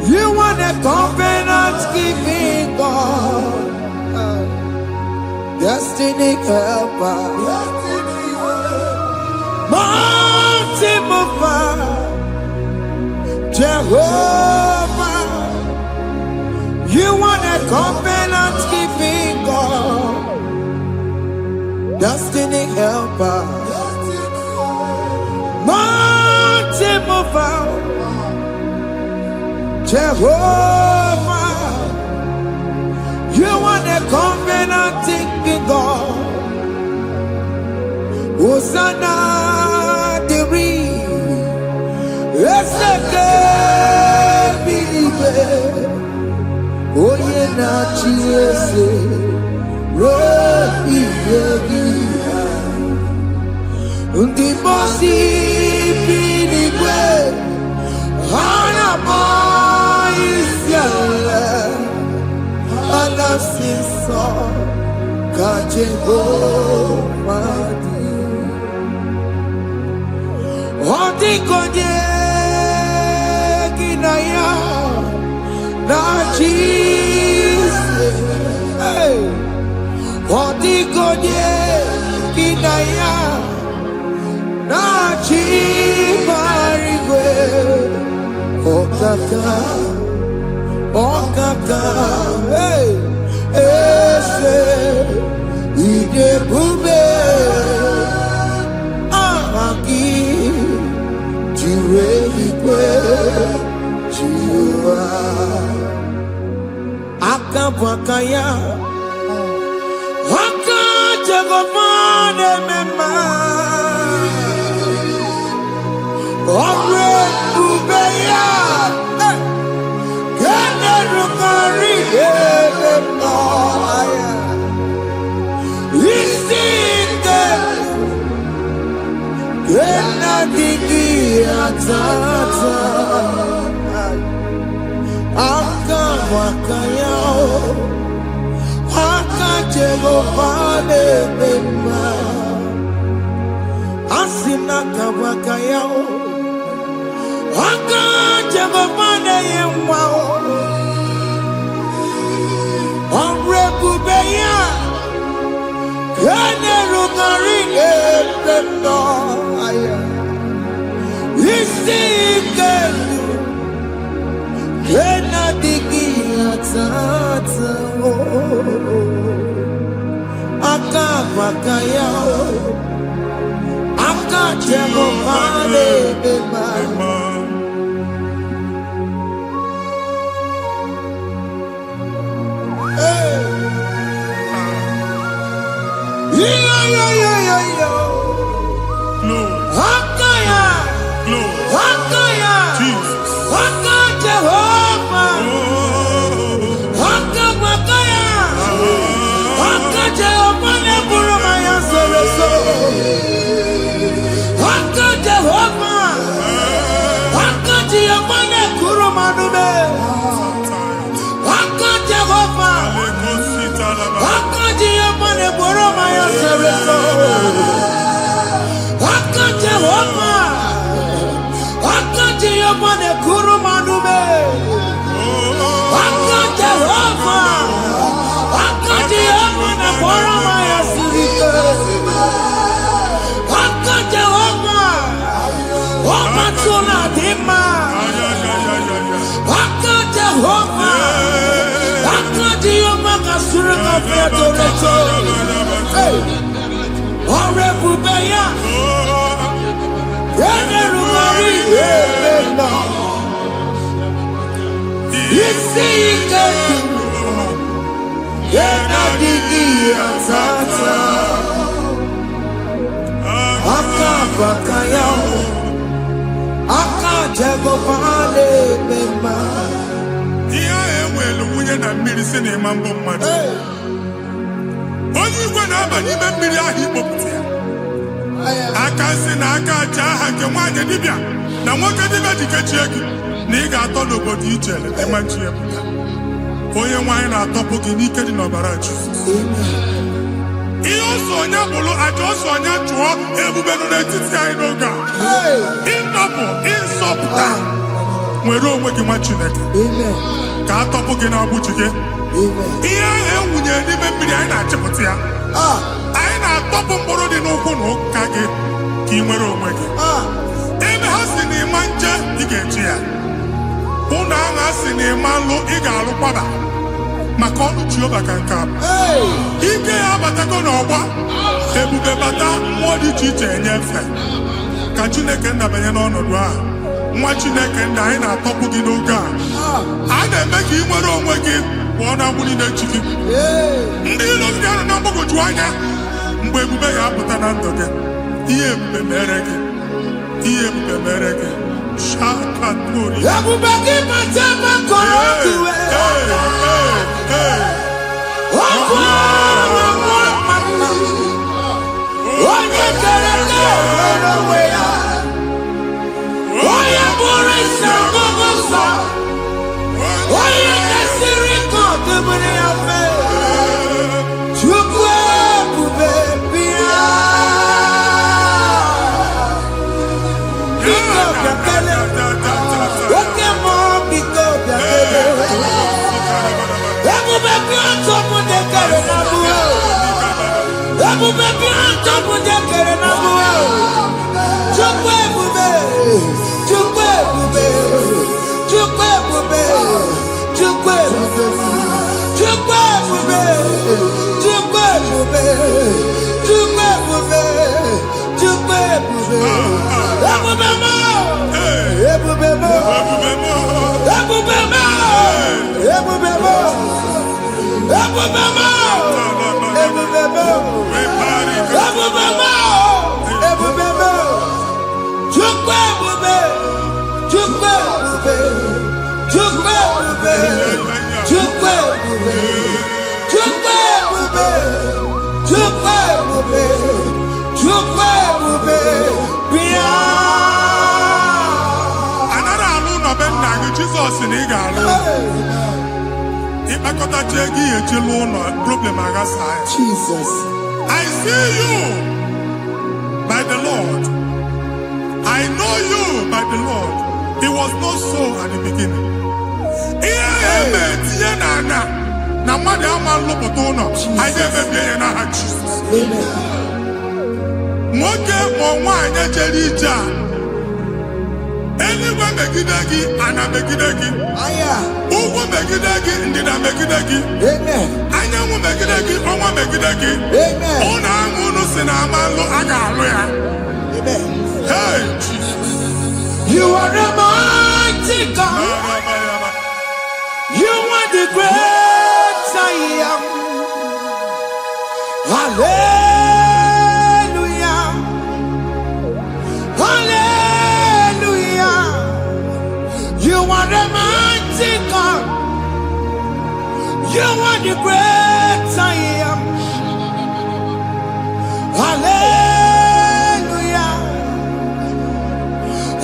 you want a covenant keeping God, destiny helper, mountain mover, Jehovah, you want a covenant keeping God, destiny helper, mountain mover, Jehovah, you want a covenant keeping God, Hosanna the Oye na chiese rohi yegia undi mosi pinigwe hana moisiala anasiso kajego madi odi konye kinaya na Jesus, hey, odigonye kinaya na chibarigwe, okaka, hey, ese idebube, amaki, jireigwe, jiwa. Akabwakaya Akajagomane mema Omre ubeya Gene rukari Aya Isike Gena digi atata Akabwakaya Akajagomane mema Asina kabwakaya Akajagomane yemwa Omrebubeya Kene rugari ependo Aya Isike Kena digi atata Akabwakaya Akajagomane mema Isika Yena digi atata Aka bakaya Aka jago pale bema Iya enwelu nwunye na mmiri si na ịma mbọ mmadụ. Onye igwe na-aba n'ime mmiri ahụ ikpopụta ya. Aka si na aka aja aha nke nwaanyị dibịa na nwoke dibịa ji kechie gị na ị ga-atọ n'obodo ijele ịma nchi ya pụta. Onye nwaanyị na-atọpụ gị n'ike dị n'ọbara Jizọs. Ihe ọsọ onye bụrụ aja ọsọ onye chụọ ebube nọ n'etiti anyị n'oge a. Ịnọpụ ịsọpụta nwere onwe gị nwa Chineke ka atọpụ gị n'agbụji gị. Ihe ahụ ewunye n'ime mmiri anyị na-achịpụta ya. Anyị na-atọpụ mkpụrụ dị n'ụkwụ na ụka gị ka ị nwere onwe gị. Ebe ha si na ịma nje ị ga-eji ya. Ụlọ ahụ ha si na ịma nlụ ị ga-alụkwaba maka ọnụ Jehova ka nke a bụ. Ike ya abatago n'ọgba ebube bata mmụọ dị iche iche enyefe ka Chineke ndabanye n'ọnọdụ ahụ. Nwa Chineke nna anyị na-atọpụ gị n'oge a. A na-eme ka ị nwere onwe gị pụọ na mgbuli na-echi gị. Ndị ilo gị ga-anọ na mgbagwoju anya mgbe ebube ga-apụta na ndụ gị. Ihe ebube mere gị. Ihe ebube mere gị. Shakatori. Ebube gị bata makọrọ ọdụwe ọkụ onye kere na onwe ya onye bụrụ isi ọgụgụ nsọ onye kesịrị ka ọdụbụrụ ya fe Chukwu ebube bịa biko bịakele oke mmụọ biko bịakele ebube bịa ntọpụ dekere na mụọ ebube bịa ntọpụ dekere na mụọ Chukwu ebube Chukwu ebube Chukwu ebube Chukwu ebube Chukwu ebube Chukwu ebube Chukwu ebube Chukwu ebube ebube mo ebube mo ebube mo ebube mo ebube mo ebube mo ebube mo ebube mo Chukwu ebube Chukwu ebube Chukwu ebube Chukwu ebube Chukwu ebube Chukwu ebube Chukwu ebube bịa. Anara alụ n'ọbe nna gị Jizọs na ị ga-alụ. Ịkpakọtacha ego ihe eji lụọ ụlọ problem aghasa ya. Jesus. I see you by the Lord. I know you by the Lord. It was not so at the beginning. Ihe eme tinye n'anya na mmadụ ama nlụpụta ụlọ anyị ga-emebie ya n'aha Jizọs. Nwoke ma nwaanyị jere ije a eluigwe megide gị ana megide gị ugwu megide gị ndịda megide gị anyanwụ megide gị ọnwa megide gị ụlọ ahụ unu si na ama nlụ a ga-alụ ya. Hey, Jesus. You are the mighty God. You are the great I am. Hallelujah. Hallelujah. You are the mighty God. You are the great I am. Hallelujah.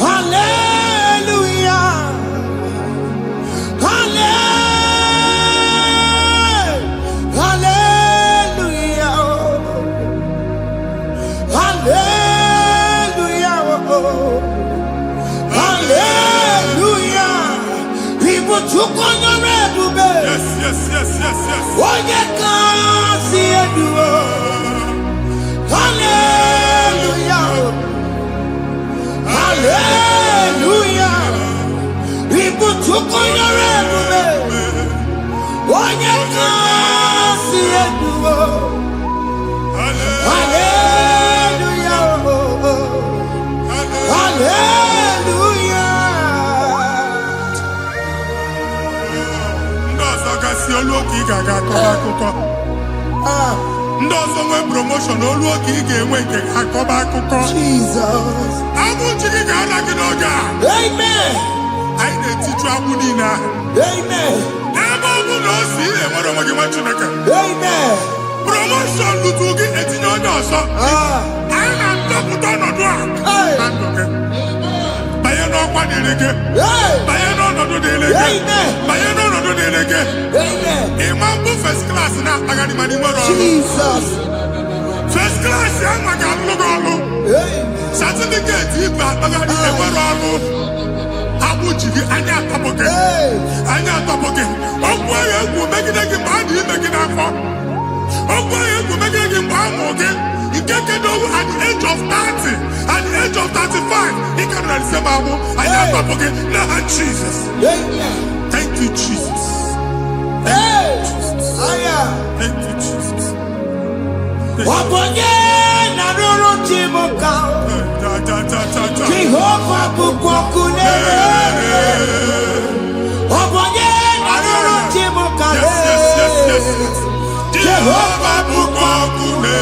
Hallelujah. Hallelujah. Hallelujah. Hallelujah. People took on your red bed. Yes, yes, yes, yes, yes. Oh, you can't see it. Hallelujah. Hallelujah. People took on your red bed. Oh, you can't see it. Hallelujah. Hallelujah. olu oke ị ga-aga akọba akụkọ. Ndị ọzọ nwee promotion olu oke ị ga-enwe nke akọba akụkọ. Jesus. Agbụ ji gị ga-ana gị n'oge a. Amen. Anyị na-etiju agbụ niile ahụ. Amen. Ebe ọ bụ na o si ị na-enwere onwe gị nwa Chineke. Amen. Promotion lutu gị etinye onye ọzọ. Anyị na-adọpụta ọnọdụ a na ndụ gị. Banye n'ọkwa dịrị gị. Banye n'ọnọdụ dịrị gị. Banye n'ọnọdụ dịrị gị. Ịma mbụ first class na-akpagharị ma n'ime ọrụ. Jesus. First class ya nwa ga-alụ gị ọrụ. Certificate igwe akpagharị enwere ọrụ. Agbụ ji gị anya atọpụ gị. Anya atọpụ gị. Okwu ahụ egwu megide gị mgbe a dị ime gị n'afọ. Okwu ahụ egwu megide gị mgbe a mụ gị. Nke kedowu at the age of 30, at the age of 35, he can receive abu. I am up again. Now, Jesus. Thank you, Jesus. Thank you, Jesus. Thank you, Jesus. Jehovah bukokune. Jehovah bukokune.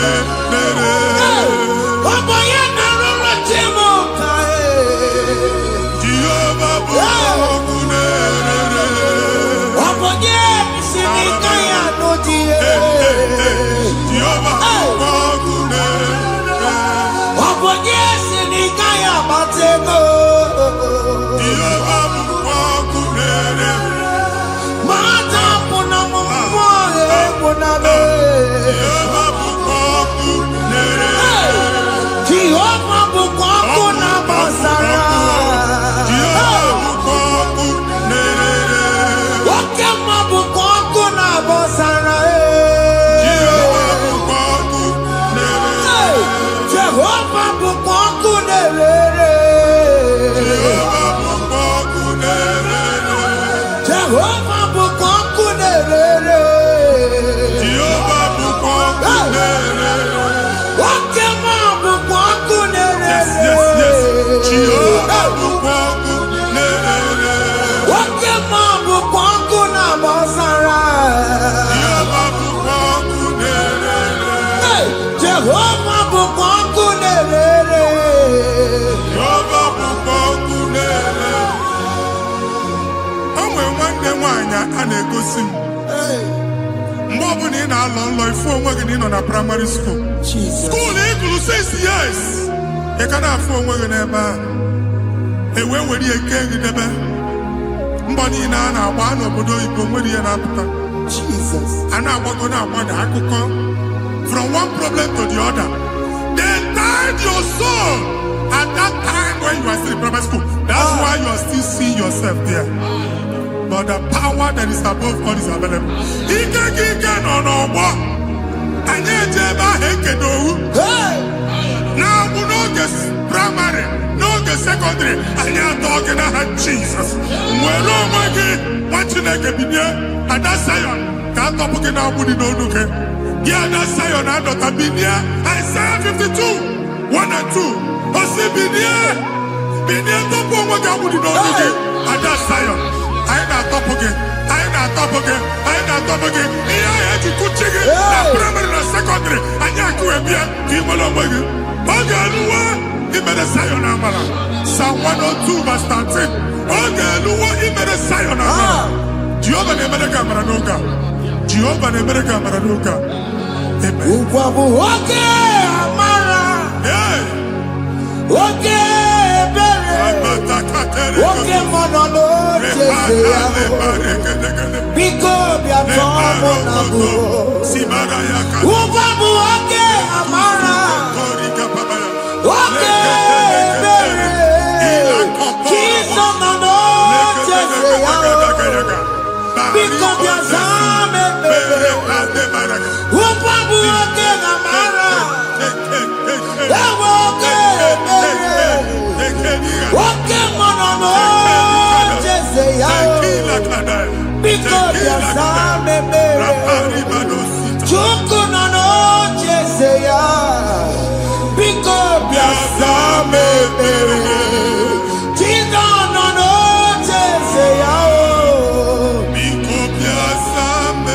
A na-egosi m mgbe ọ bụla ị na-alọ nlọ ifu onwe gị na ị nọ na praịmarị skuul skuul ị gụrụ 6 years ị ka na-afụ onwe gị n'ebe ahụ ewee were ihe kee gị debe mbọ niile a na-agba n'obodo oyibo nwere ihe na-apụta a na-agbago na-agbada akụkọ from one problem to the other. They tied your soul at that time when you were still in primary school. That's why you are still seeing yourself there. But the power that is above all is available. Ike no more. Anye jeba hekedowu. Now we know this primary, know the secondary. Anye talking about Jesus. Mwelo magi, watching like a binya. And that Zion, can't talk again now. We don't know. Yeah, that Zion and not a binya. Isaiah 52, 1 and 2. Osi binya, binya topo magi we don't know. And that Zion. I na top again. I na top again. I na top again. Iya ya jikuchige. Na primary na secondary. Anya kuembia. Kimolo mwegi. Ogeluwa. Imere Zion amala. Psalm 102 verse 13. Ogeluwa imere Zion amala. Jehovah ne mere kamera nuka. Jehovah ne mere kamera nuka. Amen. Ukwabu oke amara. Hey. Oke bere. Oke monono. Biko bia tomo na bu. Ubabu oke amara. Oke bere. Kiso na no chese ya. Biko bia zame bere. Ubabu oke amara. Oke bere. Oke monono. Because you're some Chuku no noche seya. Because you're some Chizo no noche seya. Because you're some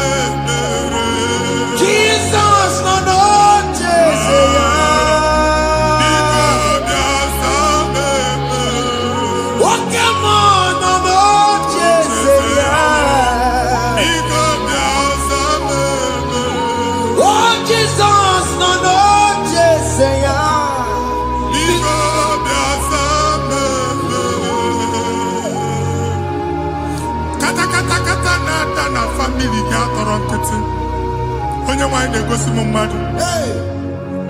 onye nwanyị na-egosi m mmadụ.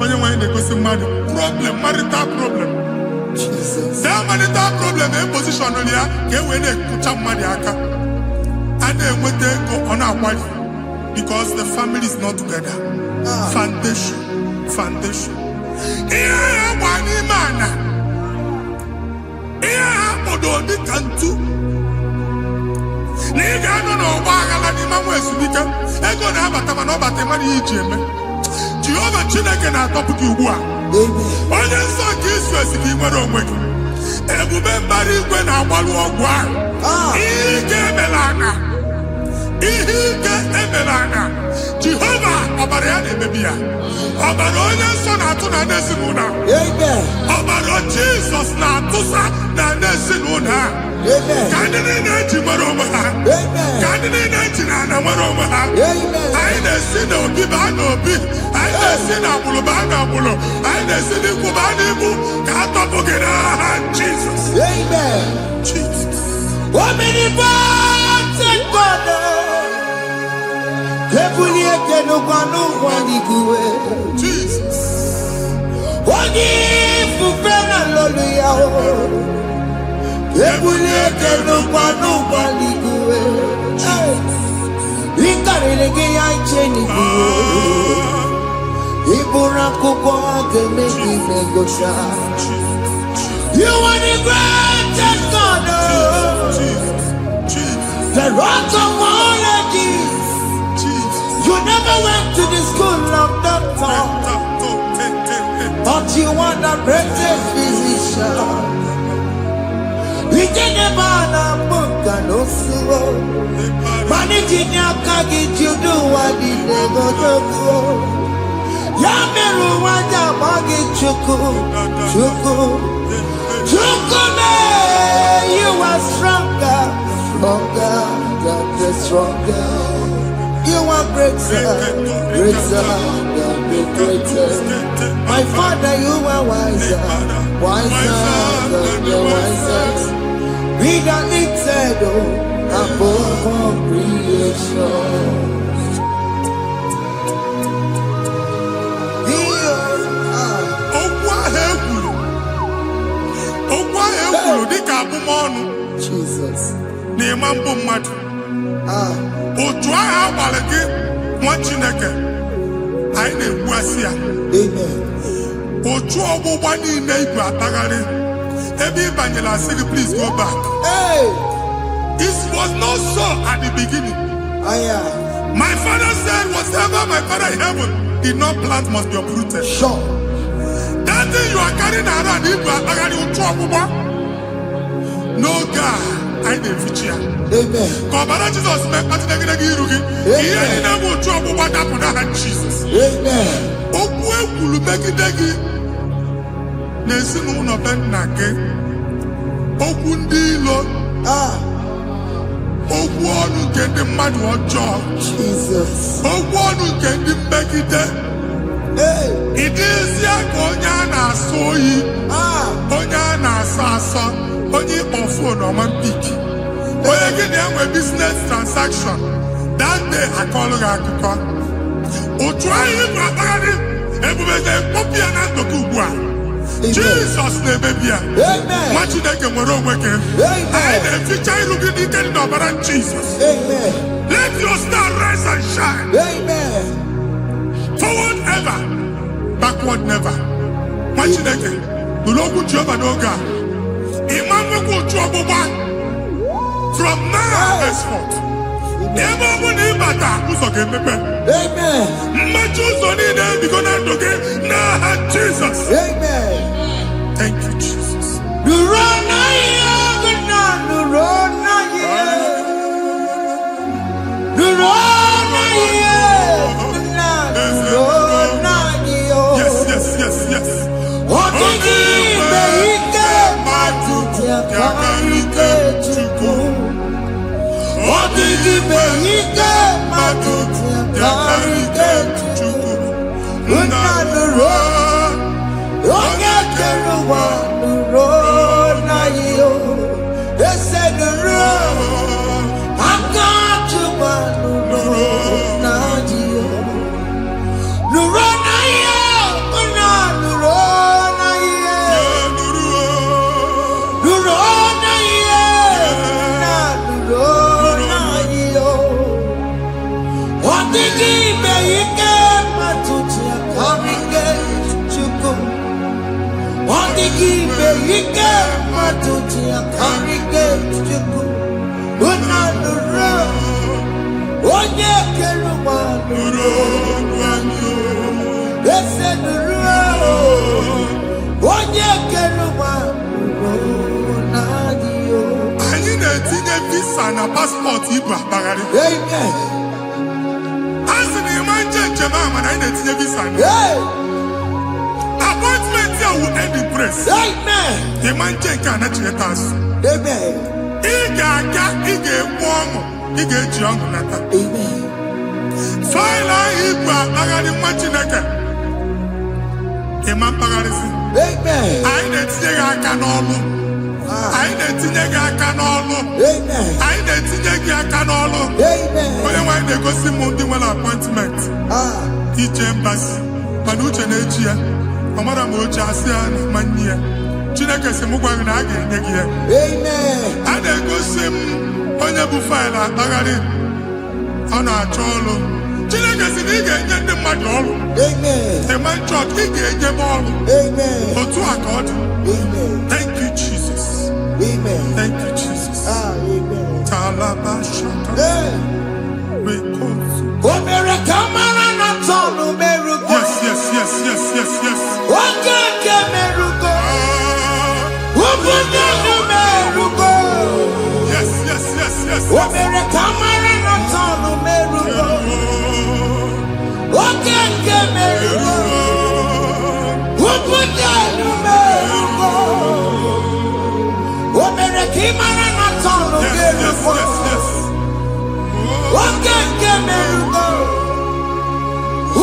Onye nwanyị na-egosi mmadụ. Problem, marital problem. That marital problem in position on ya ka e wee na-ekụcha mmadụ aka. A na-enweta ego ọ na-akwali because the family is not together. Foundation. Ihe ha gba n'ime ana. Ihe ha kpọdo dị ka ntu. Na ị ga-anọ n'ọgba aghara n'ime nwa ezumike. Ego na-abata mana ọ bata mmadụ ihe iji eme. Jehova Chineke na-atọpụ gị ugbu a. Onye nsọ nke isu esi ka ị nwere onwe gị. Ebube mbara igwe na-agbalụ ọgwụ ahụ. Ihe ike emela aka. Jehova ọbara ya na-emebi ya. Ọbara onye nsọ na-atụ na ndị ezinụlọ. Ọbara Jizọs na-atụsa na ndị ezinụlọ. Ka ndị niile eji nwere onwe ha. Ka ndị niile eji na ana nwere onwe ha. Anyị na-esi n'obi baa n'obi. Anyị na-esi n'agbụrụ baa n'agbụrụ. Anyị na-esi n'ikwu baa n'ikwu. Ka a tọpụ gị n'aha Jizọs. Jesus. You are the greatest God, the rock of all ages. You never went to the school of doctor, but you are the greatest physician. We didn't ban a book and also managing your kagi to do what you never do. Yamiru waja magi chuku. You are stronger than the stronger. You are greater than the greatest. My Father, you are wiser than the wisest. Be the lifted above all creation. Jesus. Otu ahụ agbalị gị nwa Chineke anyị na-egbu asị ya. Otu ọgbụgba niile ibu atagharị ebe ị banyere asị gị please go back. This was not so at the beginning. My father said whatever my father in heaven did not plant must be uprooted. Sure. That thing you are carrying around ibu atagharị otu ọgbụgba. No God. Amen. Kọbara Jizọs mee kpatụ negidegi iru gị. Ihe niile bụ otu ọgbụgba dapụ n'aha Jizọs. Okwu ekwuru megide gị n'ezinụlọ be nna gị. Okwu ndị ilo. Okwu ọnụ nke ndị mmadụ ọjọọ. Okwu ọnụ nke ndị mmegide. Ịdịzie ka onye a na-asọ oyi. Onye a na-asọ asọ. Onye ịkpọ fon ọma mpiki. Onye gị na-enwe business transaction. That day akọlụ gị akụkọ. Otu anyị bụ akpagharị ebube ga-ekpọpụ ya na ndụkọ ugbu a. Jizọs na-emebi ya. Nwa Chineke nwere onwe gị. Anyị na-eficha iru gị n'ike dị n'ọbara Jizọs. Let your star rise and shine. Forward ever, backward never. Nwa Chineke nụrụ okwu Jehova n'oge a. From now henceforth, ebe ọ bụ na ịbata ụzọ ga-emepe. Mmachi ụzọ niile ebigo na ndụ gị n'aha Jizọs. Thank you, Jesus. Yes. Ike matuti akarike chuku. Unanuro. Onye keruwa nuro. Ese nuro. Onye keruwa nuro. Nadio. Anyị na-etinye visa na passport Igbo akpagharị. Amen. Asị na ịma njem ahụ na anyị na-etinye visa na. Appointment here will end in praise. Amen. Ịma nke a na-echeta azụ. Amen. Ị ga-aga, ị ga-ekwu ọṅụ, ị ga-eji ọṅụ nata. Amen. Faịlụ ahụ Igbo akpagharị nwa Chineke. Ịma mkpagharịsị. Amen. Anyị na-etinye gị aka n'ọlụ. Anyị na-etinye gị aka n'ọlụ. Amen. Anyị na-etinye gị aka n'ọlụ. Amen. Onye nwaanyị na-egosi m ndị nwere appointment ije mbasi mana uche na-eji ya ọ mara ma oche asị ya na mmanyi ya. Chineke sị m gwa gị na a ga-enye gị ya. Amen. A na-egosi m onye bụ faịlụ akpagharị ọ na-achọ ọrụ. Chineke sị na ị ga-enye ndị mmadụ ọrụ. Amen. Ịma nchọọchị ị ga-enye m ọrụ. Amen. Otu a ka ọ dị. Amen. Thank you Jesus. Amen. Thank you Jesus. Amen. Talabashata. Rekosu. Omere kamara na tonu merugo. Yes. Oge ke merugo. Ubunye merugo. Yes. Omere kamara na tonu merugo. Oge ke merugo. Ubunye merugo. Omere kamara na tonu merugo. Oge ke merugo.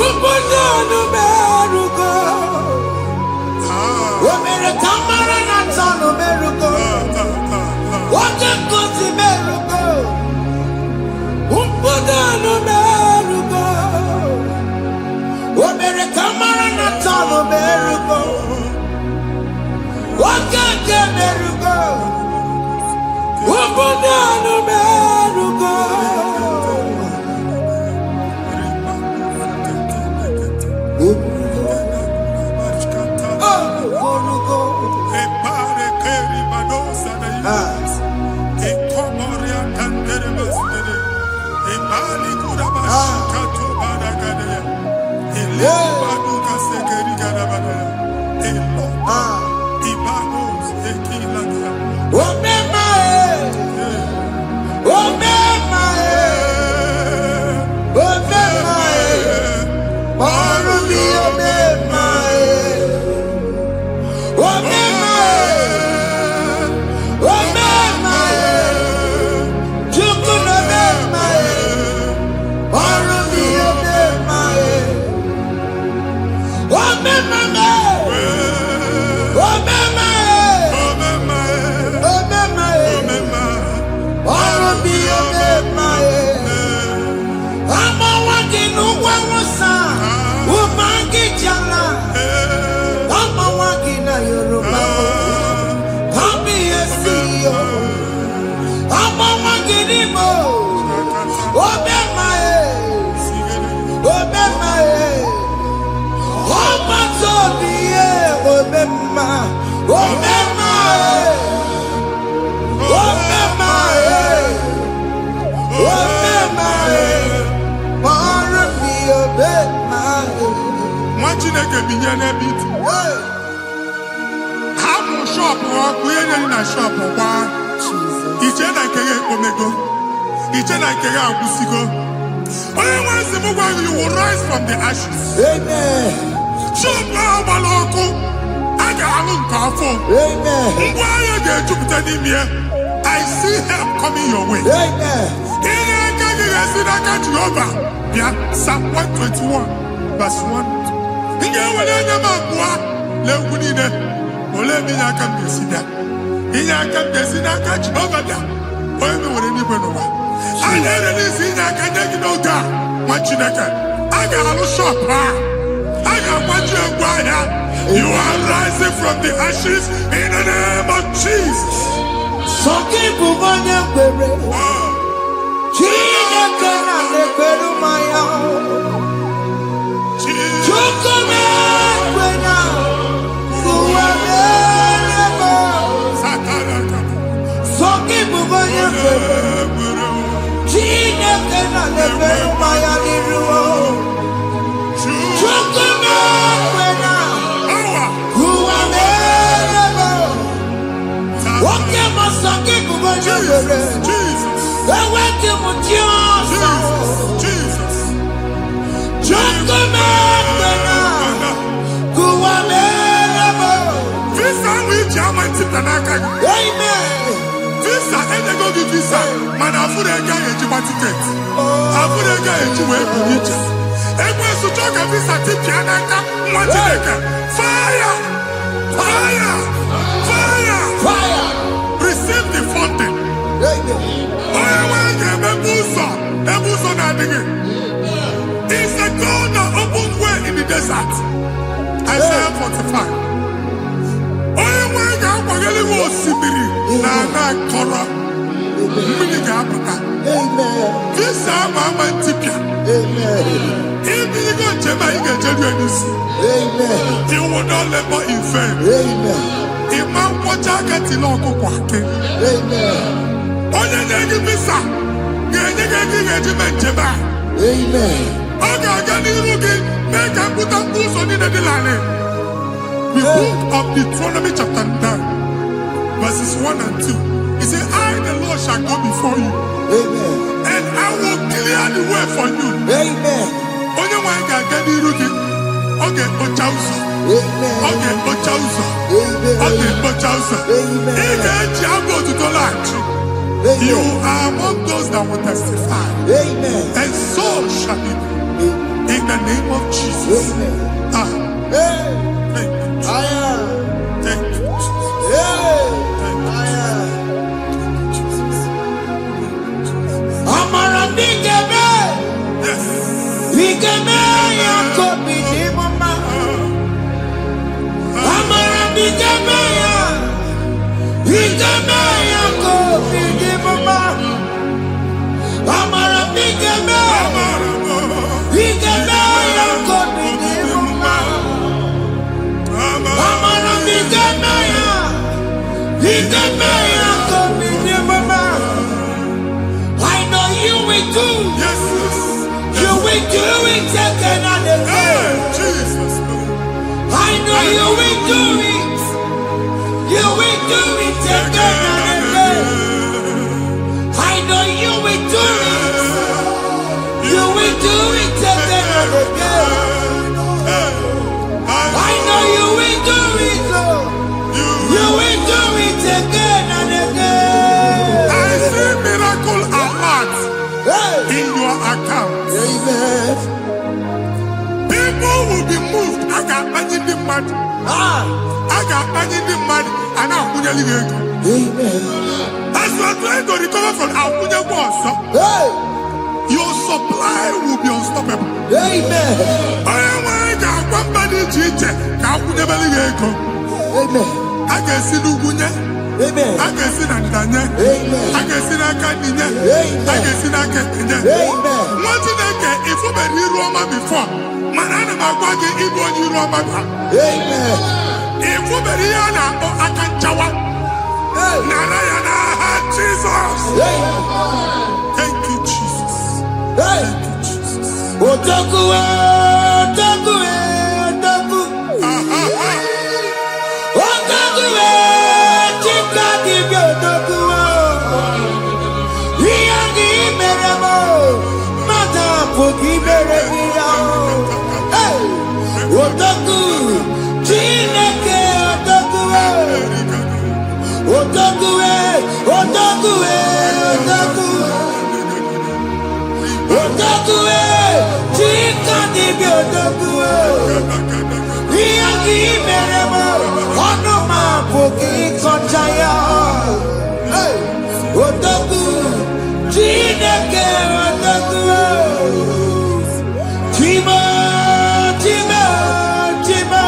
Ubunye merugo. Omere kamara na tonu merugo. Oge kosi merugo. Ubunye merugo. Omere kamara na tonu merugo. Oge ke merugo. Ubunye merugo. Chineke binye n'ebe iti. Hapụ shọpụ ọkụ ihe nyere na shọpụ gbaa. Iche na nke ya ekpomego. Iche na nke ya agwụsigo. Onye nwe nsị m gwa gị, you will rise from the ashes. Amen. Shọpụ ahụ gbara ọkụ, a ga-alụ nke afọ. Amen. Ngwa ahịa ga-ejupụta n'ime ya. I see help coming your way. Amen. Ihe aka gị ga-esi n'aka Jehova bịa. Psalm 121 verse 1. Ị ga-ewere anya m abụọ n'egwu niile. Olee ebe inye aka m ga-esi bịa? Inye aka m ga-esi n'aka Jehova bịa. Onye mewere n'igwe n'ụwa. A na-ere n'isi inye aka nye gị n'oge a, nwa Chineke. A ga-alụ shọpụ a. A ga-agbaji egwu ahịa. You are rising from the ashes in the name of Jesus. Sọgị bụ onye kwere. Chineke na-ekwere mmanya. Chukwu na-ekwe na ụwa na-eme. Visa, and they go to visa. Man, I put a guy in my ticket. I put a guy in my ticket. And when you talk a visa ticket, fire! Fire! Fire! Fire! Receive the funding. It's a God that opens way in the desert. Isaiah 45. You will not labor in vain. Imam Wajagati Loko Kwake. Onye negi visa. The book of Deuteronomy chapter 9, verses 1 and 2. He said, I, the Lord, shall go before you. Amen. And I will clear the way for you. Amen. Onye nwanyi ga-agadi irugi. Oge kpocha ụzọ. Amen. Oge kpocha ụzọ. Amen. Oge kpocha ụzọ. Amen. Ị ga-eji abụ otuto laghachi. You are among those that will testify. Amen. And so shall it be. In the name of Jesus. Amen. Thank you. Thank you, Jesus. Amara bigeme. Yes. Bigeme ya kobi ni mama. Amara bigeme ya. Bigeme ya kobi ni mama. Amara bigeme. Bigeme ya kobi ni mama. Amara bigeme ya. Bigeme ya kobi ni mama. I know you will do. Yes. You will do it again and again. Jesus. I know you will do it. You will do it again and again. I know you will do it. You will do it again and again. I know you will do it, Lord. You will do it again and again. I see miracle alert in your account. Amen. People will be moved. I got money the mad. I got money the mad. And now Amen. as you are trying to recover from Abuja was, Hey. your supply will be unstoppable. Amen. I am one body teacher. Abuja Baligo. Amen. I can see Lugunya. Amen. I can see Nandanya. Amen. I can see Nakaninya. Amen. I can see Nakaninya. Amen. What did I get if you were Roma before? Manana Magwagi, Igbo, you Roma. Amen. If you were Rihanna or Akanchawa. Narayana, Jesus. Thank you, Jesus. Thank you, Jesus. Otaku, otaku, otaku. Otaku, chika dibi otaku. Iyagi meremo, mata pogi meremia. Otaku, chineke otaku. Otaku, otaku, otaku. Otaku, chika dibi otaku. Iyagi meremo, onoma pogi konjaya. Otaku, chineke otaku. Chima, chima, chima.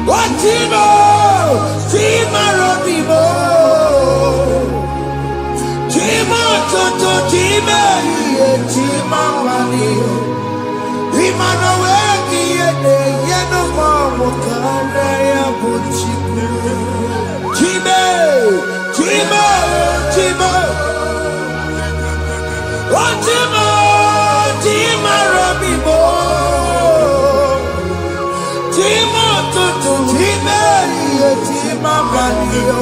Oh, chima, chima robimo. Chima toto, chima iye, chima wani. Imano weki yede, yeno mamo kanda ya buchiku. Chima, chima, chima. Oh, tutu chime ye chima bandio.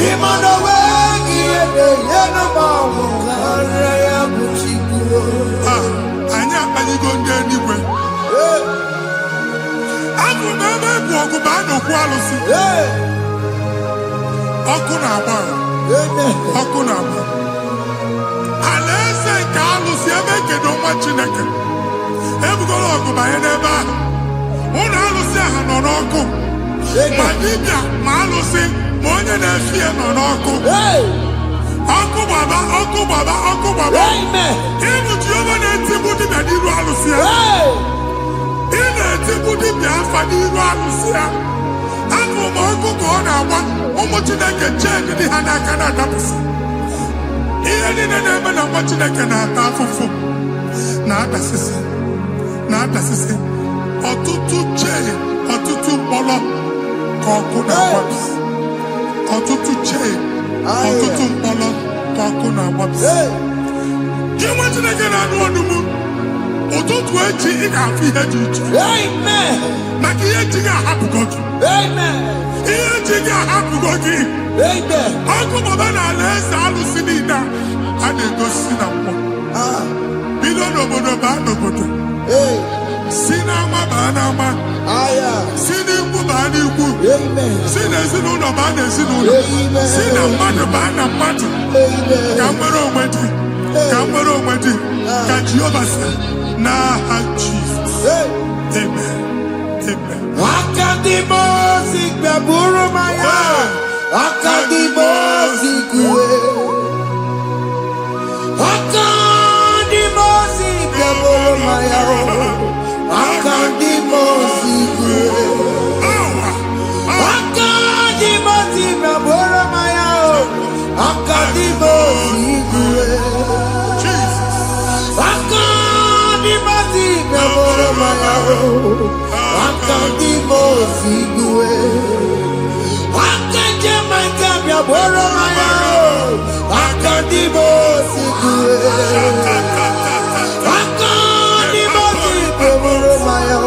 Imano wegi ede yeno mawu kare ya buchikuo. Anya panigo ndenigwe. Aku meme buogu bano kwalusi. Oku na agba. Oku na agba. Alaeze nke alụsị ebe kedu nwa Chineke. Ebugoro ọgụ banye n'ebe ahụ. Ụlọ alụsị ahụ nọ n'ọkụ. Ma dibịa ma alụsị ma onye na-efi ya nọ n'ọkụ. Ọkụ gbaba, ọkụ gbaba, ọkụ gbaba. Ịbụ Jehova na-etigbu dibịa n'iru alụsị ya. Ị na-etigbu dibịa afa n'iru alụsị ya. Afọ ma ọkụ ka ọ na-agba ụmụ Chineke chee dị ha n'aka na-adapụsị. Ihe niile na-eme na nwa Chineke na-ata afụfụ na-adasịsị ọtụtụ chee ọtụtụ mkpọrọ ka ọkụ na-agbapụsị ọtụtụ chee ọtụtụ mkpọrọ ka ọkụ na-agbapụsị. Gị nwa Chineke na-anụ ọnụmụ ụtụtụ echi ị ga-afụ ihe dị iche maka ihe echi ga-ahapụgo gị. Ihe echi ga-ahapụgo gị. Ọkụ baba na alaeze alụsị niile a na-egosi na mmụọ. Bido n'obodo baa n'obodo. Si n'ama baa n'ama. Si n'ikwu baa n'ikwu. Si n'ezinụlọ baa n'ezinụlọ. Si na mmadụ baa na mmadụ. Ka nwere onwe dị. Ka nwere onwe dị. Ka Jehova sị n'aha Jizọs. Amen. Amen. Akadimosi gbaburu maya. Akadimosi kuwe. Akadimosi gbaburu maya. Akadimosi kuwe. Akadimosi gbaburu maya. Akadimosi kuwe. Akadimosi gbaburu maya. Akadimosi kuwe. Akadimosi gbaburu maya. Akadimosi kuwe. Akadimosi gbaburu maya.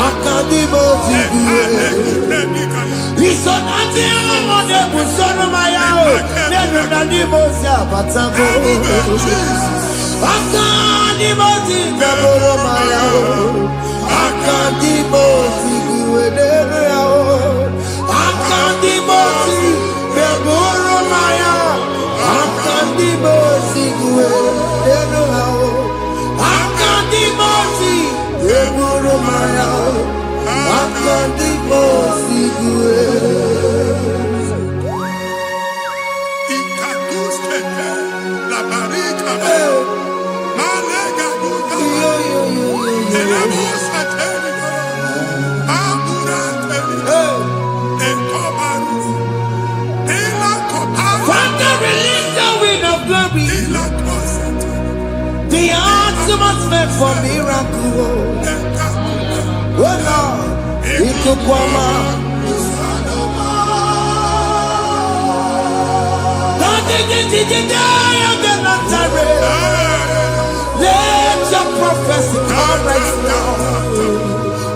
Akadimosi kuwe. Isonati amode busono maya. Nenu nadimosi abatango. Akadimosi gbaburu maya. Akadimosi kuwe nenu yao. Akadimosi gbaburu maya. Akadimosi kuwe nenu yao. Akadimosi gbaburu maya. Akadimosi kuwe. Ikaduskete la barika. Malega duka. Elamusa telika. Amura telika. Ekobaru. Ela kobaru. Father, release the wind of glory. Ela kosete. The atmosphere for miracle. Oh Lord, ikukwama. Let your prophecy come right now.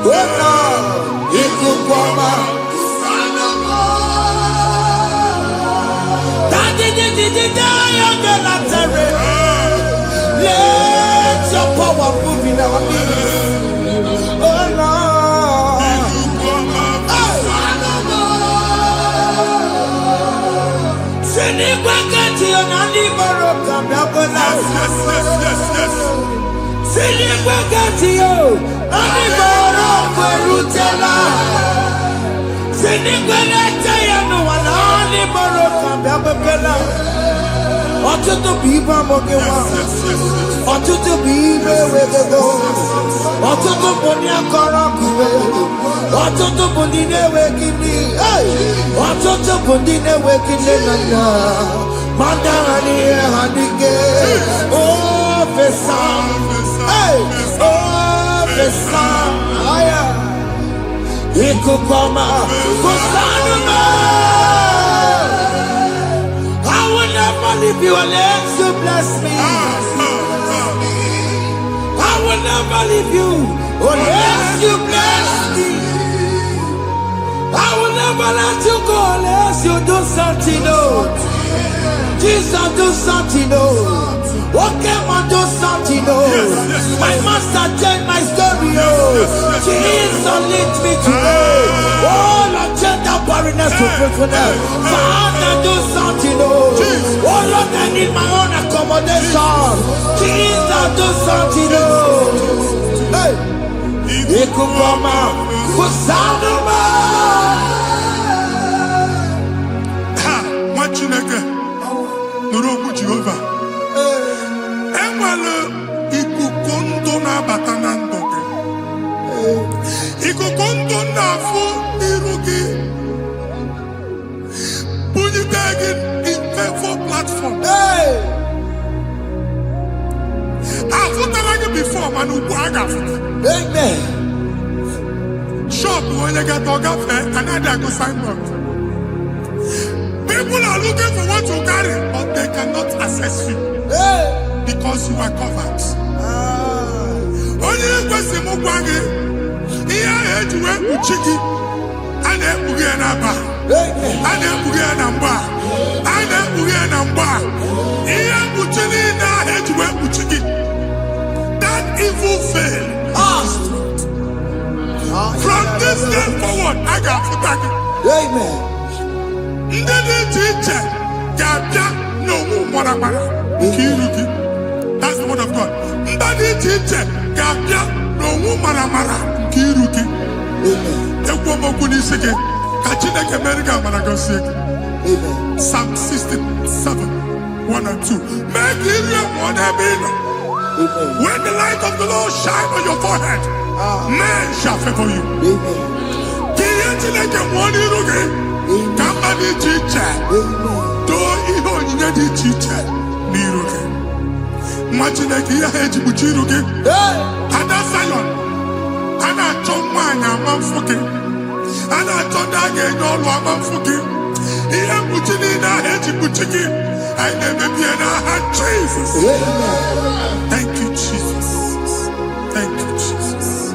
Oh Lord, ikukwama. Let your power move in our midst. Oh Lord. Ọtụtụ bụ ibe amụghị nwa, ọtụtụ bụ ibe ewegego, ọtụtụ bụ ndị akọrọ ọkụwe, ọtụtụ bụ ndị na-enweghị nri, ọtụtụ bụ ndị na-enweghị nne na nna, ma ndị agha n'ihe ha n'ike. Ofesa, ofesa, aya, ikuku ọma, kwụsanụ m. I will never leave you unless you bless me. I will never leave you Oh, yes, you bless me. I will never let you go unless you do something, oh. Jesus, do something, oh. Okay, man, do something, oh. My master changed my story, oh. Jesus, lead me today. Oh, Lord, change that barrenness to fruitfulness. Father, do something, oh. Oh, Lord, I need my own accommodation. Jesus, do something, oh. Hey. Ikukoma, kusanuma. Ha, Machineke, Nurobu Jehovah. Enwale ikukondo na batanando. Ikukondo na fu irugi. Punitagin in favor platform. I've put before, man, who Amen. Shop when you get dog another go signboard. People are looking for what to carry, but they cannot access you because you are covered. Only question Mugwagi, here head to where Uchiki, and then Uganaba, and then Uganamba, and then Uganamba. Here Uchini now head to where Uchiki. That evil fail. From this day forward, I got to back it. Amen. That's the word of God. Amen. Psalm 67, 1 and 2. Make Israel one heaven. When the light of the Lord shine on your forehead, men shall favor you. Thank you, Jesus. Thank you, Jesus.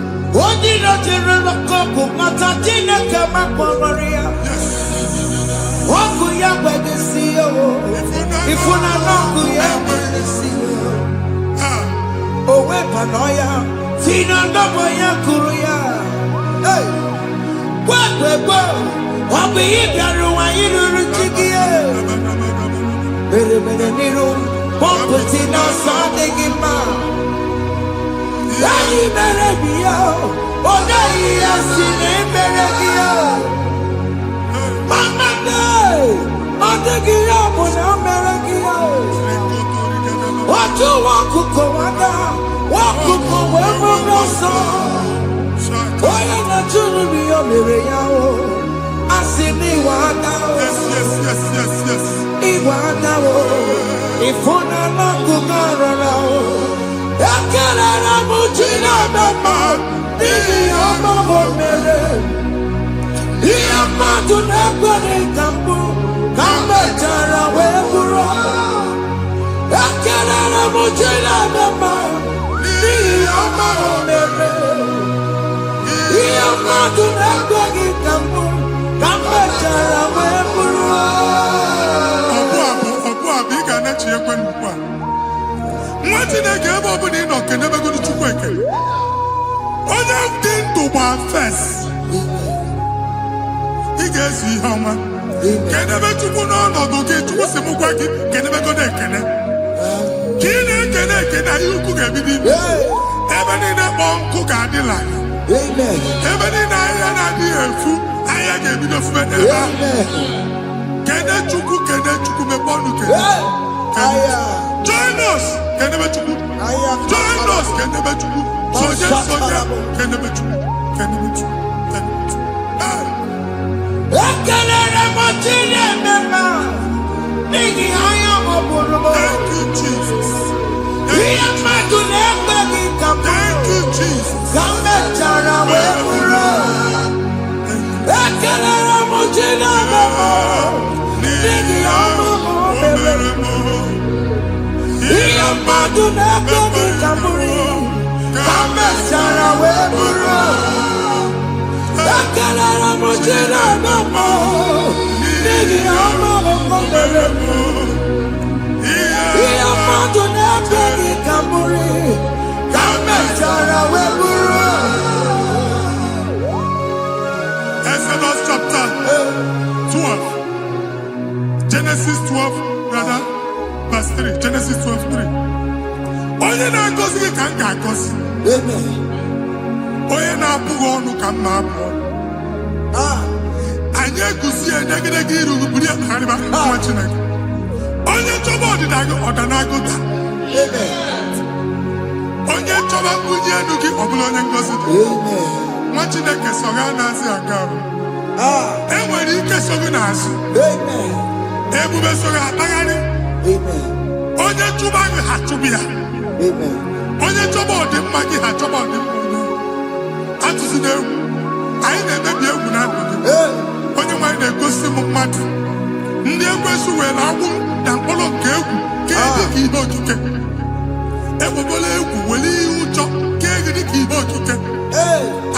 Join us. Thank you, Jesus. Thank you, Jesus. onye na-agọzi gị ka m ga-agọzi. Onye na-apụghị ọnụ ka m na-apụ ọnụ. Anyị egusi edegedege iru buru ya narịba nwa Chineke. Onye chọba ọdịda gị ọdanagụta. Onye chọba mbunye elu gị ọ bụla onye ngọzi dị. Nwa Chineke so gị na-azị aga arụ. Enwere ike so gị n'azụ. Ebube so gị akpagharị. Onye chụba gị ha chụba ya. Onye chọba ọdịmma gị ha chọba ọdịmma onye. Atụzina egwu. Anyị na-emebi egwu na ndụ gị. Onye nwanyị na-egosi m mmadụ. Ndị ekwensu were agwụ na mkpọrọ nke egwu kee dị ka ihe okike. Ekwebola egwu were ihe ụjọ kee gị dị ka ihe okike.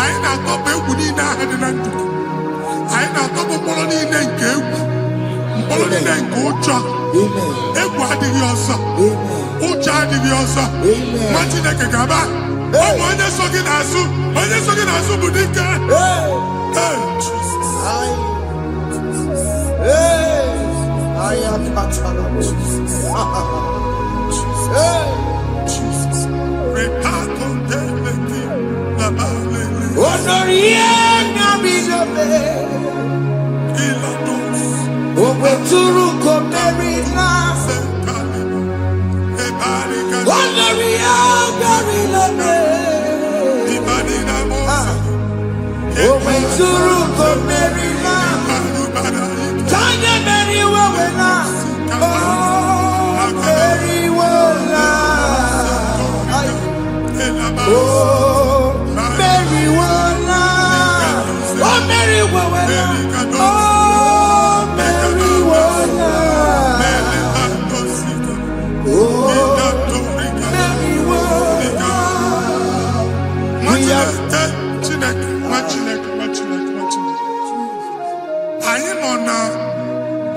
Anyị na-atọpụ egwu niile ahụ dị na ndụ. Anyị na-atọpụ mkpọrọ niile nke egwu. Mkpọrọ niile nke ụjọ. Egwu adịghị ọzọ. Ụjọ adịghị ọzọ. Nwa Chineke ga-aba. Ọ bụ onye so gị n'azụ. Onye so gị n'azụ bụ dike.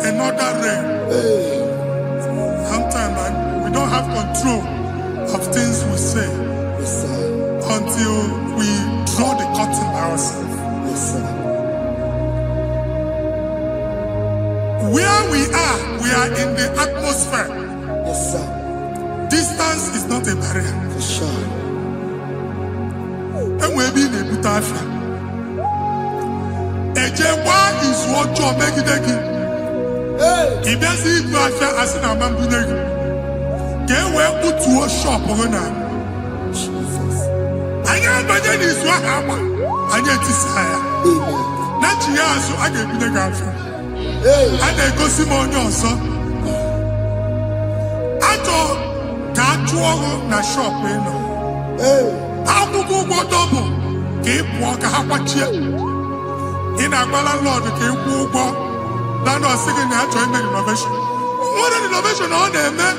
Another realm. Sometimes we don't have control of things we say until we draw the curtain ourselves. Where we are in the atmosphere. Distance is not a barrier. And we'll be in a butafia. Ejekwa is what you're making. If there's a affair as in a man, get where put to a shop or not. I am by then is what happened. I get this higher. Not you, so I get the girlfriend. And I go see more also. I thought that you na shop, you know. I will go double. Keep walk a half in a Lord, keep walk. That was singing the actual innovation. What an innovation on them, man.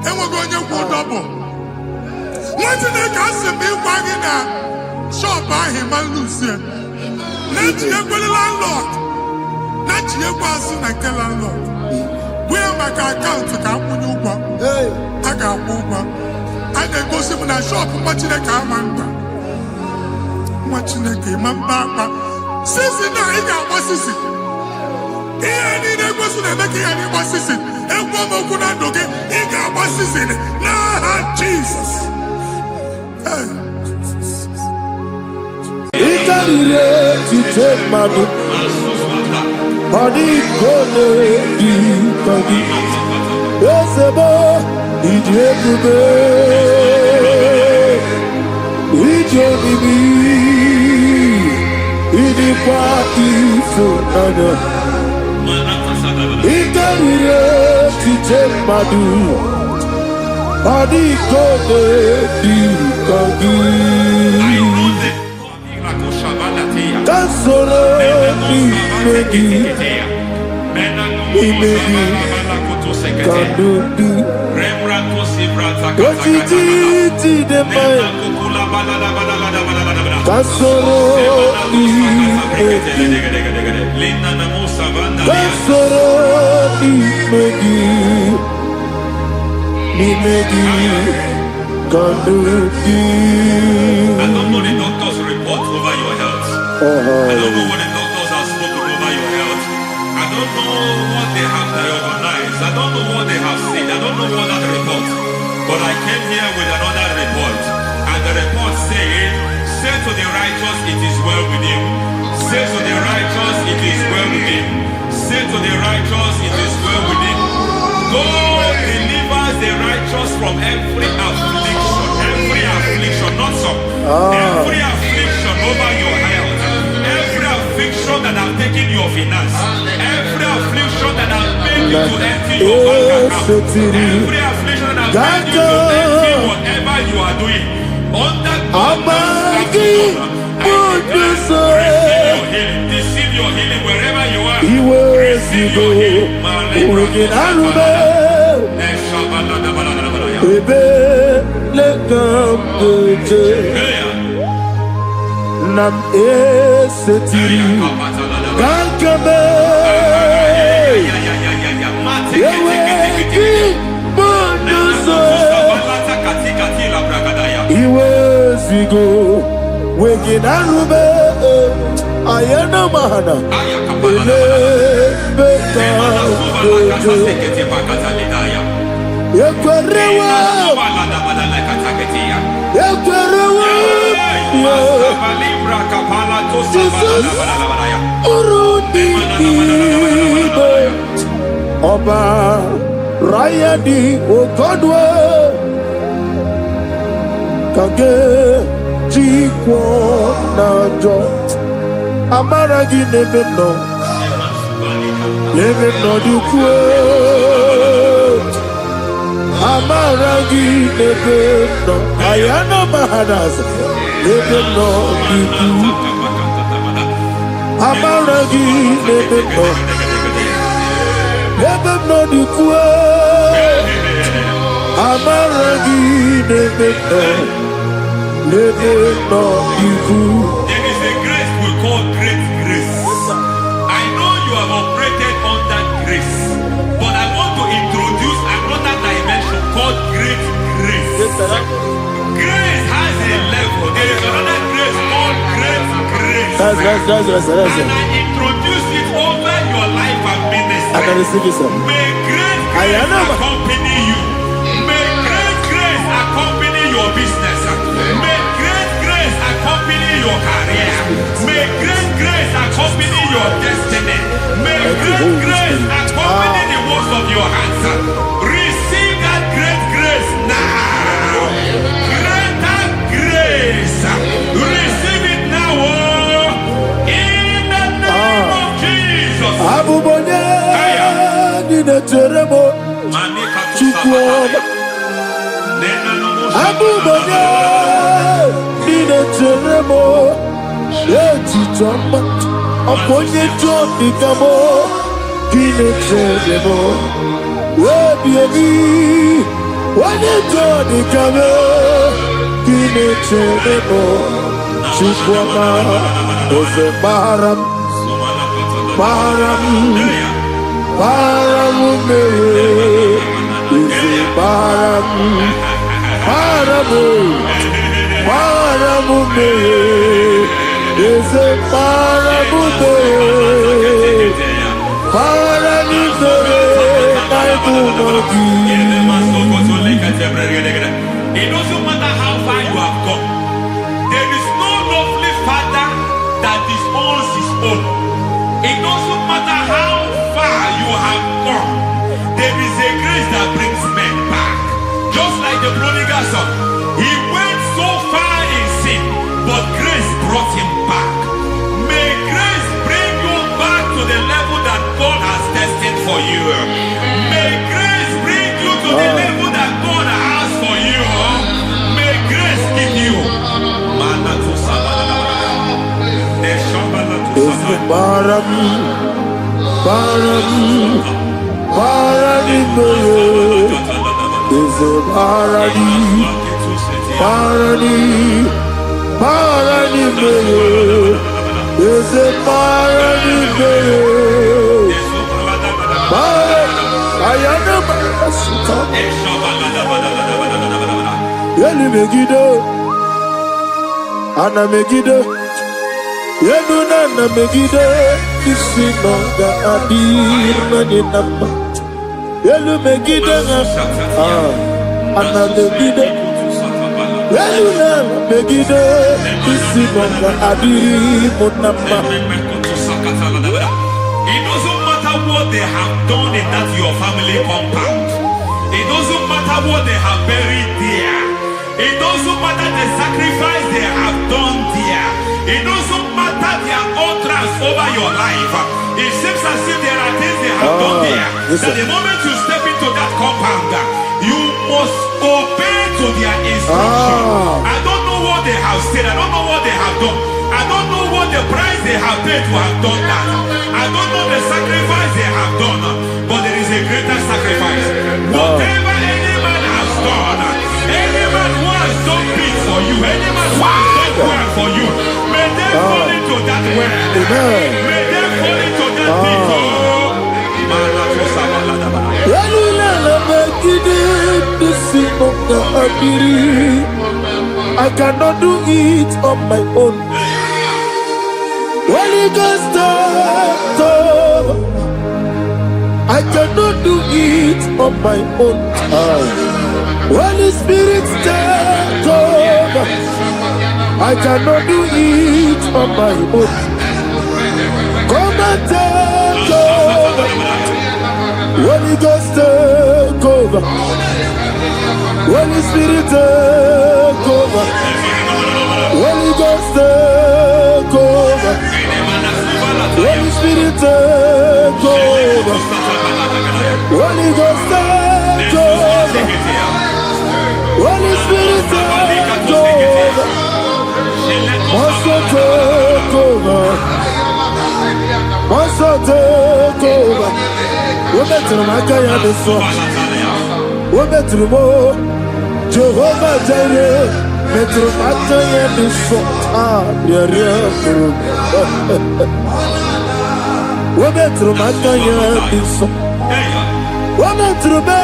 And we're going to go double. What's in the castle be wagging a shop by him and Lucia? Not your landlord. Not your person like the landlord. We are my account to come when you walk. I got over. And they go see when I shop watching the car man. Watching the game and back. Sissy, now he got what's this? Here need a person to make any was it. And woman could not do it. He got what's this in it. Nah, Jesus. To take my book, body gonna be body. Yes, a boy, it's the party so nana. To take my book, body gonna be body. Solo I don't know what the doctors have spoken over your health. I don't know what they have diagnosed. I don't know what they have said. I don't know what that report. But I came here with another righteous, it is well with him. Say to the righteous, it is well with him. Say to the righteous, it is well with him. God delivers the righteous from every affliction, not some. Every affliction over your health, every affliction that have taken your finance, every affliction that have made you to empty your bank account, every affliction that have made you to empty whatever you are doing. Under receive your healing wherever you are. Receive your healing. Nam esetiri kankame yeweki bonuso iwezigo weginanube ayana mahana ele beka dojo yekwerewa Ọba Rayadi Okodwe Kage Jikwo Najo Amaragi Nebeno Dukwe Amaragi Nebeno Ayana Mahadas Nebeno Dukwe Amaragi Nebeno Nebeno Dukwe Amaragi Nebeno Dukwe. There is a grace we call great grace. I know you have operated under grace, but I want to introduce another dimension called great grace. Grace has a level. There is another grace called great grace. That's and I introduce it over your life and ministry. I can receive it, sir. May great grace accompany you. May great grace accompany your business. May great grace accompany your career. May great grace accompany your destiny. May great grace accompany the works of your hands. Receive that great grace now. Greater grace. Receive it now. In the name of Jesus. Abubonye Nina Teremo Chukwoma Abubonye Nina Teremo Eti Choma Aponye Chomi Kamo Kine Teremo Webi Wane Chomi Kamo Kine Teremo Chukwoma Ose Baram Baram Paramume Ise Paramume Ise Paramume It doesn't matter how far you have come. There is no lovely father that disowns his own. It doesn't matter how far you have gone. There is a grace that brings men back. Just like the prodigal son. He went so far in sin, but grace brought him back. May grace bring you back to the level that God has destined for you. May grace bring you to the level that God has for you. May grace give you. Ana Megiddo, Yeduna Megiddo, Isinonga Adir Nadinama, Yelu Megiddo, Ana Megiddo, Eluna megide isi bonga adiri munamba. It doesn't matter what they have done in that your family compound. It doesn't matter what they have buried there. It doesn't matter the sacrifice they have done there. It doesn't matter their utterance over your life. It seems as if there are things they have done there. That the moment you step into that compound, you must obey to their instruction. I don't know what they have said. I don't know what they have done. I don't know what the price they have paid to have done that. I don't know the sacrifice they have done. But there is a greater sacrifice. Whatever any man has done, any man who has done big for you, any man who has done well for you, may they fall into that well. May they fall into that people. I cannot do it on my own. Holy Ghost, I cannot do it on my own. Holy Spirit, take over. I cannot do it on my own. Come and take over. Holy Ghost, take over. Holy Spirit, take over. Holy Ghost, take over. Holy Spirit, take over. Holy Ghost, take over. Holy Spirit, take over. Master, take over. Master, take over. Women to my guy the song. Women to more. Jehovah Jireh. Metro Mataya the song. Women to my guy the song. Women to me.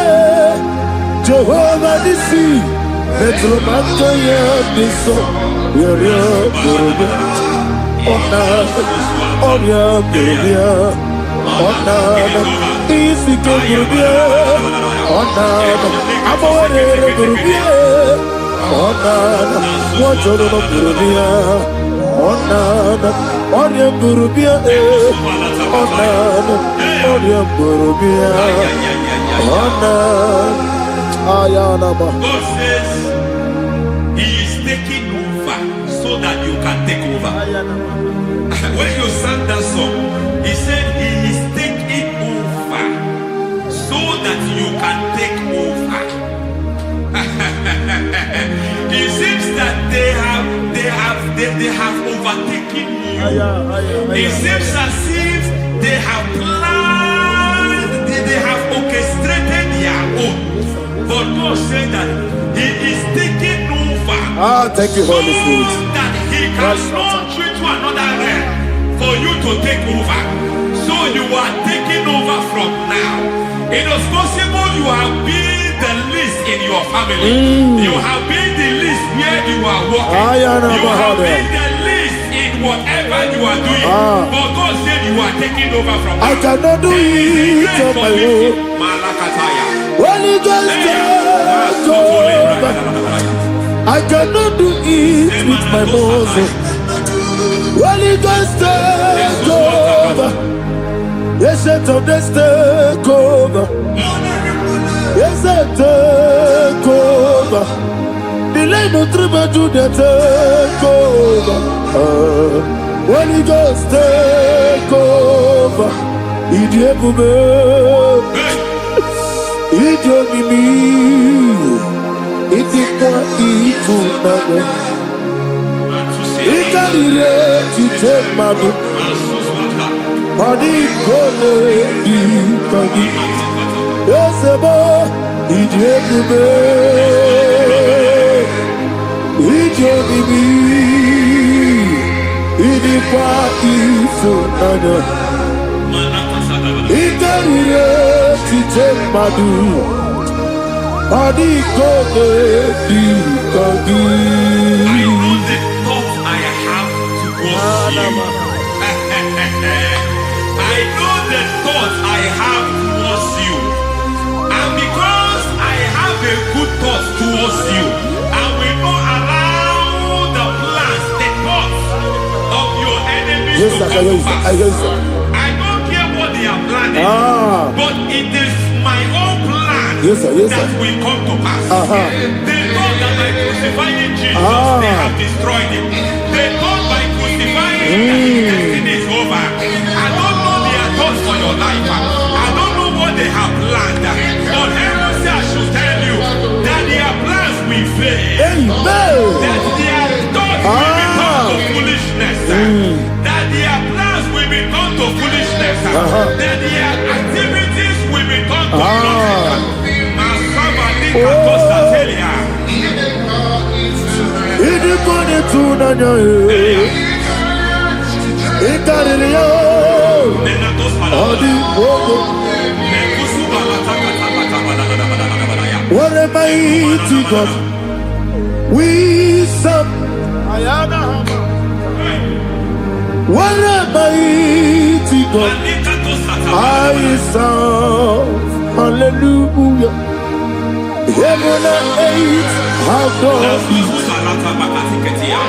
Jehovah the sea. Metro Mataya the song. Easy to Gurubia, Onana, Amore Gurubia, Onana, Wajoro Gurubia, Onana, Oriam Gurubia, Onana, Oriam Gurubia, Onana, Ayanaba. God says He is taking over so that you can take over. When you sang that song, He said He is taking over so that you can take over. It seems that they have overtaken you. It seems as if they have planned, they have orchestrated their own. But God said that He is taking over. Thank you, Holy Spirit. So that He can launch you to another realm for you to take over. So you are taking over from now. It is possible you have been the least in your family. You have been the least where you are working. You have been the least in whatever you are doing. But God said you are taking over from now. I cannot do it on my own. Holy Ghost, take over. I cannot do it with my muscle. Holy Ghost, take over. Yes, it's on this take over. Yes, I take over. Delay no trouble to the take over. Holy Ghost, take over. Idiebube, idiomimi, idikwa ifunabo. Ikarire chitemadu. Madi kole ikagi. Yesebo idiebube, idiomimi, idikwa ifunabo. Ikarire chitemadu. Madi kole ikagi. I know the thoughts I have towards you. And because I have a good thought towards you, and will not allow the plans, the thoughts of your enemies to come to pass. I don't care what they are planning, but it is my own plan that will come to pass. They thought that by crucifying Jesus, they have destroyed him. They thought by crucifying that his destiny is over. I don't know their thoughts for your life. I don't know what they have planned. But heaven says I should tell you that their plans will fail. That their thoughts will become to foolishness. That their plans will become to foolishness. That their activities will become to nonsense. What a mighty God we serve. What a mighty God I serve. Hallelujah. Heaven and earth have done it.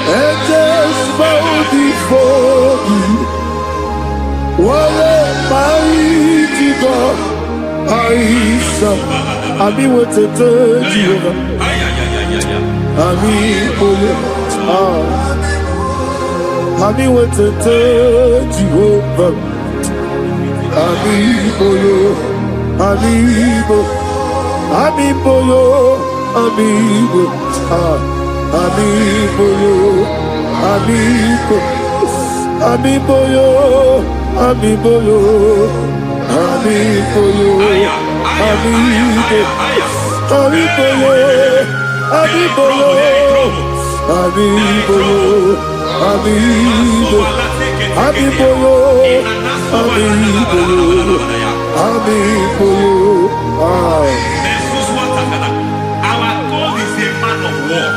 Angels bow before you. What a mighty God I serve. Ami wetete Jehovah. Ami oyo. Ami wetete Jehovah. Ami oyo. Ami oyo. Ami boyo, ami bo, ami boyo, ami bo, ami boyo, ami boyo, ami boyo, ami bo, ami boyo, ami boyo, ami boyo, ami bo, ami boyo, ami boyo, ami boyo. Our God is a man of war.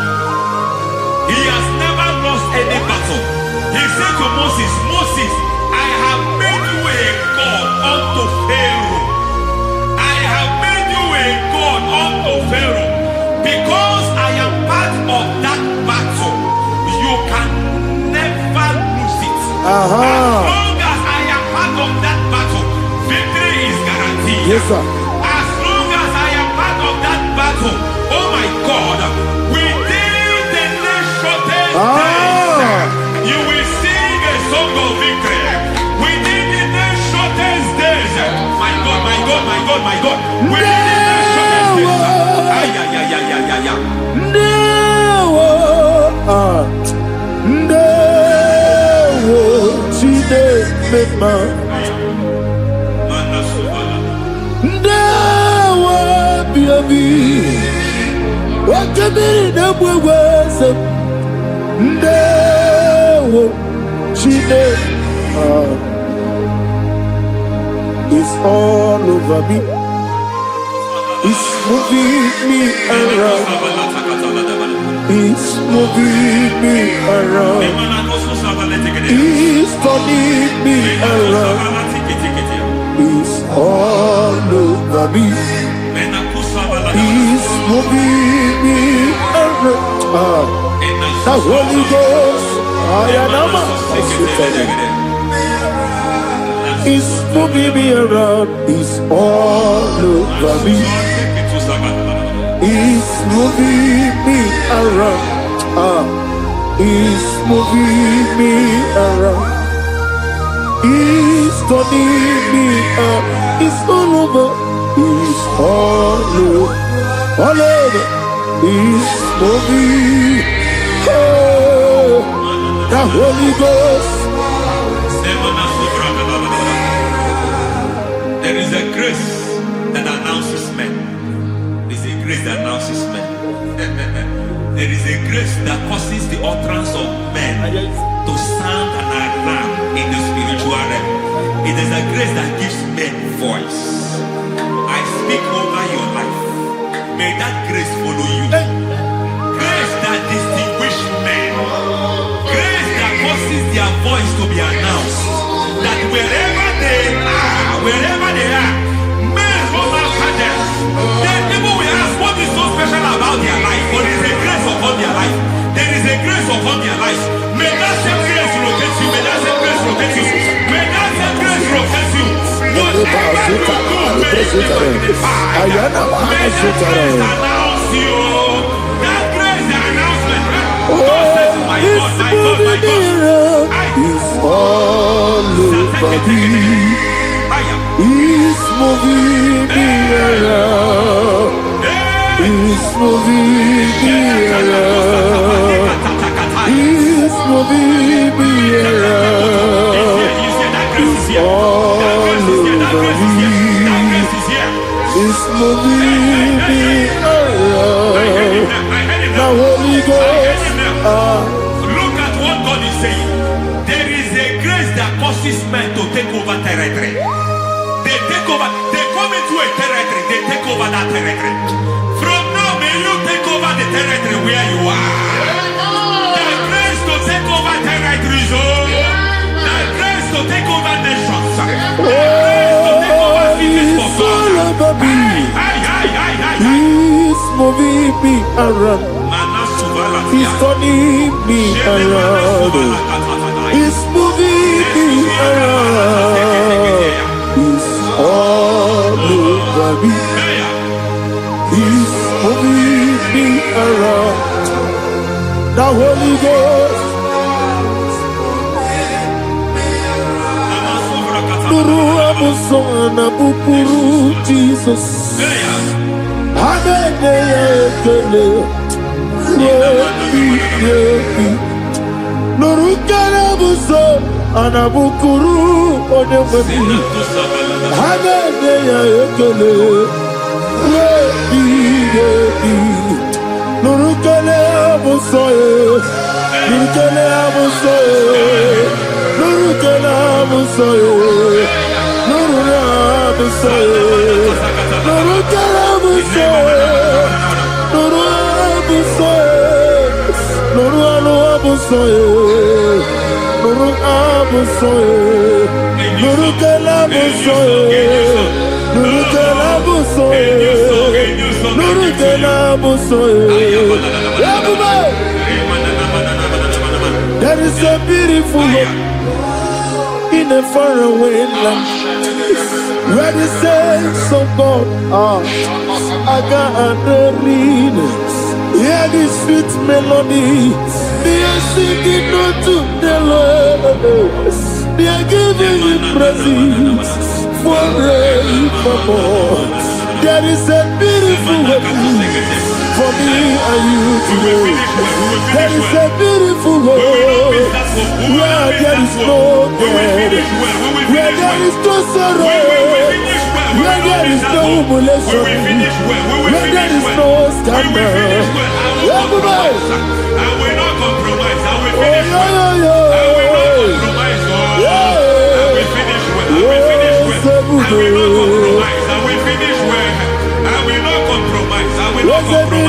He has never lost any battle. He said to Moses, Moses, I have made you a God unto Pharaoh. I have made you a God unto Pharaoh. Because I am part of that battle, you can never lose it. As long as I am part of that battle, victory is guaranteed. Yes, sir. As long as I am part of that battle, oh my God, within the next shortest days, you will sing a song of victory. Within the next shortest days, my God, my God, my God, my God, within the next shortest days, ay, ay, ay, ay, ay, ay, ay. It's all over me. It's moving me around. It's moving me around. It's turning me around. It's all over me. It's moving me around. The Holy Ghost, it's moving me around. It's all over me. It's moving me around. It's moving me around. It's turning me up. It's all over. It's all over. All over. It's moving. Oh, the Holy Ghost. There is a grace that announces men. There is a grace that announces men. There is a grace that causes the utterance of men to sound an alarm in the spiritual realm. It is a grace that gives men voice. I speak over your life. May that grace follow you. Grace that distinguishes men. Grace that causes their voice to be announced. That wherever they are, men come after them. Then people will ask, what is so announce you. That grace announcement. God says, my God, my God, my God. It's all over me. It's moving me around. It's moving me around. It's moving me around. It's all over me. It's moving me around. Now Holy Ghost. Look at what God is saying. There is a grace that causes men to take over territory. They take over. They come into a territory. They take over that territory. From now, may you take over the territory where you are. The grace to take over territories. The grace to take over nations. The grace to take over cities for God. He's moving me around. He's turning me around. He's moving me around. He's all over me. He's moving me around. The Holy Ghost. Nuru amusona bupuru Jesus. Amene ekele. Nurukana buso anabukuru onemani Hagane ya ekele Nurukele buso Nurukele buso Nurukele buso Nurukele buso Nurukele buso Nuru abusoye, Nuru abusoye, Nuru kelabusoye, Nuru kelabusoye, Nuru kelabusoye. There is a beautiful hope in a faraway land where the saints of God are. I got the leaders. Hear the sweet melody. They are singing unto the Lord. They are giving you praise forevermore. There is a beautiful way for me and you today. There is a beautiful way where there is no death, where there is no sorrow, where there is no humiliation, where there is no scandal. I will not compromise. I will finish well. I will not compromise. I will finish well. I will finish well. I will not compromise. I will finish well. I will not compromise. I will not compromise.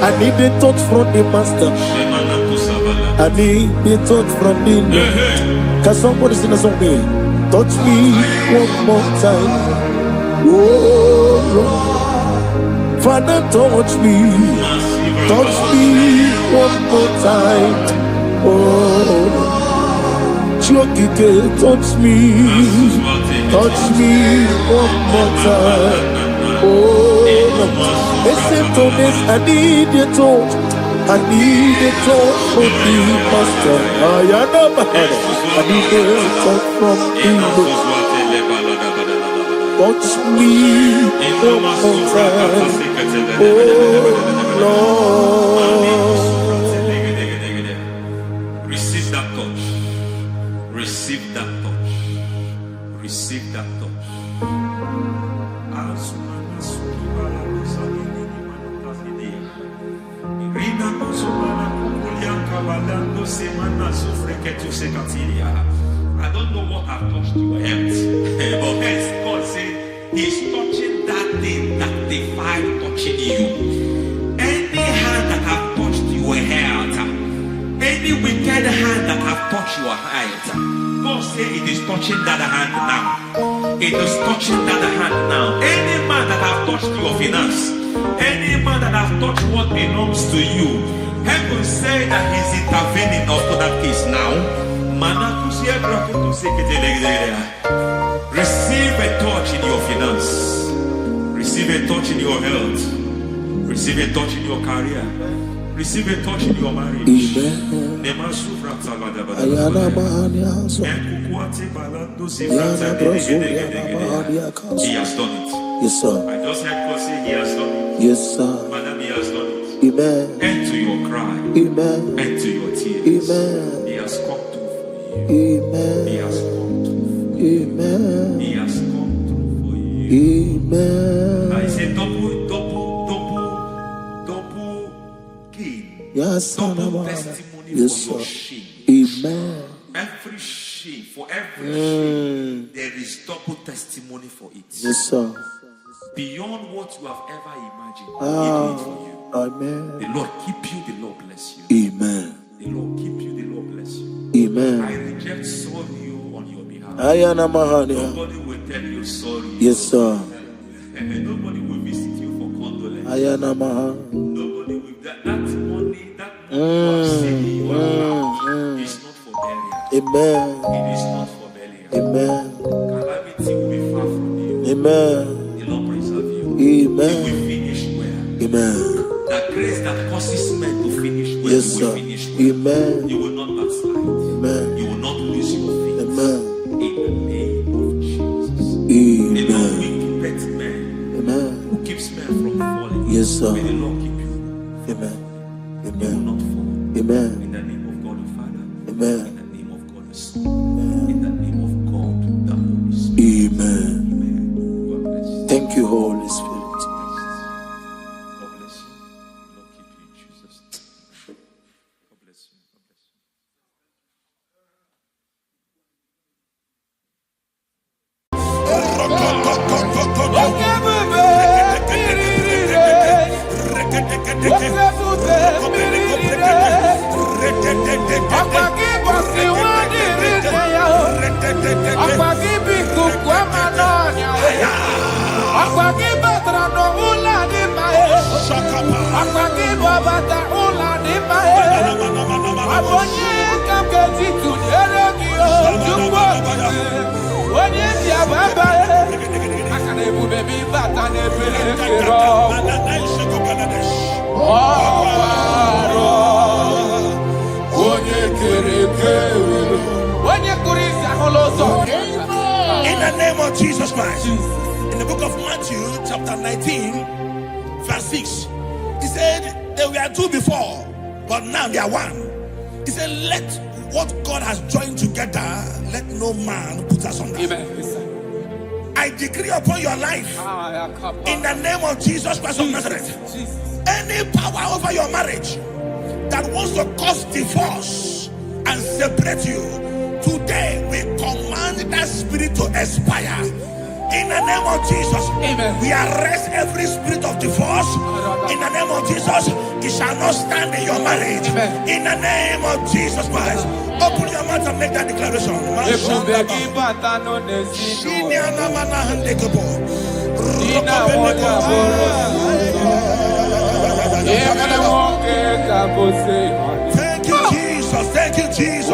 I need a touch from the master. I need a touch from the Lord. Can somebody sing a song here? Touch me one more time. Oh Lord. Father, touch me. Touch me one more time. Oh Chokike, touch me. Touch me one more time. Listen to this, I need you to. I need a touch from the master. I need a touch from the touch me one more time. Oh Lord. Receive that touch. Receive that touch. Receive that touch. I don't know what I've touched your health, but hence God said He's touching that thing that defied touching you. Any hand that have touched your health, any wicked hand that have touched your health, God said it is touching that hand now. It is touching that hand now. Any man that have touched your finance, any man that have touched what belongs to you, heaven say that He's intervening after that case now. Receive a touch in your finance. Receive a touch in your health. Receive a touch in your career. Receive a touch in your marriage. He has done it. Yes, sir. I just heard God say He has done it. Yes, sir. Madam, He has done it. Amen. End to your cry. Amen. End to your tears. Amen. He has come through for you. Amen. He has come through for you. Amen. He has come through for you. Amen. I say double gain. Yes, Double sir. testimony Yes, for your sir. shame. Amen. Every shame, for every shame, there is double testimony for it. Yes, sir. Beyond what you have ever imagined, He do it for you. Amen. The Lord keep you, the Lord bless you. Amen. The Lord keep you, the Lord bless you. Amen. I reject sorry on your behalf. Ayana Mahania. Nobody will tell you sorry. Yes, sir. And nobody will visit you for condolence. Ayana Mahania. Nobody will. That money you have saved in your account is not for burial. Amen. It is not for burial. Amen. Calamity will be far from you. Amen. The Lord preserve you. Amen. You will finish well. Amen. The grace that causes men to finish well, Yes, you will sir. finish well. Amen. You will not backslide. Amen. You will not lose your faith. Amen. In the name of Jesus. The Lord Amen. will keep men. Amen. Who keeps men from falling. Yes, sir. May the Lord keep you. Amen. You will Amen. not fall. Amen. In the name of God the Father. Amen. In the name of God the Son. In the name of God the Holy Spirit. Amen. Amen. God bless you. Thank you, Holy Spirit. God bless you. The Lord keep you in Jesus' name. God bless you. God bless you. In the name of Jesus Christ. In the book of Matthew, chapter 19, verse 6, he said, they were two before, but now they are one. He said, let what God has joined together, let no man put us asunder. I decree upon your life, in the name of Jesus Christ of Nazareth, any power over your marriage that wants to cause divorce and separate you, today we command that spirit to expire. In the name of Jesus, amen. We arrest every spirit of divorce. In the name of Jesus, it shall not stand in your marriage. Amen. In the name of Jesus Christ, open your mouth and make that declaration. Thank you, Jesus. Thank you, Jesus.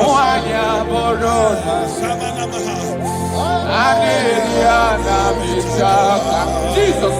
Jesus.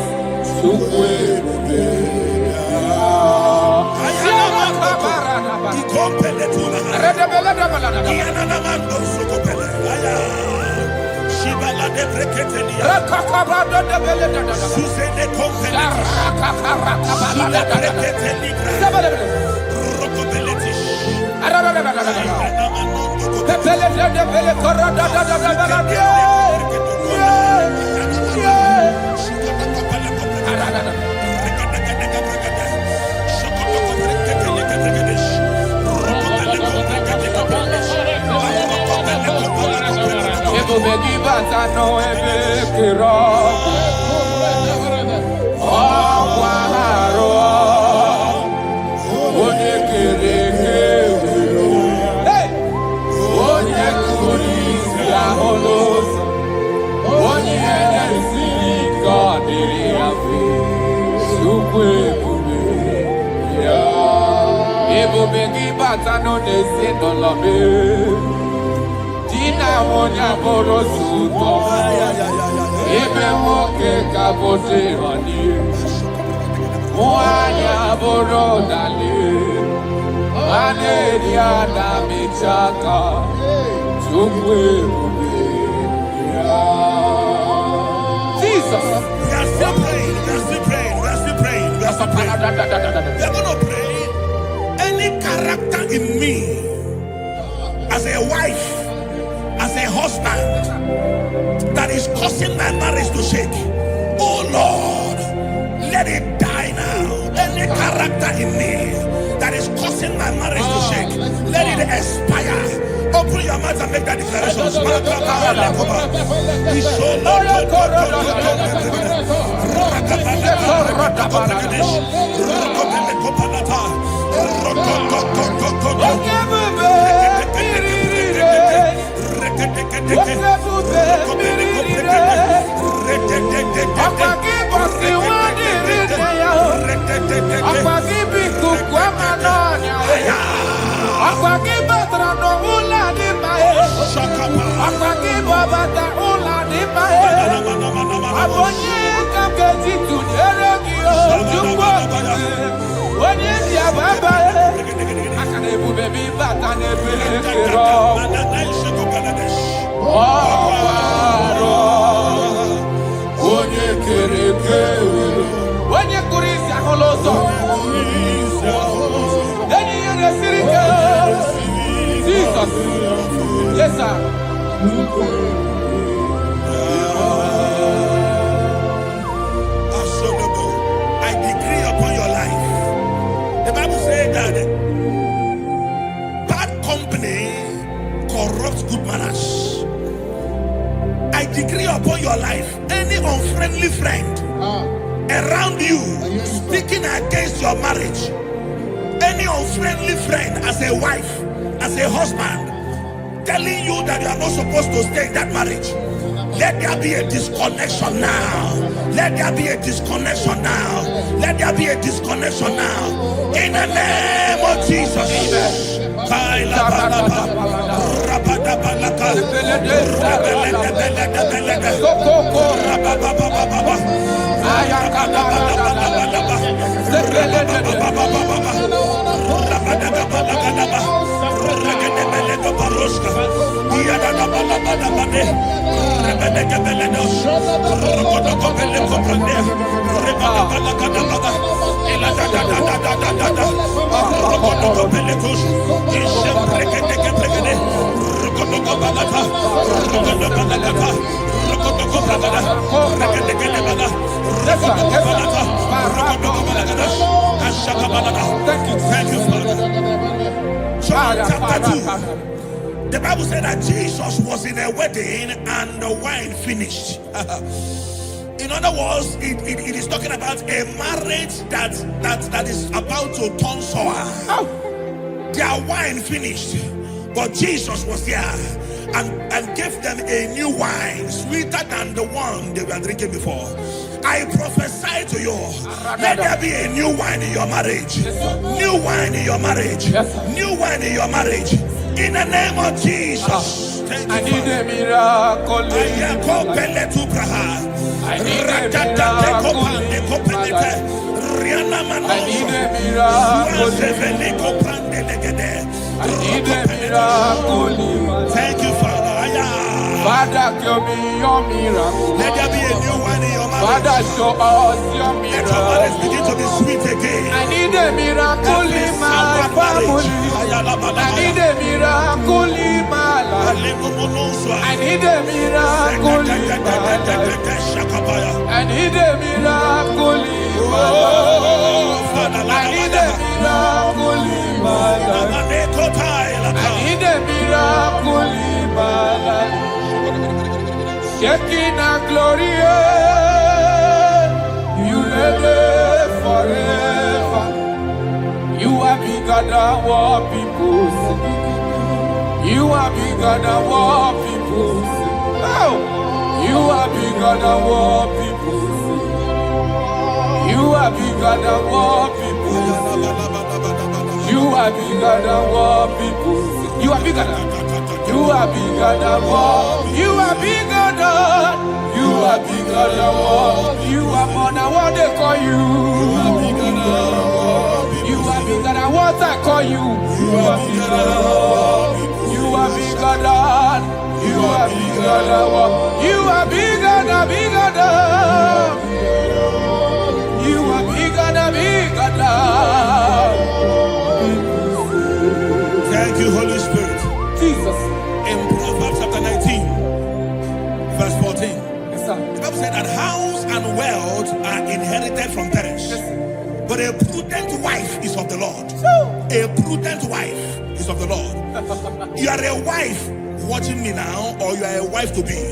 Thank you, Father. John chapter 2. The Bible said that Jesus was in a wedding and the wine finished. In other words, it is talking about a marriage that is about to turn sour. Their wine finished, but Jesus was there and gave them a new wine, sweeter than the one they were drinking before. I prophesy to you, let there be a new wine in your marriage. New wine in your marriage. New wine in your marriage. In the name of Jesus. I need a miracle. I need a miracle. need a miracle. I need a miracle. Thank you, Father. Father, give me your miracle. Let there be a new one in your marriage. Father, show us your Let your marriage miracle. begin to be sweet again. I need a miracle in my family. I need a miracle in my life. I need a miracle in my life. I need a miracle in my life. I need a miracle in my life. I need a miracle in my life. Shaking our glory, you live forever. You are bigger than what people see. You are bigger than what people see. Oh, you are bigger than what people see. You are bigger than what people see. You are bigger than what people see. You are bigger than. You are bigger than what. You are bigger than. You are bigger than what. You are more than what they call you. You are bigger than what. You are bigger than what I call you. You are bigger than what. You are bigger than. You are bigger than what. You are bigger than bigger than. You are bigger than bigger than. Thank you, Holy Spirit. Jesus. In Proverbs chapter 19, verse 14, Yes, sir. the Bible said that house and wealth are inherited from parents, but a prudent wife is of the Lord. A prudent wife is of the Lord. You are a wife watching me now, or you are a wife to be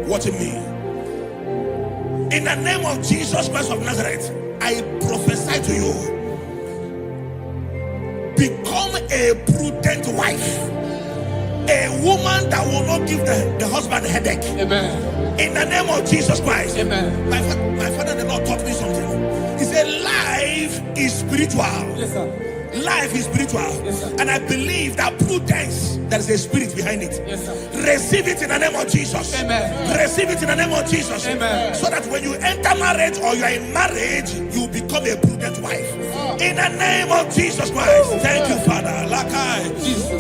watching me. In the name of Jesus Christ of Nazareth, I prophesy to you, become a prudent wife. A woman that will not give the husband a headache. Amen. In the name of Jesus Christ. Amen. My father the Lord taught me something. He said life is spiritual. Yes, sir. Life is spiritual. Yes, sir. And I believe that prudence, there is a spirit behind it. Yes, sir. Receive it in the name of Jesus. Amen. Receive it in the name of Jesus. Amen. So that when you enter marriage or you are in marriage, you become a prudent wife. In the name of Jesus Christ. Thank you, Father. Lakai.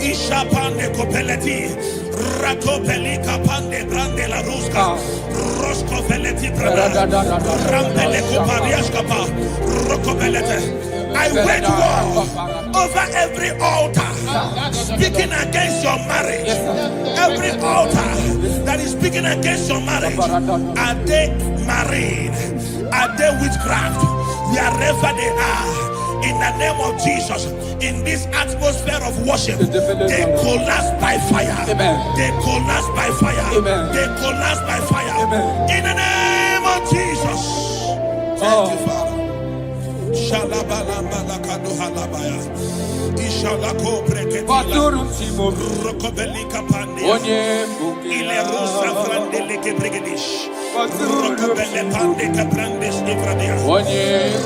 Ishapande kopeleti. Rakopeli kapande brande la ruska. Rosko veleti branda. Rampele koparias kapa. Rokopelete. I wage war over every altar speaking against your marriage. Every altar that is speaking against your marriage. Are they married? Are they witchcraft? Wherever they are, in the name of Jesus, in this atmosphere of worship, they collapse by fire. They collapse by fire. They collapse by fire. In the name of Jesus. Thank you, Father. Shalabalamba lakado halabaya. Ishalako breketi. Rokobelika pande. Ile rusa frande leke bregedish. Rokobele pande kaprandes ivradia.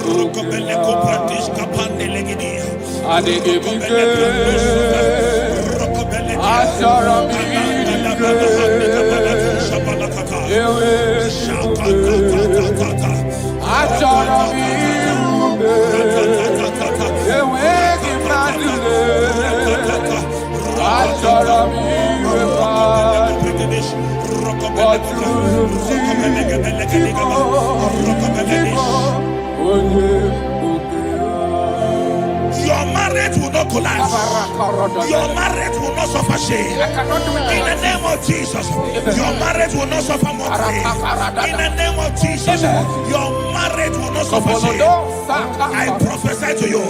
Rokobele koprandish kapande legedia. Rokobele prandos. Rokobele asharami. Shabalakata. Shakata. Asharami. Your marriage will not collapse. Your marriage will not suffer shame. In the name of Jesus, your marriage will not suffer mockery. In the name of Jesus, your marriage will not suffer shame. I prophesy to you,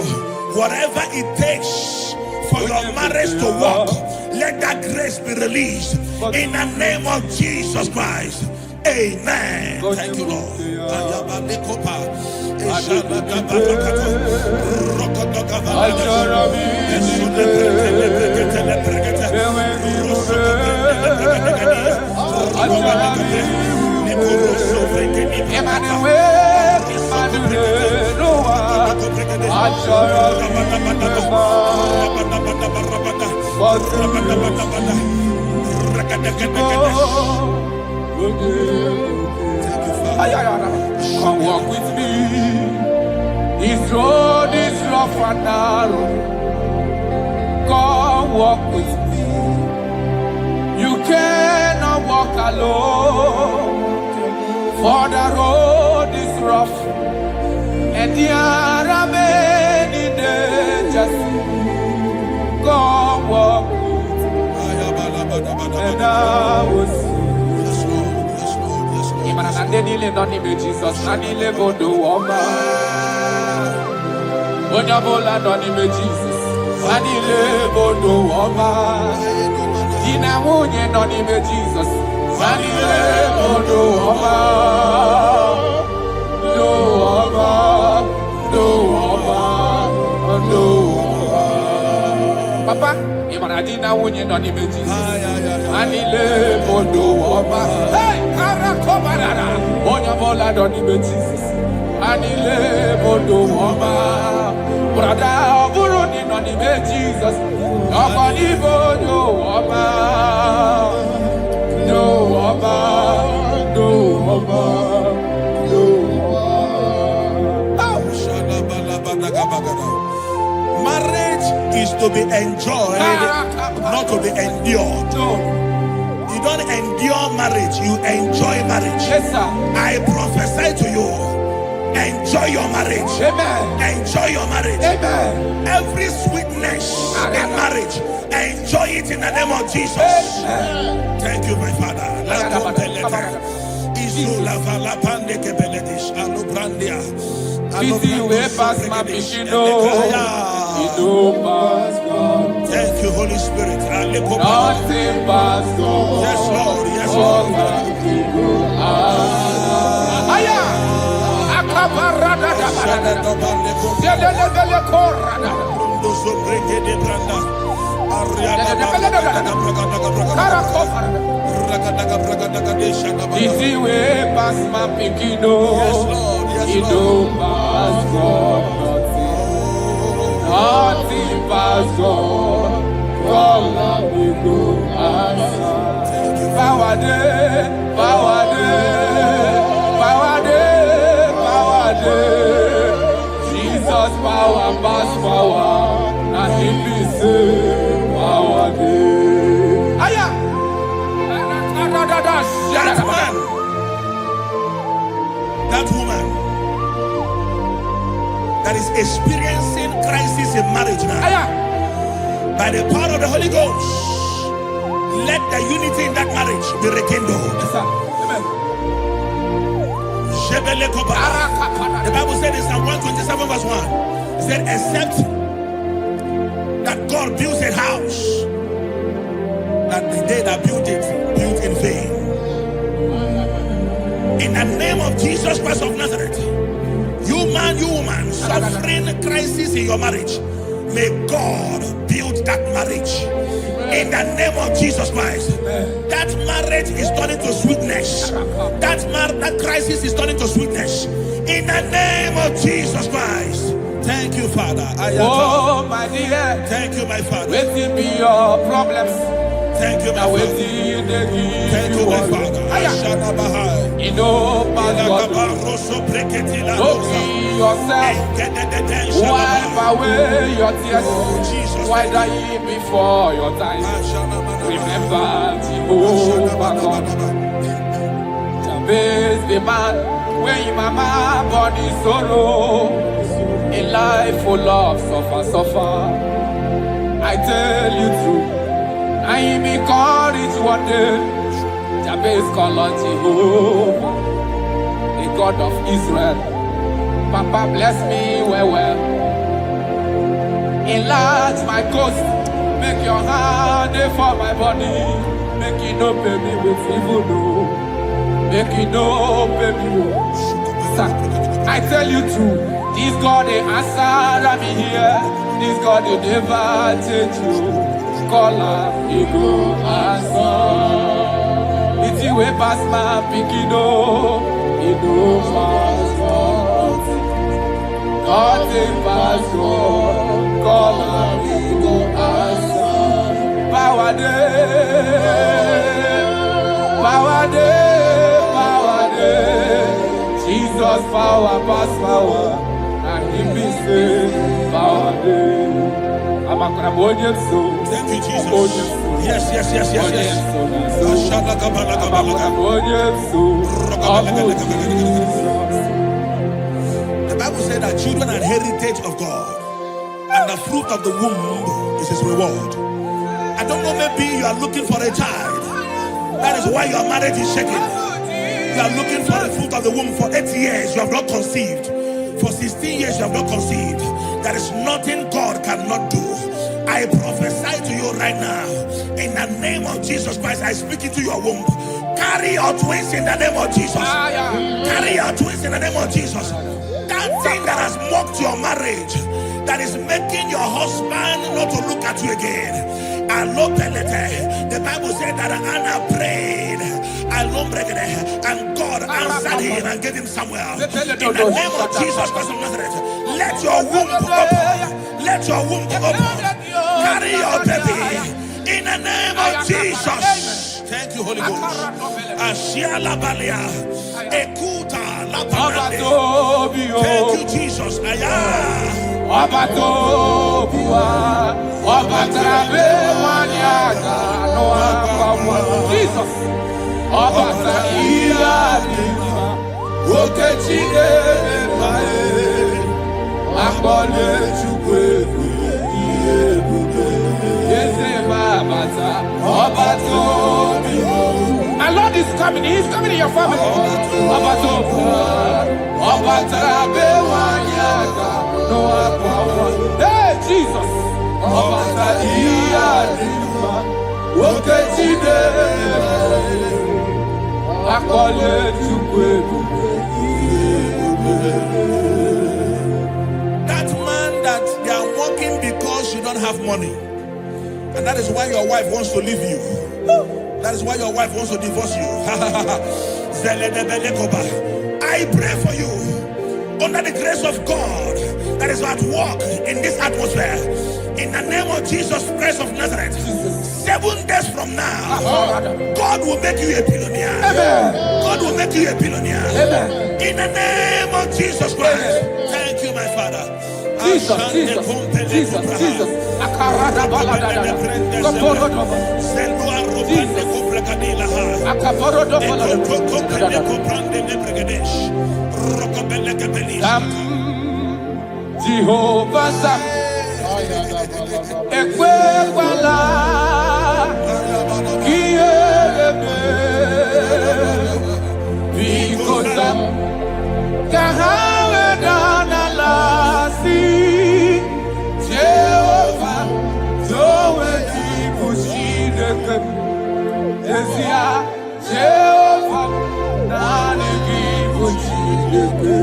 whatever it takes for your marriage to work, let that grace be released. In the name of Jesus Christ. Amen. Thank you, Lord. Come walk with me. This road is rough and narrow. Come walk with me. You cannot walk alone. For the road is rough and there are many dangers. Come walk with me. And I will see. Jesus, Nanile Bodo Woma. Onyabola Nonime Jesus, Nanile Bodo Woma. Dina Munye Nonime Jesus, Nanile Bodo Woma. No Woma, no Woma, no Woma. Papa, Imanadina Munye Nonime Jesus, Nanile Bodo Woma. Hey! Onyabola Nonime Jesus, Anile Bodo Woma. Brother Buruni Nonime Jesus, Nobody Bodo Woma. No Woma, no Woma, no Woma. Marriage is to be enjoyed, not to be endured. No. You don't endure marriage, you enjoy marriage. Yes, sir. I prophesy to you, enjoy your marriage. Amen. Enjoy your marriage. Amen. Every sweetness in marriage, enjoy it in the name of Jesus. Amen. Thank you, my Father. Thank you, Holy Spirit. Nothing but God. Yes, Lord. Yes, Lord. Easy way past my pikino. Yes, Lord. Yes, Lord. Past God. Nothing past God. All of me go answer. Power day, power day, power day, power day. Jesus power pass power, and He be say power day. Aya, that man, that woman that is experiencing crisis in marriage now. Aya. By the power of the Holy Ghost, let the unity in that marriage be rekindled. Yes, sir. Amen. The Bible said in Psalm 127 verse 1, it said, except that God builds a house, that they that built it, built in vain. In the name of Jesus Christ of Nazareth, you man, you woman, suffering crisis in your marriage, may God build that marriage. In the name of Jesus Christ. That marriage is turning to sweetness. That crisis is turning to sweetness. In the name of Jesus Christ. Thank you, Father. Oh, my dear. Thank you, my Father. Waiting be your problems. Thank you, my Father. Thank you, my Father. You know, Don't be yourself. Wipe away your tears. Why die before your time? Remember Jehovah God. Jabez the man, when your mama body sorrow. A life full of suffer. I tell you true. I am encouraged one day. Jabez called on Jehovah, the God of Israel. Papa bless me well. Enlarge my coast. Make your hand for my body. Make it no pay me with evil. No. Make it no pay me. I tell you true. This God they answer me here. This God they never change you. Call her, he go answer. It's the way past my pikino. He go pass God. God they pass God. Call her, he go answer. Power day, power day, power day. Jesus power pass power, and He be Thank you, Jesus. Yes. The Bible said that children are heritage of God, and the fruit of the womb is his reward. I don't know, maybe you are looking for a child. That is why your marriage is shaking. You are looking for the fruit of the womb. For 8 years you have not conceived. For 16 years you have not conceived. There is nothing God cannot do. I prophesy to you right now, in the name of Jesus Christ. I speak into your womb. Carry your twins in the name of Jesus. Carry your twins in the name of Jesus. That thing that has mocked your marriage, that is making your husband not to look at you again. The Bible said that Anna prayed, and God answered him and gave him Samuel. In the name of Jesus Christ of Nazareth, let your womb open. Let your womb open. Carry your baby in the name of Jesus. Thank you, Holy Ghost. Ashiala Balia, Ekuta Lapanade. Thank you, Jesus. Jesus. My Lord is coming. He is coming in your family. Hey, Jesus. That man that they are working because you don't have money, and that is why your wife wants to leave you. That is why your wife wants to divorce you. I pray for you, under the grace of God that is at work in this atmosphere, in the name of Jesus Christ of Nazareth. 7 days from now, God will make you a billionaire. God will make you a billionaire. In the name of Jesus Christ. Thank you, my Father. Jesus. Jehovah Ekwewala Kiebe Because Kahawe Danalasi Jehovah Zoe Dibushideke Ezia Jehovah Nani Dibushideke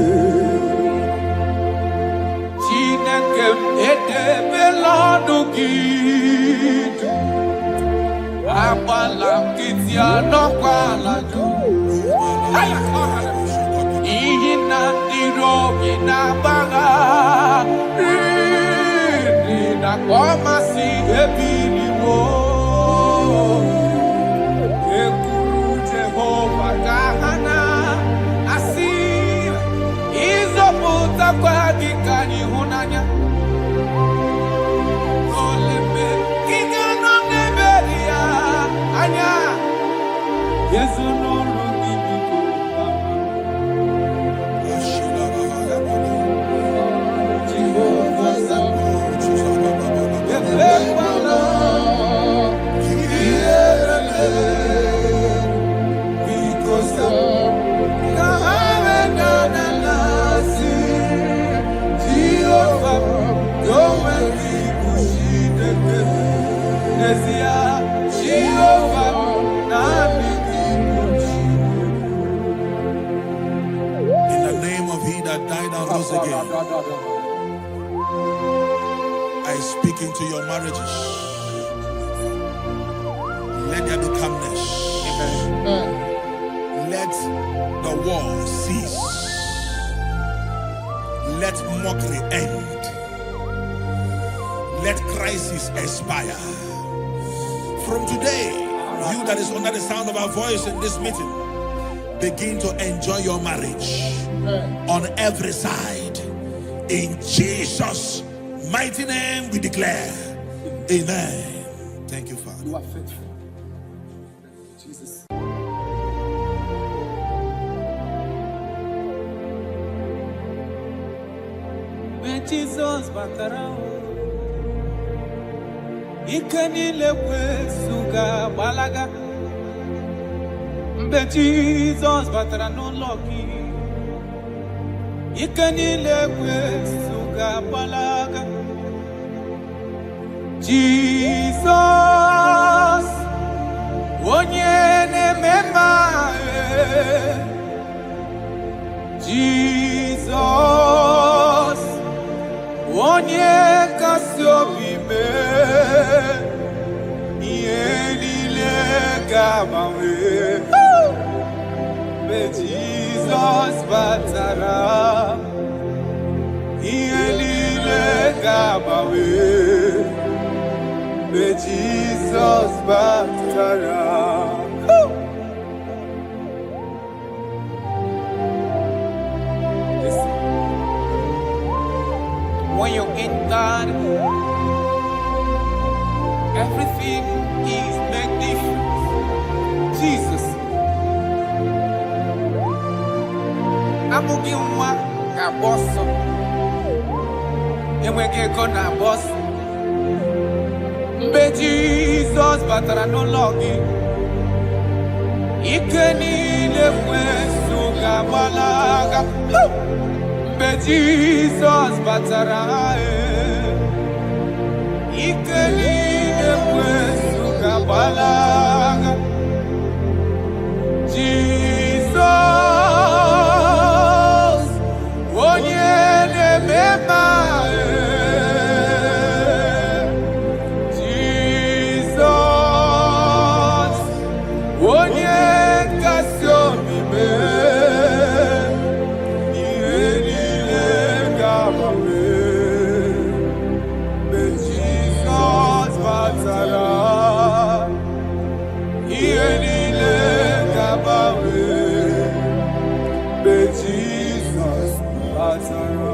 I speak into your marriages. Let there be calmness. Let the war cease. Let mockery end. Let crisis expire. From today, you that is under the sound of our voice in this meeting, begin to enjoy your marriage on every side. In Jesus' mighty name we declare. Amen. Thank you, Father. You are faithful. Jesus. When Jesus batara, ikanile kwesuga balaga. When Jesus batara no lucky, ikanile kwesuga balaga. Jesus, onye nemema. Jesus, onye kasi obi me, ihe niile ga-agbanwe. Mgbe Jesus batara, ihe niile ga-agbanwe. Mgbe Jesus batara. When you're in God, everything is made different. Jesus. Abụghị nwa ga-agba ọsọ, enweghị ego na-agba ọsọ. Mgbe Jizọs batara n'ụlọ gị, ike niile ekwensu ga-agbalaga. Mgbe Jizọs batara, ike niile ekwensu ga-agbalaga. Jizọs, onye na-eme mma. Jizọs, onye kasị obi mee. Ihe niile ga-agbanwe. Mgbe Jizọs batara, ihe niile ga-agbanwe. Mgbe Jizọs batara.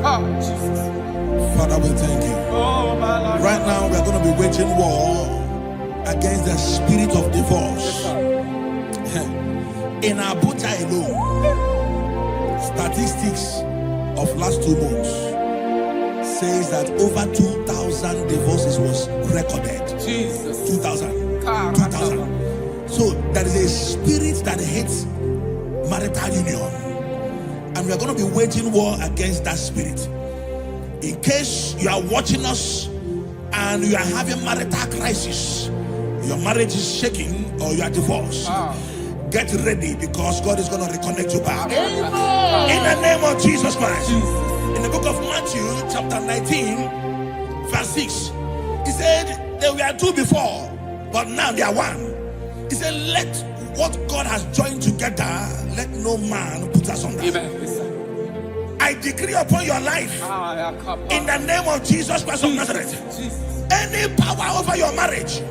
Come, Jesus. Father, we thank you. Oh, my Lord. Right now, we are going to be waging war against the spirit of divorce. In Abuja alone, statistics of last 2 months says that over 2,000 divorces was recorded. Jesus. 2,000. 2,000. So there is a spirit that hates marital union, and we are going to be waging war against that spirit. In case you are watching us and you are having marital crisis, your marriage is shaking or you are divorced, get ready, because God is going to reconnect you back. In the name of Jesus Christ. In the book of Matthew chapter 19 verse 6, he said they were 2 before, but now they are 1. He said, let what God has joined together, let no man put asunder. Amen. I decree upon your life, in the name of Jesus Christ of Nazareth, any power over your marriage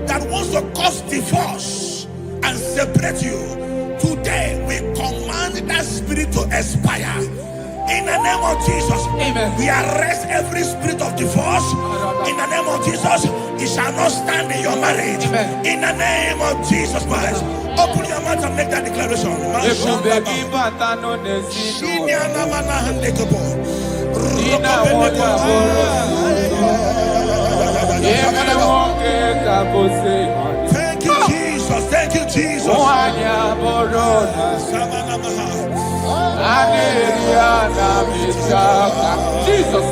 that wants to cause divorce and separate you, today we command that spirit to expire. In the name of Jesus, Amen. We arrest every spirit of divorce. In the name of Jesus, it shall not stand in your marriage. Amen. In the name of Jesus Christ, open your mouth and make that declaration. Thank you, Jesus. Thank you, Jesus. Jesus.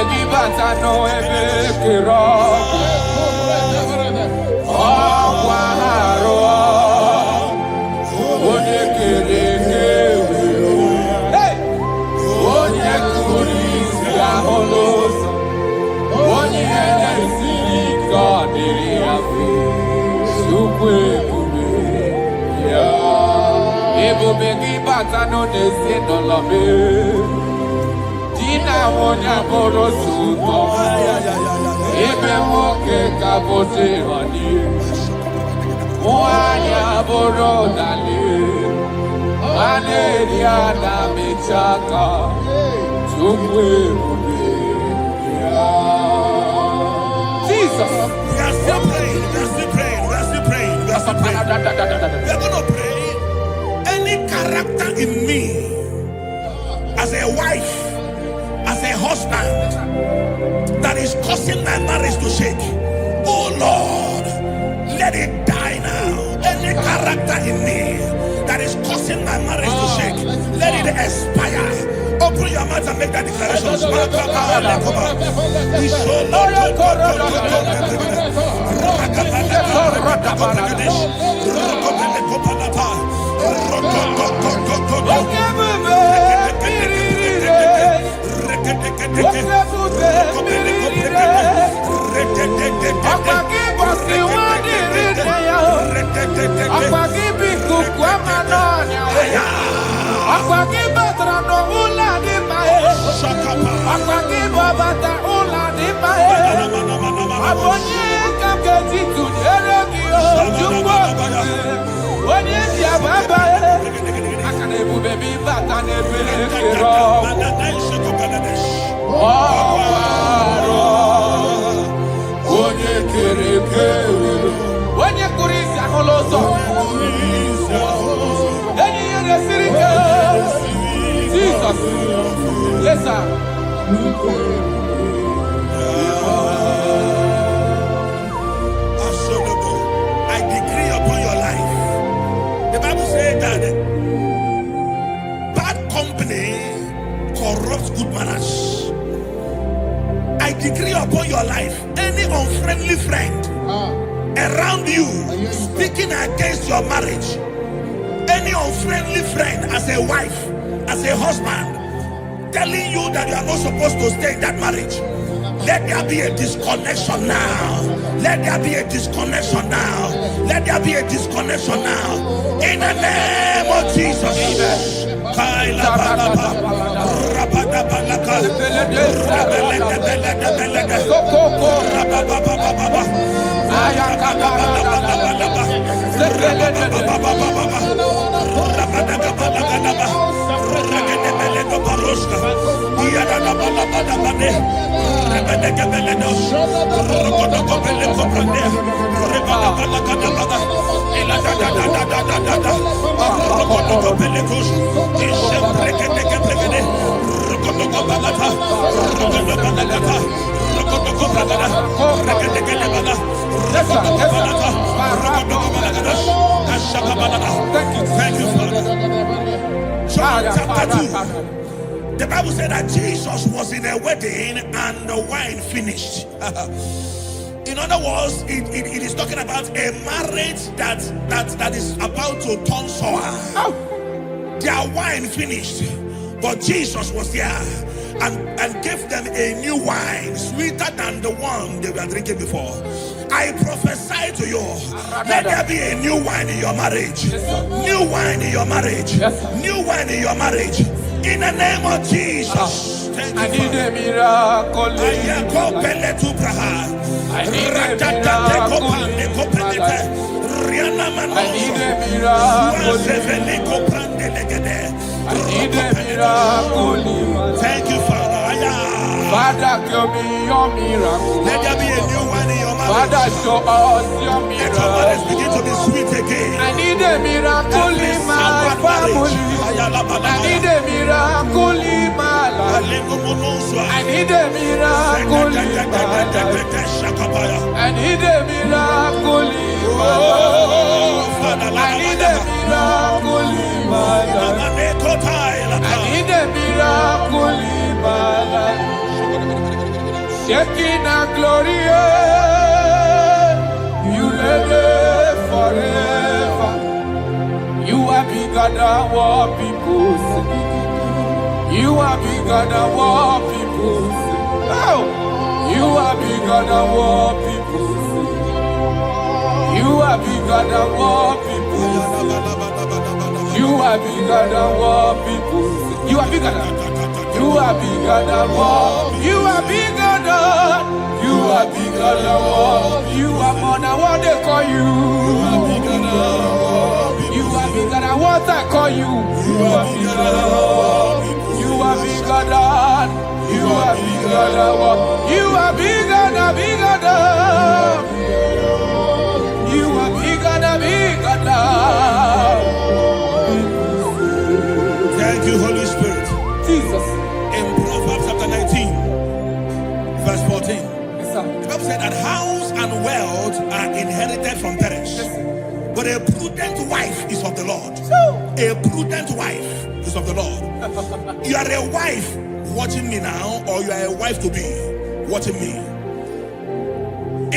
Give batano ebe kiro. Ọkwaharo. Onye kere kewe. Hey! Onye kuri isi ahụlụsọ. Onye na-esi ike ọ dịrị ya mfe. Chukwu ebube ya. Ebube gị batano n'ezinụlọ m. Di na nwunye bụrụ sụtọ. Ebe nwoke ka bụzi ọdị. Nwanyị abụrụ dali. A na-eri ada mecha aka. Chukwu ebube ya. Jesus. We are still praying. We are still praying. We are still praying. We are still praying. We are going to pray. Any character in me, as a wife, as a husband, that is causing my marriage to shake. Oh Lord, let it die now. Any character in me that is causing my marriage to shake, let it expire. Open your mouth and make that declaration. Yes, sir. I decree upon your life. The Bible says that bad company corrupts good manners. I decree upon your life, any unfriendly friend around you speaking against your marriage, any unfriendly friend as a wife, as a husband, telling you that you are not supposed to stay in that marriage, let there be a disconnection now. Let there be a disconnection now. Let there be a disconnection now. In the name of Jesus. Thank you, Father. John chapter 2. The Bible said that Jesus was in a wedding and the wine finished. In other words, it is talking about a marriage that is about to turn sour. Their wine finished, but Jesus was there and gave them a new wine, sweeter than the one they were drinking before. I prophesy to you, let there be a new wine in your marriage. New wine in your marriage. New wine in your marriage. In the name of Jesus. I need a miracle. I need a miracle. Thank you, Father. Father, give me your miracle. Let there be a new wine in your marriage. Father, show us your miracle. Let your marriage begin to be sweet again. I need a miracle in my family. I need a miracle in my life. I need a miracle in my life. I need a miracle in my life. I need a miracle in my life. I need a miracle in my life. Shekinah glory, you reign forever. You are bigger than what people say. You are bigger than what people say. Oh, you are bigger than what people say. You are bigger than what people say. You are bigger than what people say. You are bigger than. You are bigger than what. You are bigger than. You are bigger than what. You are more than what they call you. You are bigger than what. You are bigger than what I call you. You are bigger than what. You are bigger than. You are bigger than what. You are bigger than bigger than. You are bigger than bigger than. Thank you, Holy Spirit. Jesus. In Proverbs chapter 19, verse 14, Yes, sir. the Bible said that house and wealth are inherited from parents, but a prudent wife is of the Lord. A prudent wife is of the Lord. You are a wife watching me now, or you are a wife to be watching me.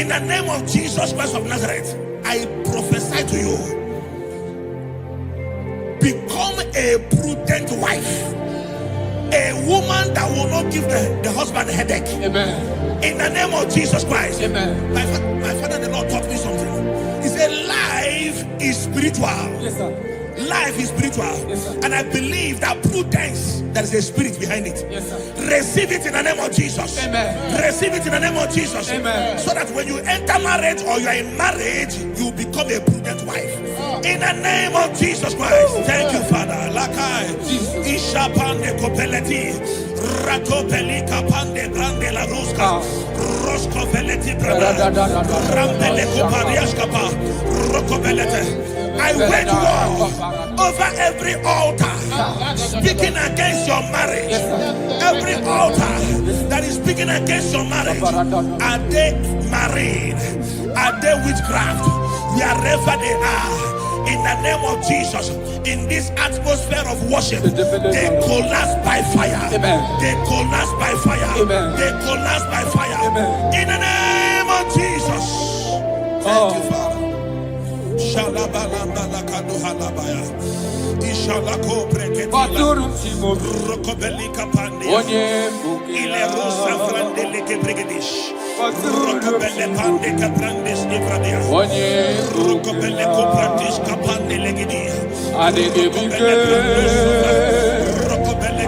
In the name of Jesus Christ of Nazareth, I prophesy to you, become a prudent wife. A woman that will not give the husband a headache. Amen. In the name of Jesus Christ. Amen. My father, the Lord, taught me something. He said, life is spiritual. Yes, sir. Life is spiritual. Yes, sir. And I believe that prudence, there is a spirit behind it. Yes, sir. Receive it in the name of Jesus. Amen. Receive it in the name of Jesus. Amen. So that when you enter marriage or you are in marriage, you become a prudent wife. In the name of Jesus Christ. Thank you, Father. Lakai. Ishapande kopeleti. Ratopeli kapande grande la ruska. Rosko veleti brada. Rampele koparias kapa. Rokobelete. I wage war over every altar speaking against your marriage. Every altar that is speaking against your marriage. Are they married? Are they witchcraft? Wherever they are, in the name of Jesus, in this atmosphere of worship, they collapse by fire. They collapse by fire. They collapse by fire. In the name of Jesus. Thank you, Father. Shalabalambalakanduhalabaya. Ishalako breketila. Rokobelika pandia. Ile rusa frandeleke bregedish. Rokobele pande kaprandis nivradia. Rokobele koprandish kapande legidia. Rokobele prandus. Rokobele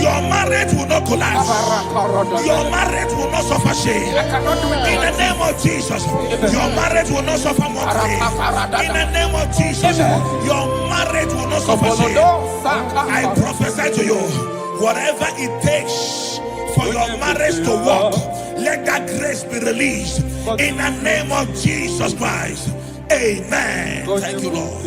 Your marriage will not collapse. Your marriage will not suffer shame. In the name of Jesus, your marriage will not suffer mockery. In the name of Jesus, your marriage will not suffer shame. I prophesy to you, whatever it takes for your marriage to work, let that grace be released. In the name of Jesus Christ. Amen. Thank you, Lord.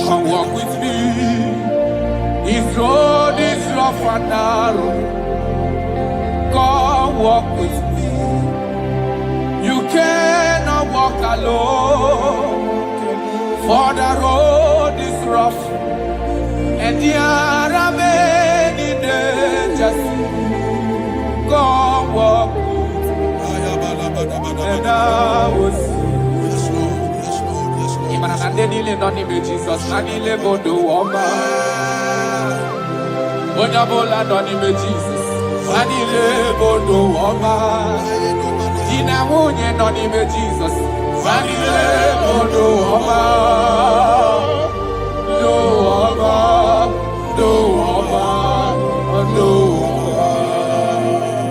Come walk with me. This road is rough and narrow. Come walk with me. You cannot walk alone. For the road is rough and there are many dangers. Come walk with me. And I will see. Jesus, Nanile Bodo Woma. Onabola Nonime Jesus, Nanile Bodo Woma. Di na nwunye nọ n'ime Jizọs. Ha niile bụ ndụ ọma. Ndụ ọma. Ndụ ọma. Ndụ ọma.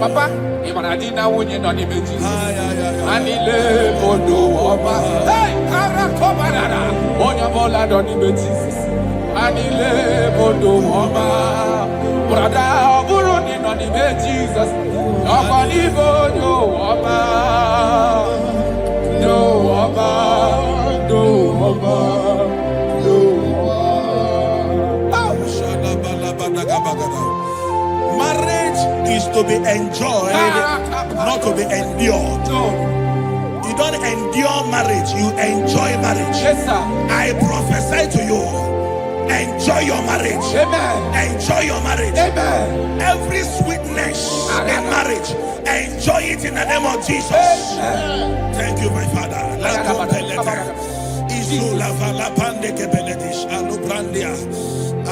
Papa, ị mara di na nwunye nọ n'ime Jizọs. Ha niile bụ ndụ ọma. Hey! Karakọbarara. Onye ọbụla nọ n'ime Jizọs. Ha niile bụ ndụ ọma. Brada, ọ bụrụ na ị nọ n'ime Jizọs, ọkọ n'ime onye ọma. Ndụ ọma. Ndụ ọma. Ndụ Shadabalabadagabagada. Marriage is to be enjoyed, not to be endured. You don't endure marriage, you enjoy marriage. Yes, sir. I prophesy to you, enjoy your marriage. Amen. Enjoy your marriage. Amen. Every sweetness in marriage, enjoy it in the name of Jesus. Thank you, my Father.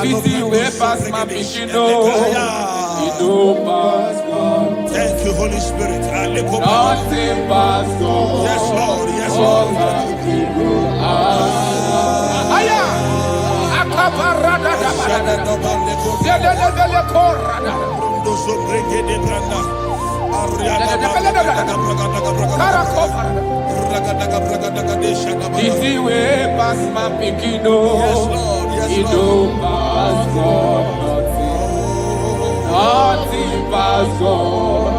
Busy way past my Mishino. Thank you, Holy Spirit. Nothing past God. Yes, Lord. Yes, Lord. Busy way past my Pikino. Yes, Lord. Yes, You Lord. don't pass God. Nothing past God.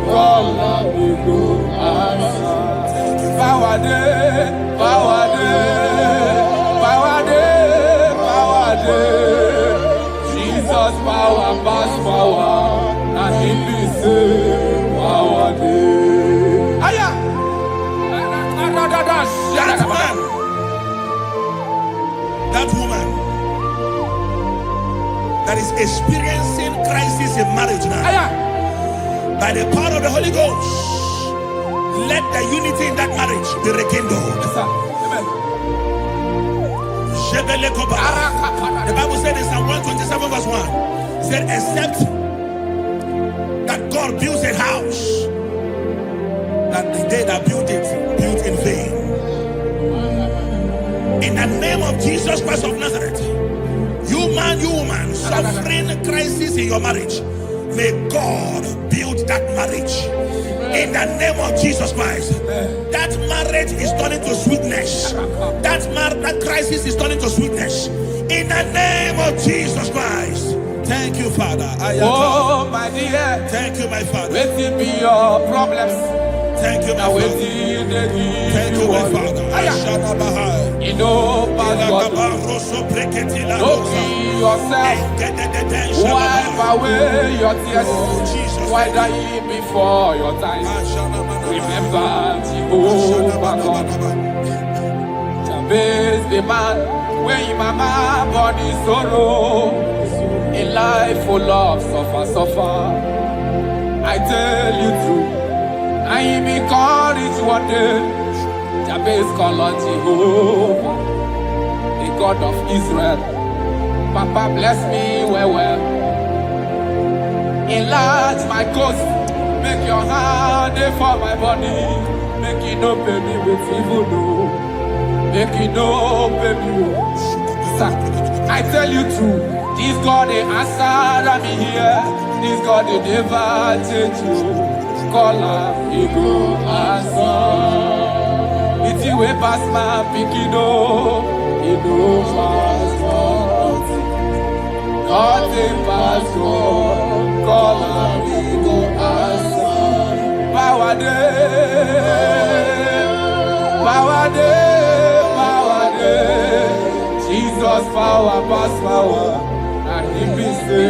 All of you go answer. Power day, power day, power day, power day. Jesus power pass power, and He be say power day. Aya, That man, that woman that is experiencing crisis in marriage now, aya. by the power of the Holy Ghost, let the unity in that marriage be rekindled. Yes, sir. Amen. The Bible said in Psalm 127 verse 1, it said, except that God builds a house, that the day that built it, built in vain. In the name of Jesus Christ of Nazareth, you man, you woman, suffering crisis in your marriage, may God build that marriage. In the name of Jesus Christ, that marriage is turning to sweetness. That crisis is turning to sweetness. In the name of Jesus Christ. Thank you, Father. Oh, my dear. Thank you, my Father. Waiting be your problems. Thank you, my Now Father. waiting they give Thank you, my Father. You know, pass God. Don't kill yourself. Wipe away your tears. Why die before your time? Remember Jehovah God. Jabez the man, when your mama body sorrow, a life full of suffer. I tell you true, I be courage one day. Jabez call on Jehovah, the God of Israel. Papa bless me well. Enlarge my coast, make your hand for my body. Make it no pay me with evil, no. Make it no pay me with. Sir, I tell you true, this God they answer me here. This God they never change you. Call him, he go answer. It's you way past my pikino, he no pass God. Nothing pass God. Call him, he go answer. Power day, power day, power day. Jesus power pass power, and He be say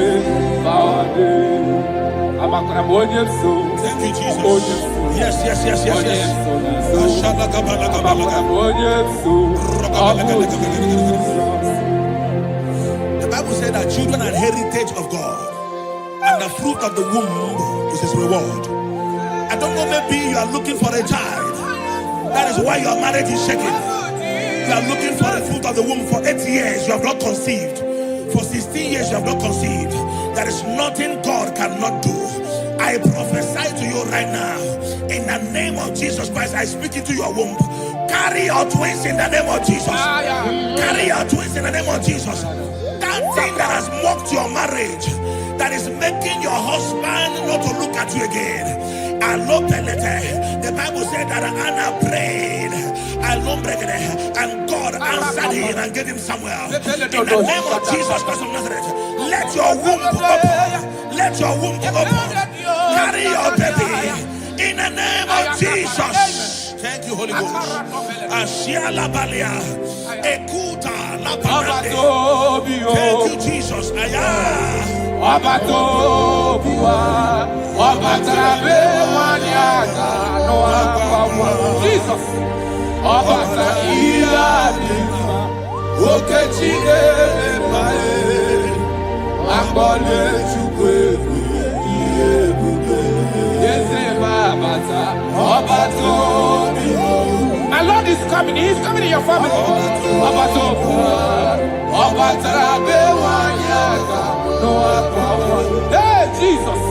power day. I'm a crabonian soul. Thank you, Jesus. Yes. The Bible said that children are heritage of God, and the fruit of the womb is His reward. I don't know, maybe you are looking for a child. That is why your marriage is shaking. You are looking for the fruit of the womb. For 8 years you have not conceived. For 16 years you have not conceived. There is nothing God cannot do. I prophesy to you right now. In the name of Jesus Christ, I speak into your womb. Carry your twins in the name of Jesus. Carry your twins in the name of Jesus. That thing that has mocked your marriage, that is making your husband not to look at you again. The Bible said that Anna prayed, and God answered him and gave him Samuel. In the name of Jesus Christ of Nazareth, let your womb open. Let your womb open. Carry your baby in the name of Jesus. Thank you, Holy Ghost. Ashiala Balia, Ekuta La Thank you, Jesus. Jesus. My Lord is coming. He's coming in your family. Hey, Jesus.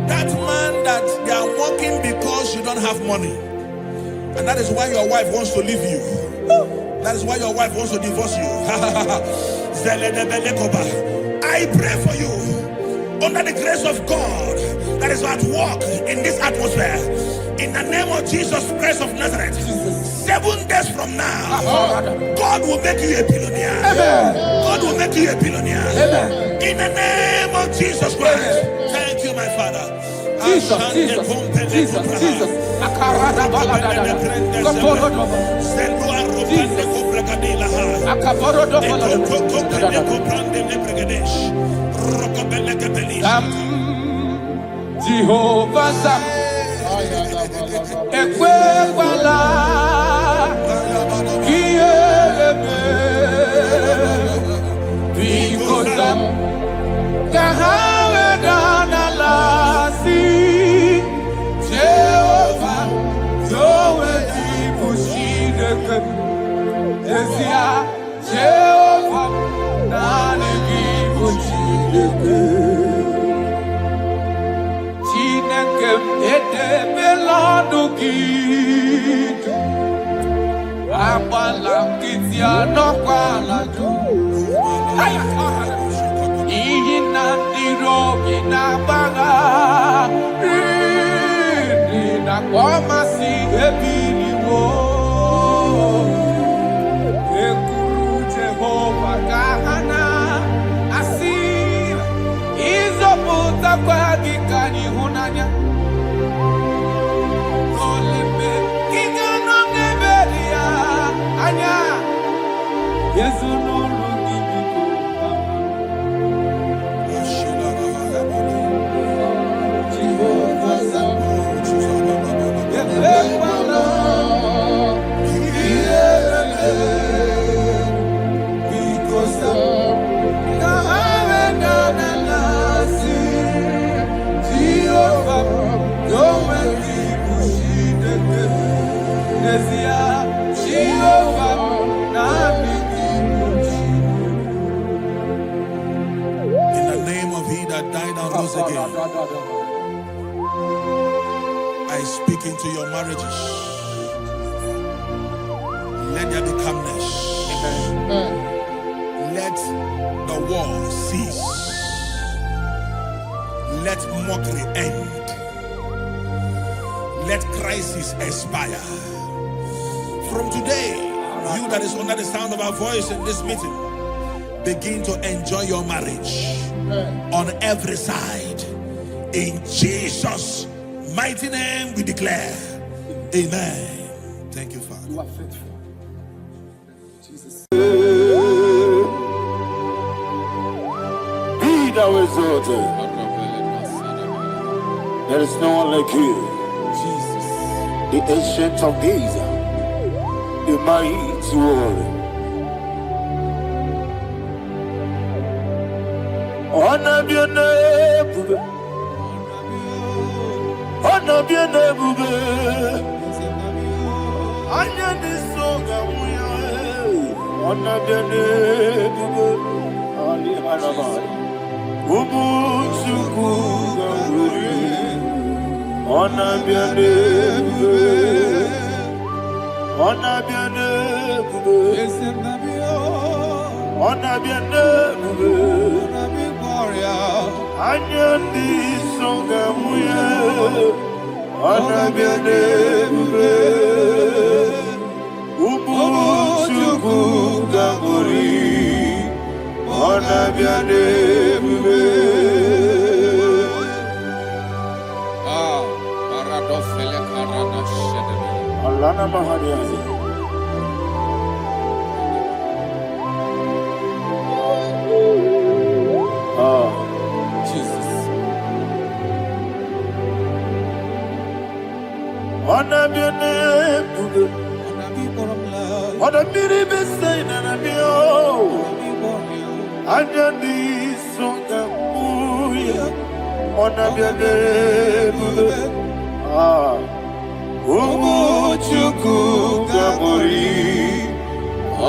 That man that they are working because you don't have money, and that is why your wife wants to leave you. That is why your wife wants to divorce you. I pray for you under the grace of God that is at work in this atmosphere. In the name of Jesus Christ of Nazareth, 7 days from now, God will make you a billionaire. God will make you a billionaire. In the name of Jesus Christ. Thank you, my Father. Jesus, Jesus, Jesus, Jesus. Jehovah Sam, Ekwebala, Kielebe, Bikosam, Kahawedanalasi, Jehovah, Yahweh, Dibushideke, Ezia, Jehovah, Nani Dibushideke. I speak into your marriages. Let there be calmness. Let the war cease. Let mockery end. Let crisis expire. From today, you that is under the sound of our voice in this meeting, begin to enjoy your marriage on every side. In Jesus' mighty name we declare, amen. Thank you, Father. You are faithful. Jesus. Be thou exalted. There is no one like you. Jesus. The ancient of days, the mighty warrior. Honor be your name, honor be your name. anya n'iso ga-nwụnye ọ na-abịa n'ebube ali harabari ụmụ Chukwu ga-nwụrị ọ na-abịa n'ebube ọ na-abịa n'ebube ọ na-abịa n'ebube anya n'iso ga-nwụnye ọ na-abịa n'ebube ụmụ Chukwu ga-aṅụrị ọ na-abịa n'ebube Allah na mahali azi Jesus. ọ na-abịa n'ebube ọ na-mmiri besị na na-abịa anya n'iso ga-aṅụ ya ọ na-abịa n'ebube ụmụ Chukwu ga-aṅụrị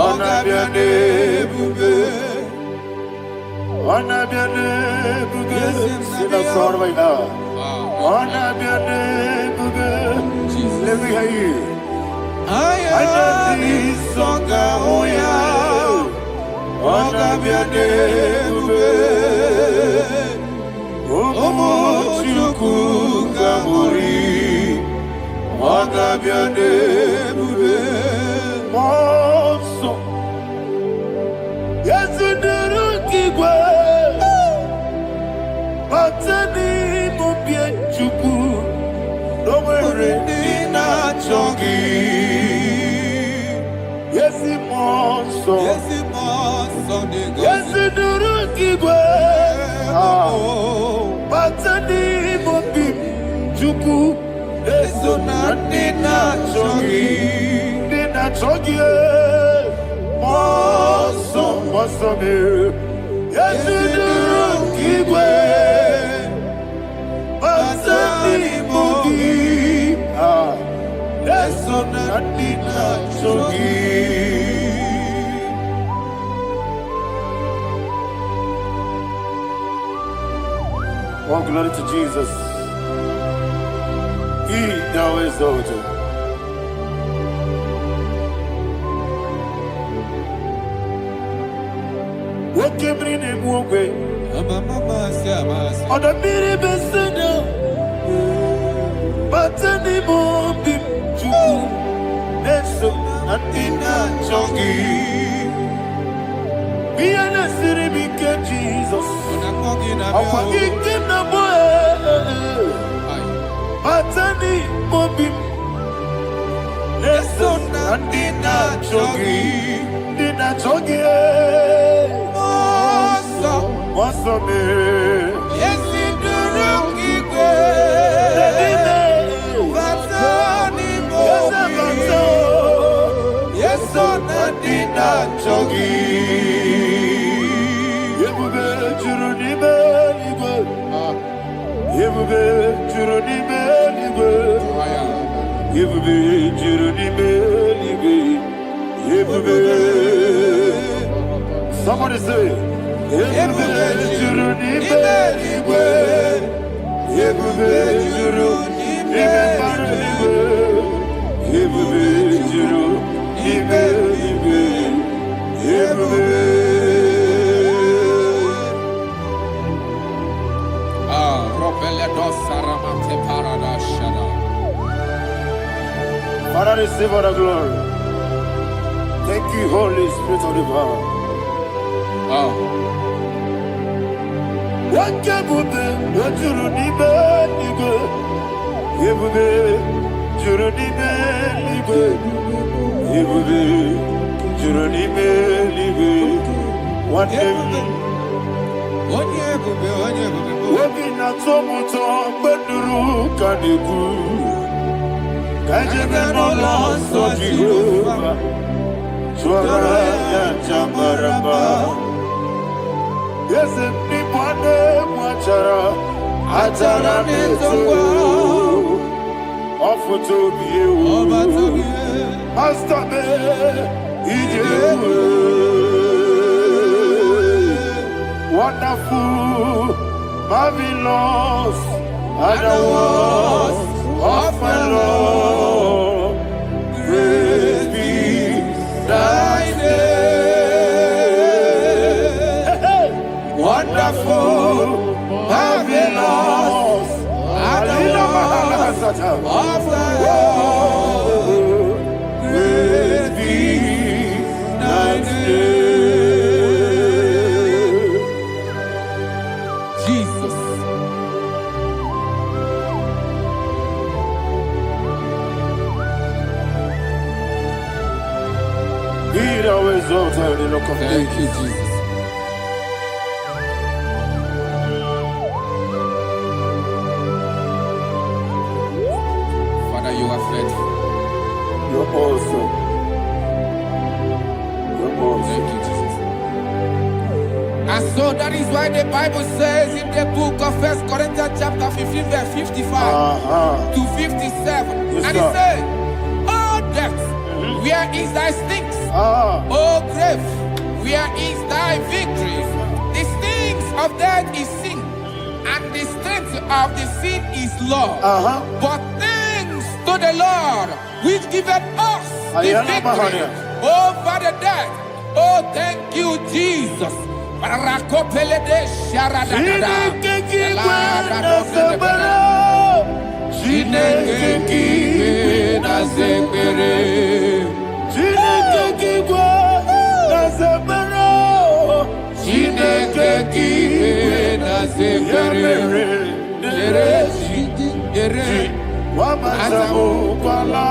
ọ na-abịa n'ebube ọ na-abịa n'ebube si na sọrọ ya ọ na-abịa n'ebube let me hear you anya n'iso ga-ahụ ya ọ na-abịa n'ebube ụmụ Chukwu ga-aṅụrị ọ ga-abịa n'ebube ọsọ ezinụlọ igwe bata n'ime obi Chukwu n'onwere ndị na-achọ gị ezi mmụọ nsọ ezinụlọ igwe bata n'ime obi Chukwu eso na ndị na-achọ gị ndị na-achọ gị ọsọ mere ezinụlọ igwe bata n'ime obi eso na ndị na-achọ gị. Oh, glory to Jesus. He thou exalted. What came in him away? On the miri beseda, but any more be true. Neso atina chogi. Be an asiri bike Jesus. Awa ikim na boy. Batani mobim Neso nandina chogi Moso me Yesi duruki kwe Batani mobim Yeso nandina chogi Yebube juru ni beligwe Yebube juru ni beligwe Yebube juru ni beligwe Yebube Somebody say Yebube juru ni beligwe Yebube juru ni beligwe Yebube juru ni beligwe Yebube Father, receive all the glory. Thank you, Holy Spirit of the Father. What can you do? What you need, baby? You will be, you need, baby. You will be, you need, baby. What day? Wobi na tomuto beduru kaniku Kajebe no loso Jehovah Chwara ya chamaraba Yese nipane mwachara Achara neto Ofu tobi ewu Master me, wonderful, marvelous, are the words of my Lord. Praise be thy name. Wonderful, marvelous, are the words of thy Lord. Praise be thy name. Jesus. Be thou exalted in the look of Thank you, Jesus. Father, you are faithful. You're awesome. You're awesome. Thank you, Jesus. And so that is why the Bible says in the book of 1 Corinthians chapter 15 verse 55 to 57. Yes, And it sir. says, "Oh death, where is thy stings? Ah, Oh grave, where is thy victory? The stings of death is sin, and the strength of the sin is law. But thanks to the Lord, which giveth us the Ayana victory Mahania. over the death." Oh, thank you, Jesus. Rakopele de sharadadada. Chineke kiwe na zebere. Chineke kiwe na zebere. Ere Wamazamu kwala.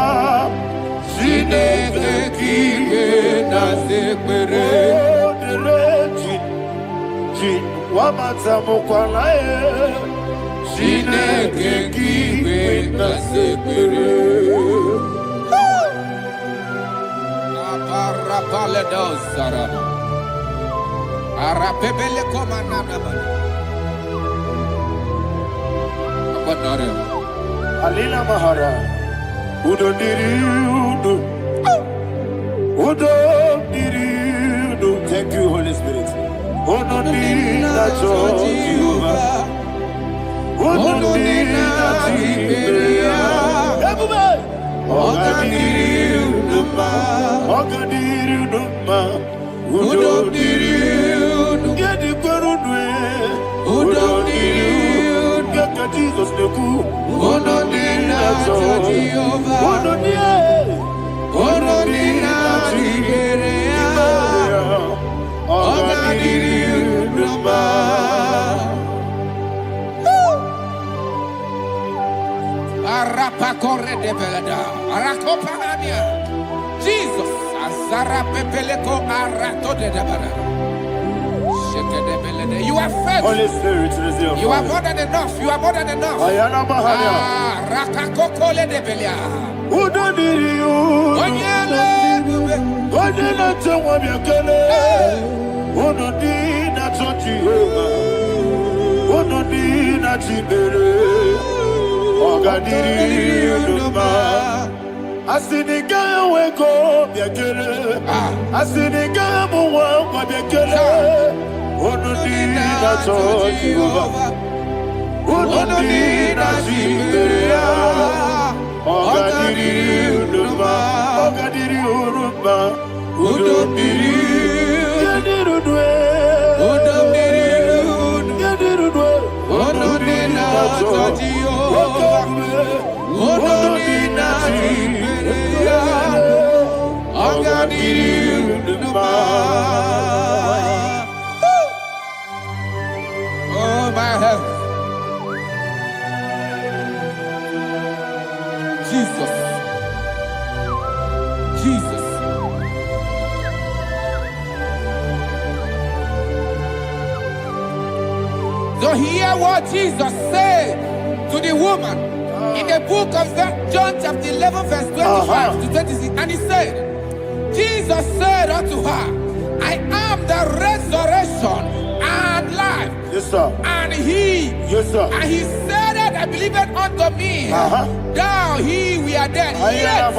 Chineke kiwe na zebere. Wamazamu kwala. Chineke kiwe na zebere. Aparapale dozarama. Arapebele komanana bana. Apanare. Alina Mahara. Udo diri udo. Udo diri udo. Thank you, Holy Spirit. Udo diri na Jehovah. Udo diri na Jehovah. Everybody. Oga diri udo ma. Oga diri udo ma. Udo diri udo. Gedi kweru nwe. Udo diri udo. Geka Jesus neku. Udo diri na Jehovah. Udo diri. Udo diri na Jehovah. Oga diri udo ma. Arapa corre de belada. Arakopa ania. Jesus. Azara pepeleko arato de debara. Sheke de belede. You are faithful. Holy Spirit, reserve. You are more than enough. You are more than enough. Ayana Mahania. Rakakokole de belia. Udo diri udo. Onyele bube. Udo na Jehovah biakele. Udo diri na Jehovah. Udo diri na Jibere. Oga diri udo ma. Asiniga weko biakele. Asiniga muwa kwa biakele. Udo diri na Jehovah. Udo diri na Jibere. Oga diri udo ma. Oga diri udo ma. Udo diri. Yadiru dwe. Udo diri udo. Yadiru dwe. Udo diri na Jehovah. Udo diri na Jehovah. Oga diri udo ma. Oh my heaven. Jesus. Jesus. So hear what Jesus said to the woman in the book of John chapter 11 verse 25 to 26. And he said, Jesus said unto her, I am the resurrection and life. Yes, sir. And he Yes, sir. and he said that that believeth unto me, thou he we are dead, yet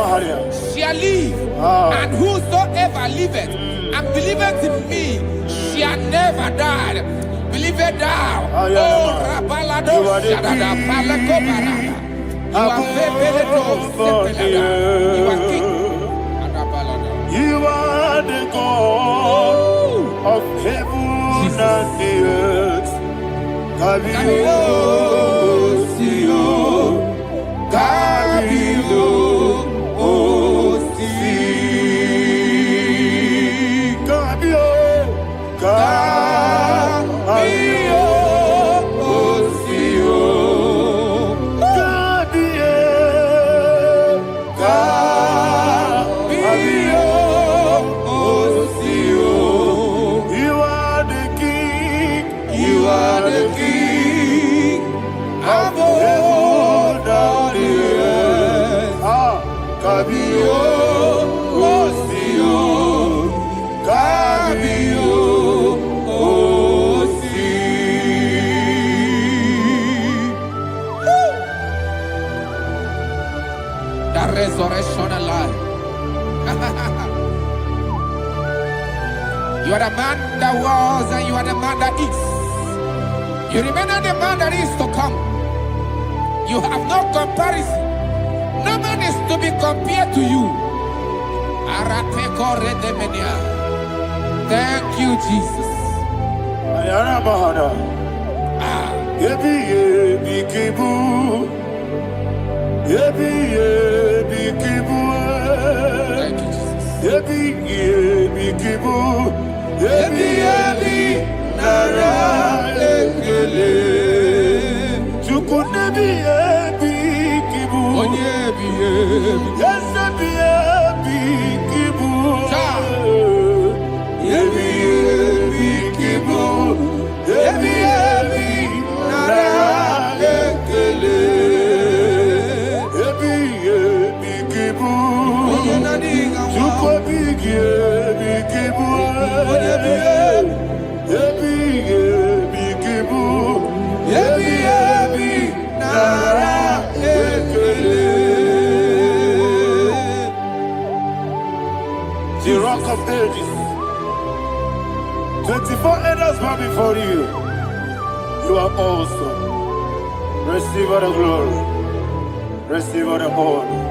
shall live. And whosoever liveth and believeth in me shall never die. Believeth thou, oh Rabalado Shadada Palako Barada. You are you are king. You are the God of heaven and the earth. Kabio, Sio, Kabio, Osi, Kabio, Kabio, Osio, Kabio, Kabio, Osio. You are the king. You are the king of heaven and the earth. Kabio, Osio, Kabio, Osi. The resurrection alive. You are the man that was and you are the man that is. You remember the man that is to come. You have no comparison. No man is to be compared to you. Thank you, Jesus. Ayana Bahada. Yebi yebi kibu. Yebi yebi kibu. Thank you, Jesus. Yebi yebi kibu. Yebi yebi nara ekele. Chukunebi yebi kibu. Onyebi yebi. Yes, yebi yebi kibu. Yebi yebi kibu. Yebi yebi nara ekele. Yebi yebi kibu. Chukwabi yebi kibu. Yebi yebi kibu. Yebi yebi nara ekele. The rock of ages. 24 elders bow before you. You are awesome. Receive all the glory. Receive all the honor.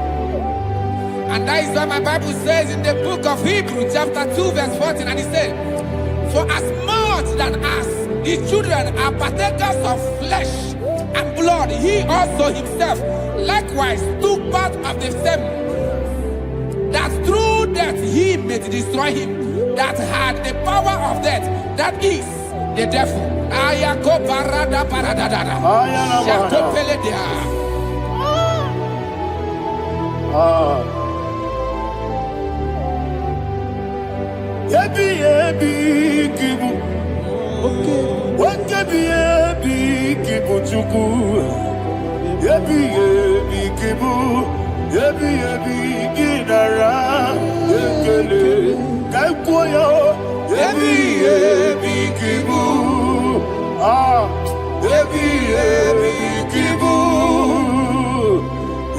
And that is what my Bible says in the book of Hebrews chapter 2 verse 14. And it said, for as much that as the children are partakers of flesh and blood, he also himself likewise took part of the same, that through death he may destroy him that had the power of death, that is the devil. Ayako barada baradadada. Shakopeledia. Yebi yebi kibu. Wakebi yebi kibu chuku. Yebi yebi kibu. Yebi yebi ginara ekele. Kaikoyo. Yebi yebi kibu. Yebi yebi kibu.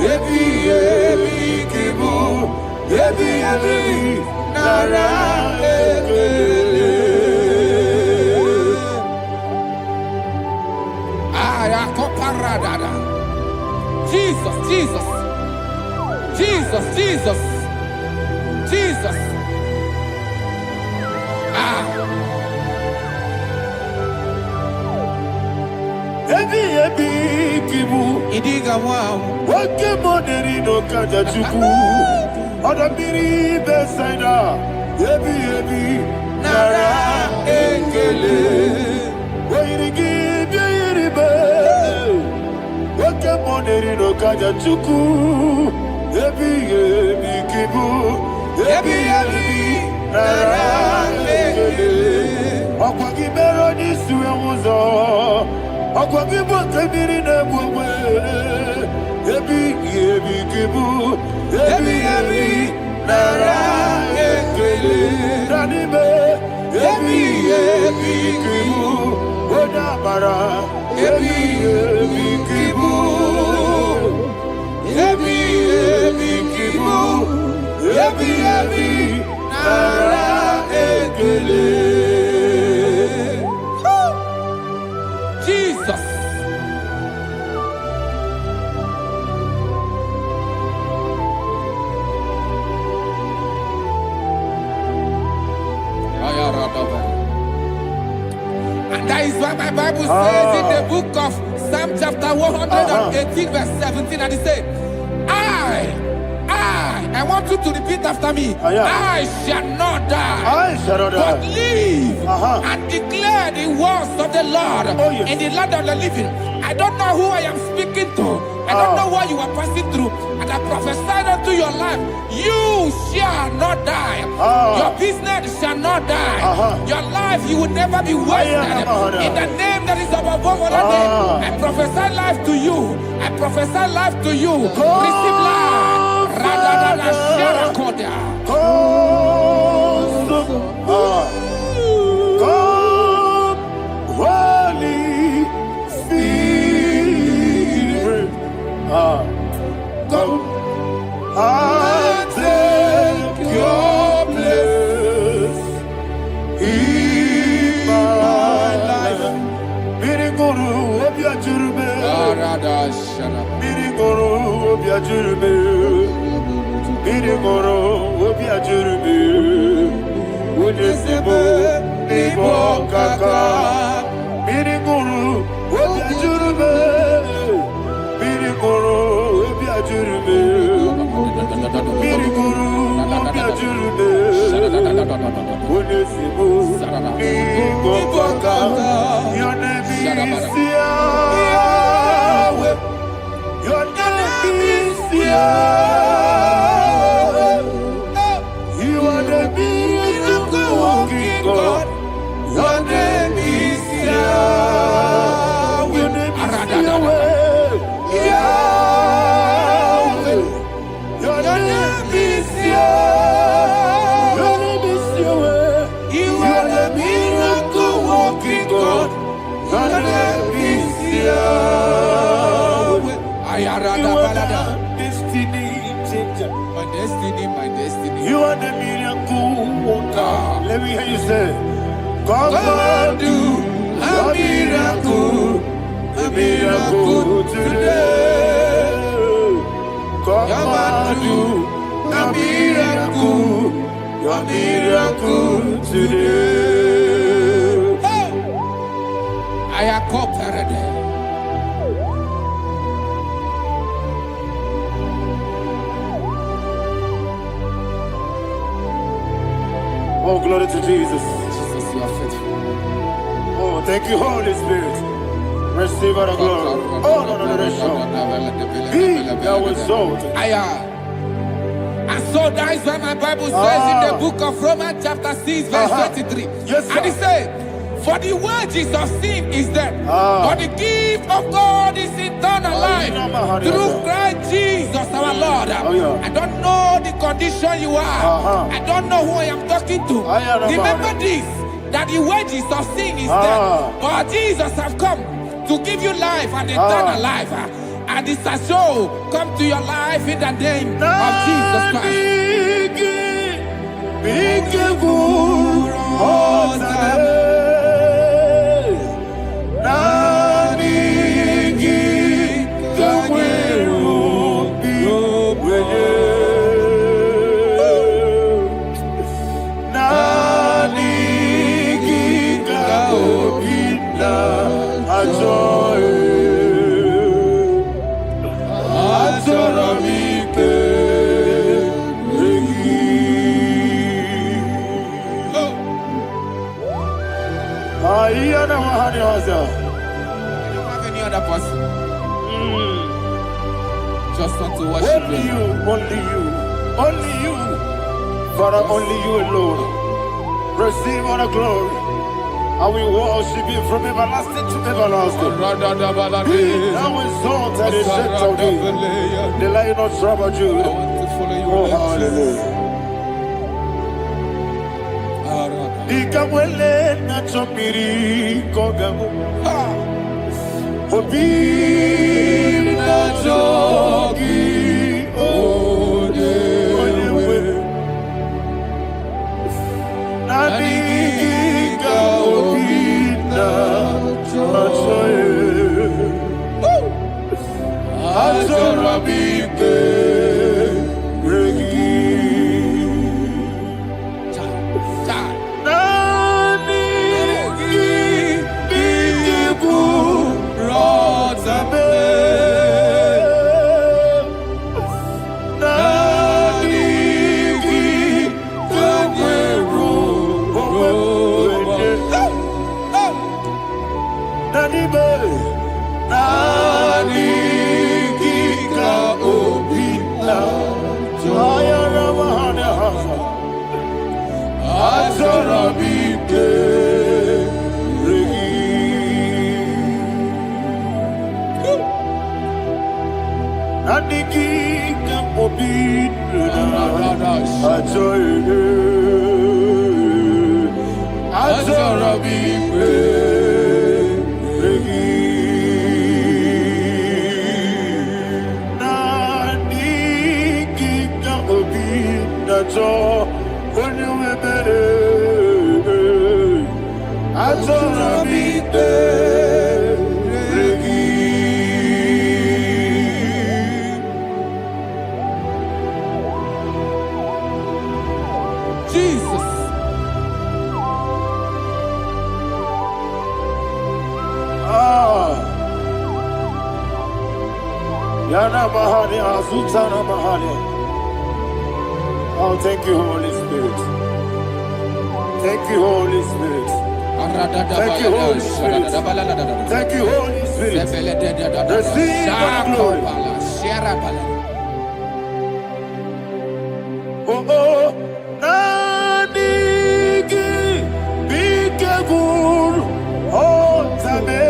Yebi yebi kibu. Yebi yebi nara ekele. Ayakoparadada. Jesus, Jesus, Jesus, Jesus, Jesus. Yebi yebi kibu. Idiga wow. Wake moneri no kaja chuku. Odambiri besaida. Yebi yebi nara ekele. Wairigi biiribe. Wake moneri no kaja chuku. Yebi yebi kibu. Yebi yebi nara ekele. Okwagi bero ni suwe muzo. Okwagi bokebiri ne bwewe. Yebi yebi kibu. Yebi yebi nara ekele. Danime. Yebi yebi kibu. Odamara, Ebi, Ebi, Kibu, Ebi, Ebi, Kibu, Ebi, Ebi, Nara, Ekele. Jesus. And that is why my Bible says in the book of Psalm chapter 118 verse 17, and it says, I want you to repeat after me. I shall not die, but live and declare the words of the Lord in the land of the living. I don't know who I am speaking to. I don't know what you are passing through. And I prophesied unto your life, you shall not die. Your business shall not die. Your life, you will never be wasted. In the name that is above all other name, I prophesy life to you. I prophesy life to you. Receive life. Holy Spirit, come and take your place in my life. Miriguru obiajurube, miriguru obiajurube, miriguru obiajurube, udesibo ibo kaka, miriguru obiajurube, miriguru obiajurube, miriguru obiajurube, udesibo ibo kaka. Your name is Yahweh. Your name is Yahweh. You are the miracle working God. Your name is Yahweh. Your name is Yahweh. Yahweh. Your name is Yahweh. Your name is Yahweh. You are the miracle working God. Your name is Yahweh. You are the destiny changer. My destiny. You are the miracle worker. Let me hear you say, come and do a miracle today. Come and do a miracle today. I am cooperated. Oh, glory to Jesus. Jesus, you are faithful. Oh, thank you, Holy Spirit. Receive our glory. Oh, no, that's all. Be thou exalted. And so that is why my Bible says in the book of Romans chapter 6 verse 23. Yes, sir. And it says, for the wages of sin is death, but the gift of God is eternal life through Christ Jesus our Lord. I don't know the condition you are. I don't know who I am talking to. Remember this, that the wages of sin is death, but Jesus have come to give you life and eternal life. And this shall show come to your life in the name of Jesus Christ. You don't have any other person. Just want to worship only you. Only you. Father, only you alone. Receive all the glory. I will worship you from everlasting to everlasting. Be thou exalted and set of thee. The Lion of Tribe of Judah. I want to follow you. Oh, hallelujah. Be Ikamwele na chomiri kogamu. Obi na jogi ode. Naniga obi na jogi. Azorabike regi. Jesus. Yana Mahani Azutana Mahani. Oh, thank you, Holy Spirit. Thank you, Holy Spirit. Thank you, Holy Spirit. Thank you, Holy Spirit. Receive the glory. Oh, oh, Nanigi, Bikagur, oh, Tame.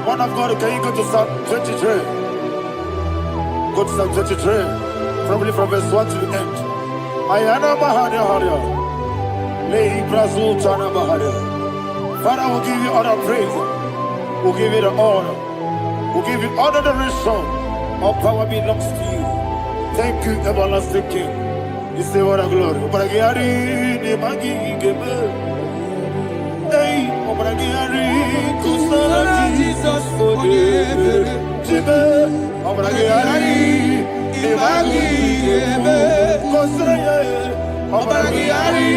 One of God, can you go to Psalm 23? Go to Psalm 23, probably from verse 1 to the end. Ayana Mahania Haria. Lei Brazil Tana Mahania. Father, we'll give you all the praise. We'll give you the honor. We'll give you all the adoration. All power belongs to you. Thank you, everlasting King. You say what a glory. Obragiari, ne magi gebe. Hey, Obragiari, Kusara Jesus forever. Jibe, Obragiari, ne magi gebe. Kusara, Obragiari,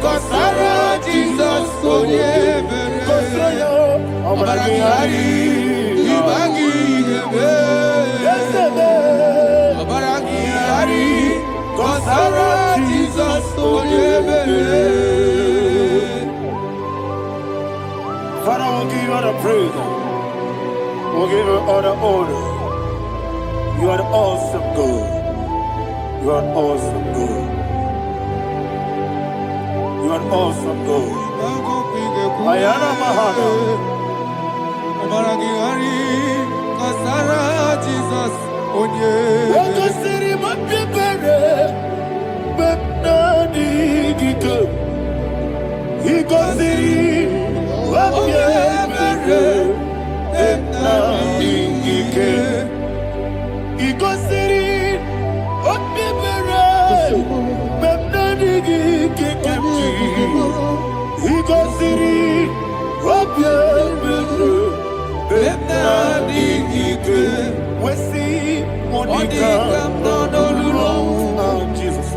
Kusara Jesus forever. Kusara, Abaragihari, Ibagi Gebe. Abaragihari, Kosara Jesus Onyebe. Father, we'll give you all the praise. We'll give you all the honor. You are the awesome God. You are an awesome God. You are an awesome God. Ayana Mahana. Abaragihari, Kosara Jesus Onyebe. Wakasiri mapipere, Bepnani Giko. Ikosiri mapipere, Bepnani Gike. Ikosiri mapipere, Bepnani Gike. Ikosiri mapipere, Bepnani Gike. Wesi Monica, oh Jesus.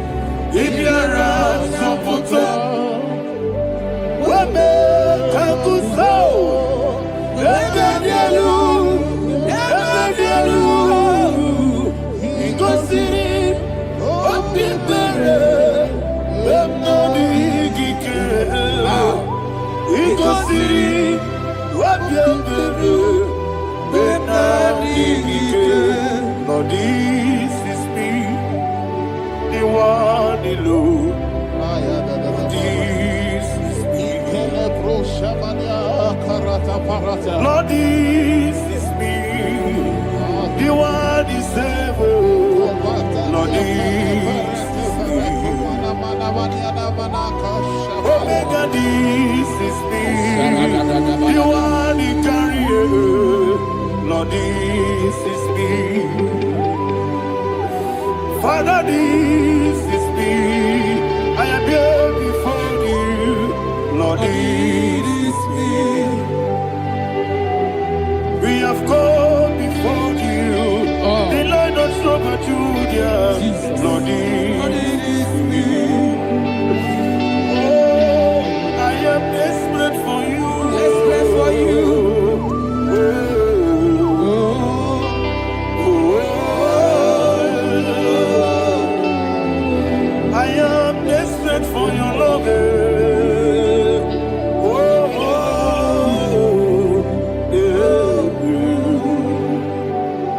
Ibiara Sopoto, Wame Kakuso, Ebedielu, Igosiri, Opipere, Bemnodi Gike, Igosiri, Opipere, Bemnodi Gike. Lord, this is me, the one, the Lord. This is me. Lord, this is me, the one, the Savior. Lord, this is me. Omega, this is me, the one, the carrier. Lord, this is me. Father, this is me. I am here before you. Lord, this is me. We have come before you. The Lord of Super Judah. Lord, this is me. Oh, I am desperate for you. Desperate for you. I am desperate for your love.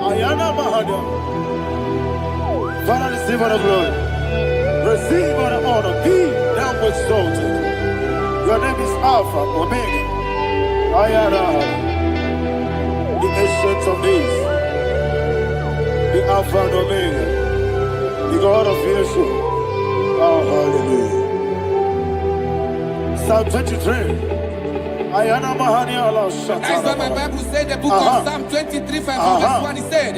Ayana Mahada. Father, receive all the glory. Receive all the honor. Be thou exalted. Your name is Alpha, Omega. Ayana. The ancient of days. The Alpha and Omega. The God of Yeshua. Oh, hallelujah. Psalm 23. Ayana Mahani Allah Shata. That's what my Bible said, the book of Psalm 23, 5, verse 1, it said,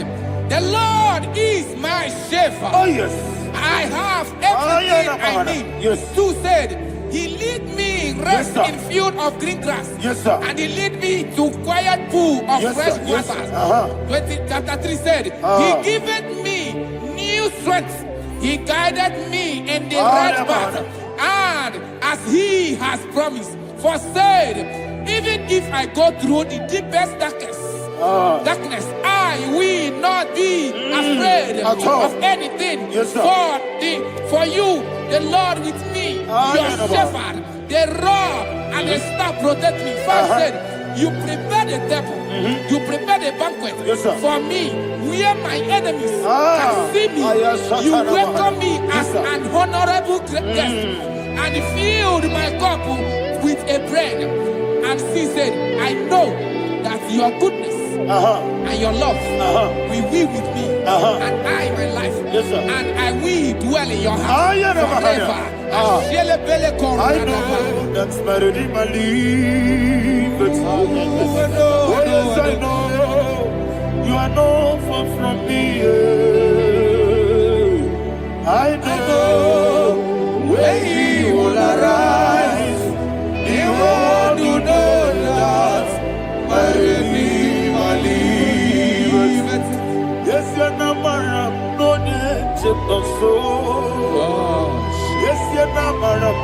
the Lord is my shepherd. Oh, yes. I have everything I need. Yes. 2 said, he lead me rest Yes, in field of green grass. Yes, sir. And he lead me to quiet pool of Yes, fresh sir. Yes, waters. sir. 20, chapter 3 said, he giveth me new strength. He guided me in the right path. And as he has promised, for said, even if I go through the deepest darkness, I will not be afraid of anything. Yes, sir. For you, the Lord with me, your shepherd, the rod and the staff protect me. First said, you prepare the table, you prepare the banquet for me, where my enemies can see me. You welcome me as an honorable guest, and filled my cup with a bread. And she said, I know that your goodness and your love will be with me, and I, my life, and I will dwell in your house forever. I know that's better than my life. Oh, yes, I know you are not far from me. I know when he will arise, he will do that. My Redeemer liveth. Yes, you're not married, no need to so. Yes, you're not married,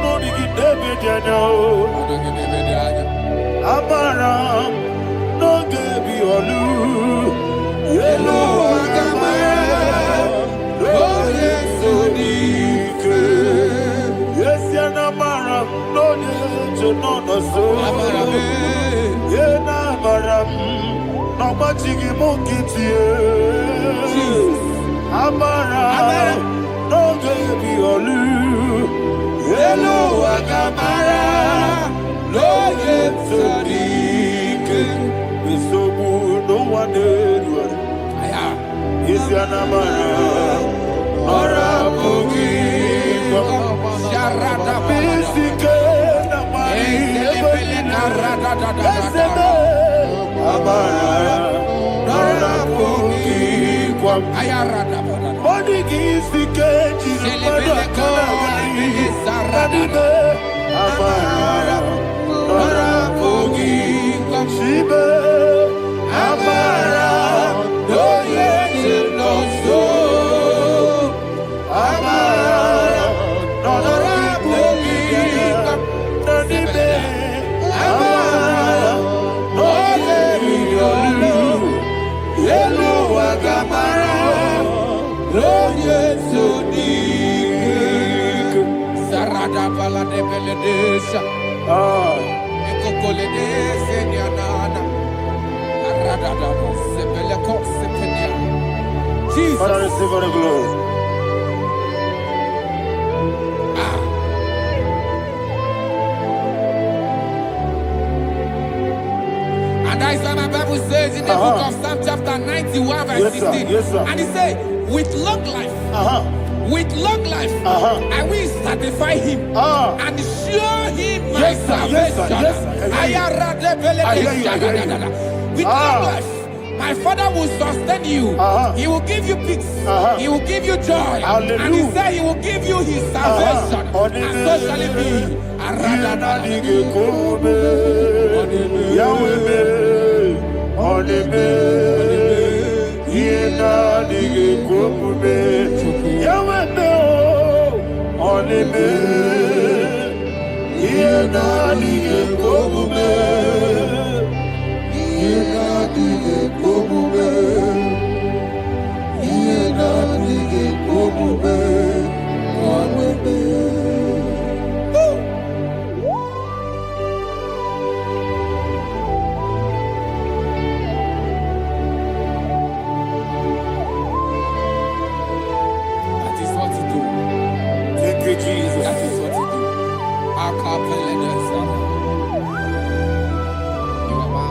no need to be. I Amara no gebi olu. Yelo agamara no yesodike. Yes yanamara no yejono no so. Amara me. Yenamara no machigi mokiti. Amara no gebi olu. Yelo agamara no yesodike. Bisobu no one did. Is yanamara ora pogi sharada bisike na mari amara ora pogi kwa ayarada body gisike jimada kana sarada amara ora pogi kwa shibe amara Jesus. Father, receive all the glory. And that is why my Bible says in the book of Psalm chapter 91 verse 16. Yes, sir. And he said, with long life, with long life, I will satisfy him and show him my salvation. With long life, my Father will sustain you. He will give you peace. He will give you joy. Hallelujah. And he said he will give you his salvation. And so shall it be.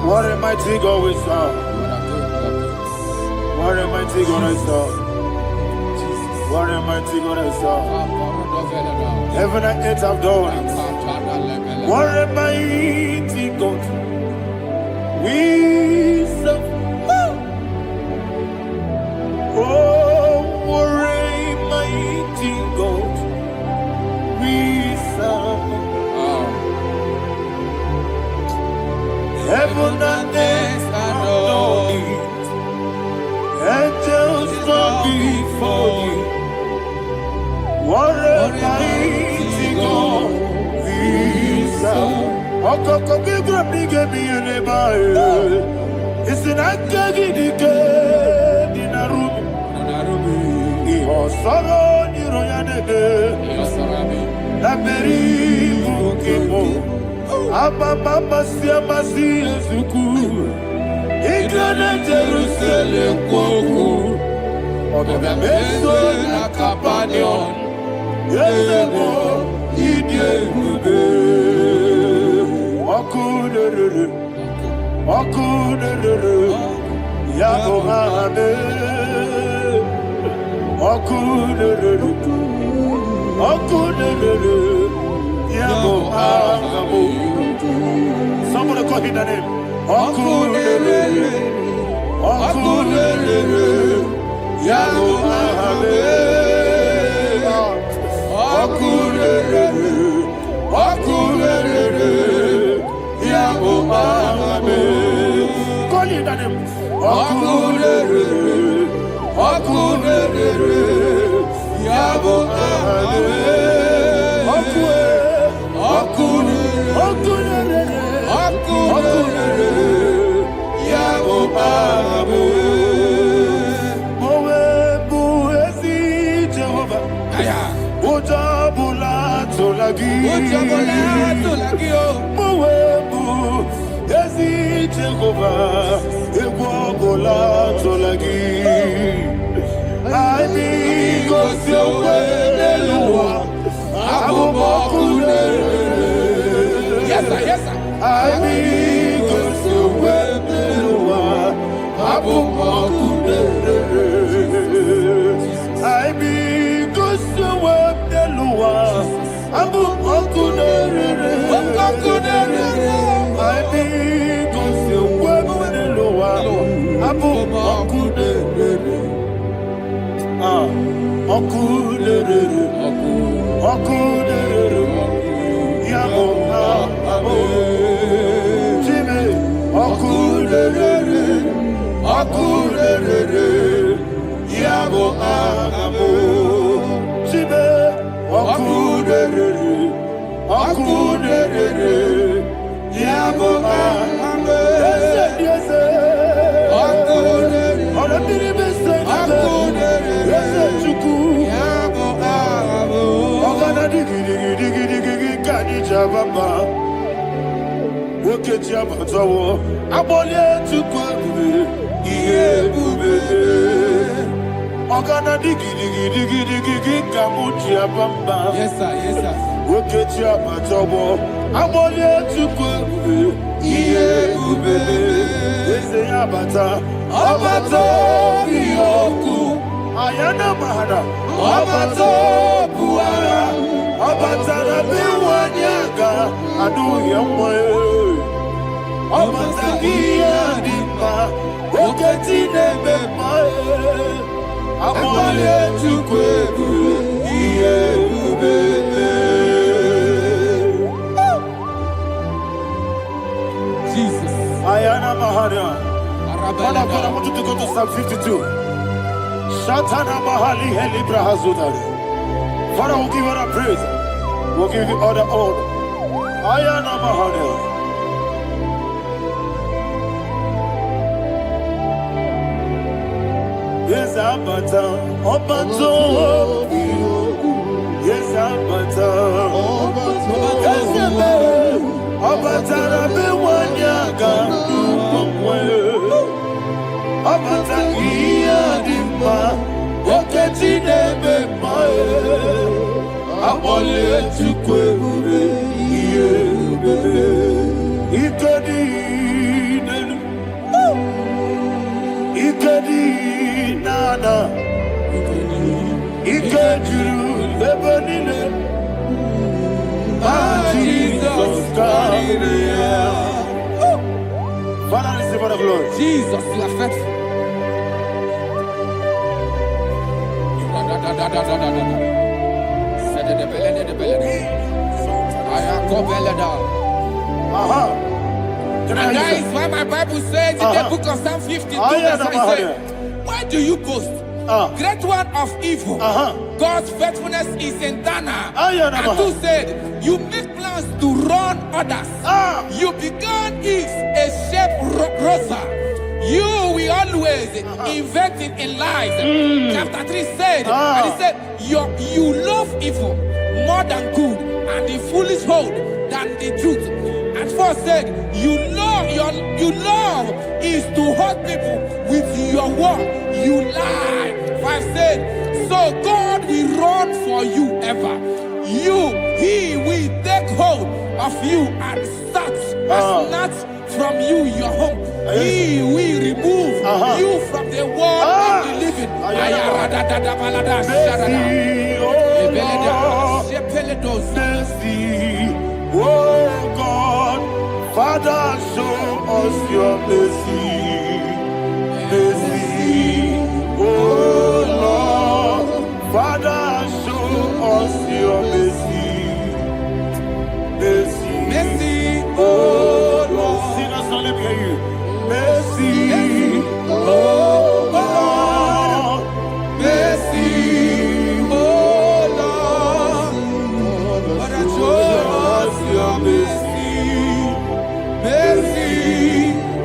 What a mighty God we serve. What a mighty God I serve. What a mighty God I serve. Heaven and earth have done it. What a mighty God we serve. Oh, what a mighty God we serve. Heaven and earth adore it. Angels bow before you. What a mighty God we serve. Okoko bigro bige mi enebay. Isinaka gidike dinarumi. Iho soro ni royanede. Naberi bukimo. Ama mama siama si ezuku. Igrana Jerusalem kwoku. Oga meso na Capernaum. Yesebo idie gube. Okunere. Yabo hame. Okunere. Yabo hame. Somebody call him the name. Okunere. Yabo hame. Okunere. Yabo hame. Call him the name. Okunere. Yabo hame. Okunere. tolagi. Mowebu ezi Jehovah egwogola tolagi. Ani gosi oweluwa abubokune. Yes, sir. Yes, sir. Ani gosi oweluwa abubokune. Ani gosi oweluwa abubokune. Ani gosi oweluwa abubokune. Okulere, yamo amo, Jimmy, okulere, yamo amo, Jimmy, okulere, yamo amo, yes, Baba, woke Jabatawo, Abolia to Kwabu, Yebube, Ogana digi, Kamutia Bamba. Yes, sir. Yes, sir. Woke Jabatawo, Abolia to Kwabu, Yebube, Abata, Abato, Yoku, Ayana Mahara, Abato, Buara. Abatara biwanyaga adu yamwe. Abatagia dimba oketi nebe mae. Amole tukwebu iye ubebe. Jesus. Ayana Mahara. Father, I want you to go to Psalm 52. Shatana Mahali Heli Brahazudari. Father, we'll give you all the praise. We'll give you all the honor. Ayana Mahane. Yes, Abata. Obato. Yes, Abata. Yes, Abata. Rabe wanyaga. Abata iya dimba. Oketi nebe mae. Abole tukwebube yebebe. Ikedi nana. Ikediru lebanile. Jesus God. Father, receive all the glory. Jesus, you are faithful. And that is why my Bible says in the book of Psalm 52, verse 5, why do you boast? Great one of evil. God's faithfulness is eternal. And two said, you make plans to run others. You began is a shape rosa. You will always inventing in lies. Chapter 3 said, and he said, you love evil more than good, and the foolish hold than the truth. And 4 said, you love is to hurt people with your word. You lie. 5 said, so God will run for you ever. He will take hold of you and snatch from you your home. He will remove you from the world of the living. Oh God, Father, show us your mercy. Oh Lord, Father, show us your mercy. Oh Lord, sinners only hear you. Mercy, oh Lord, mercy, oh Lord, Father, show us your mercy.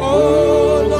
Oh Lord.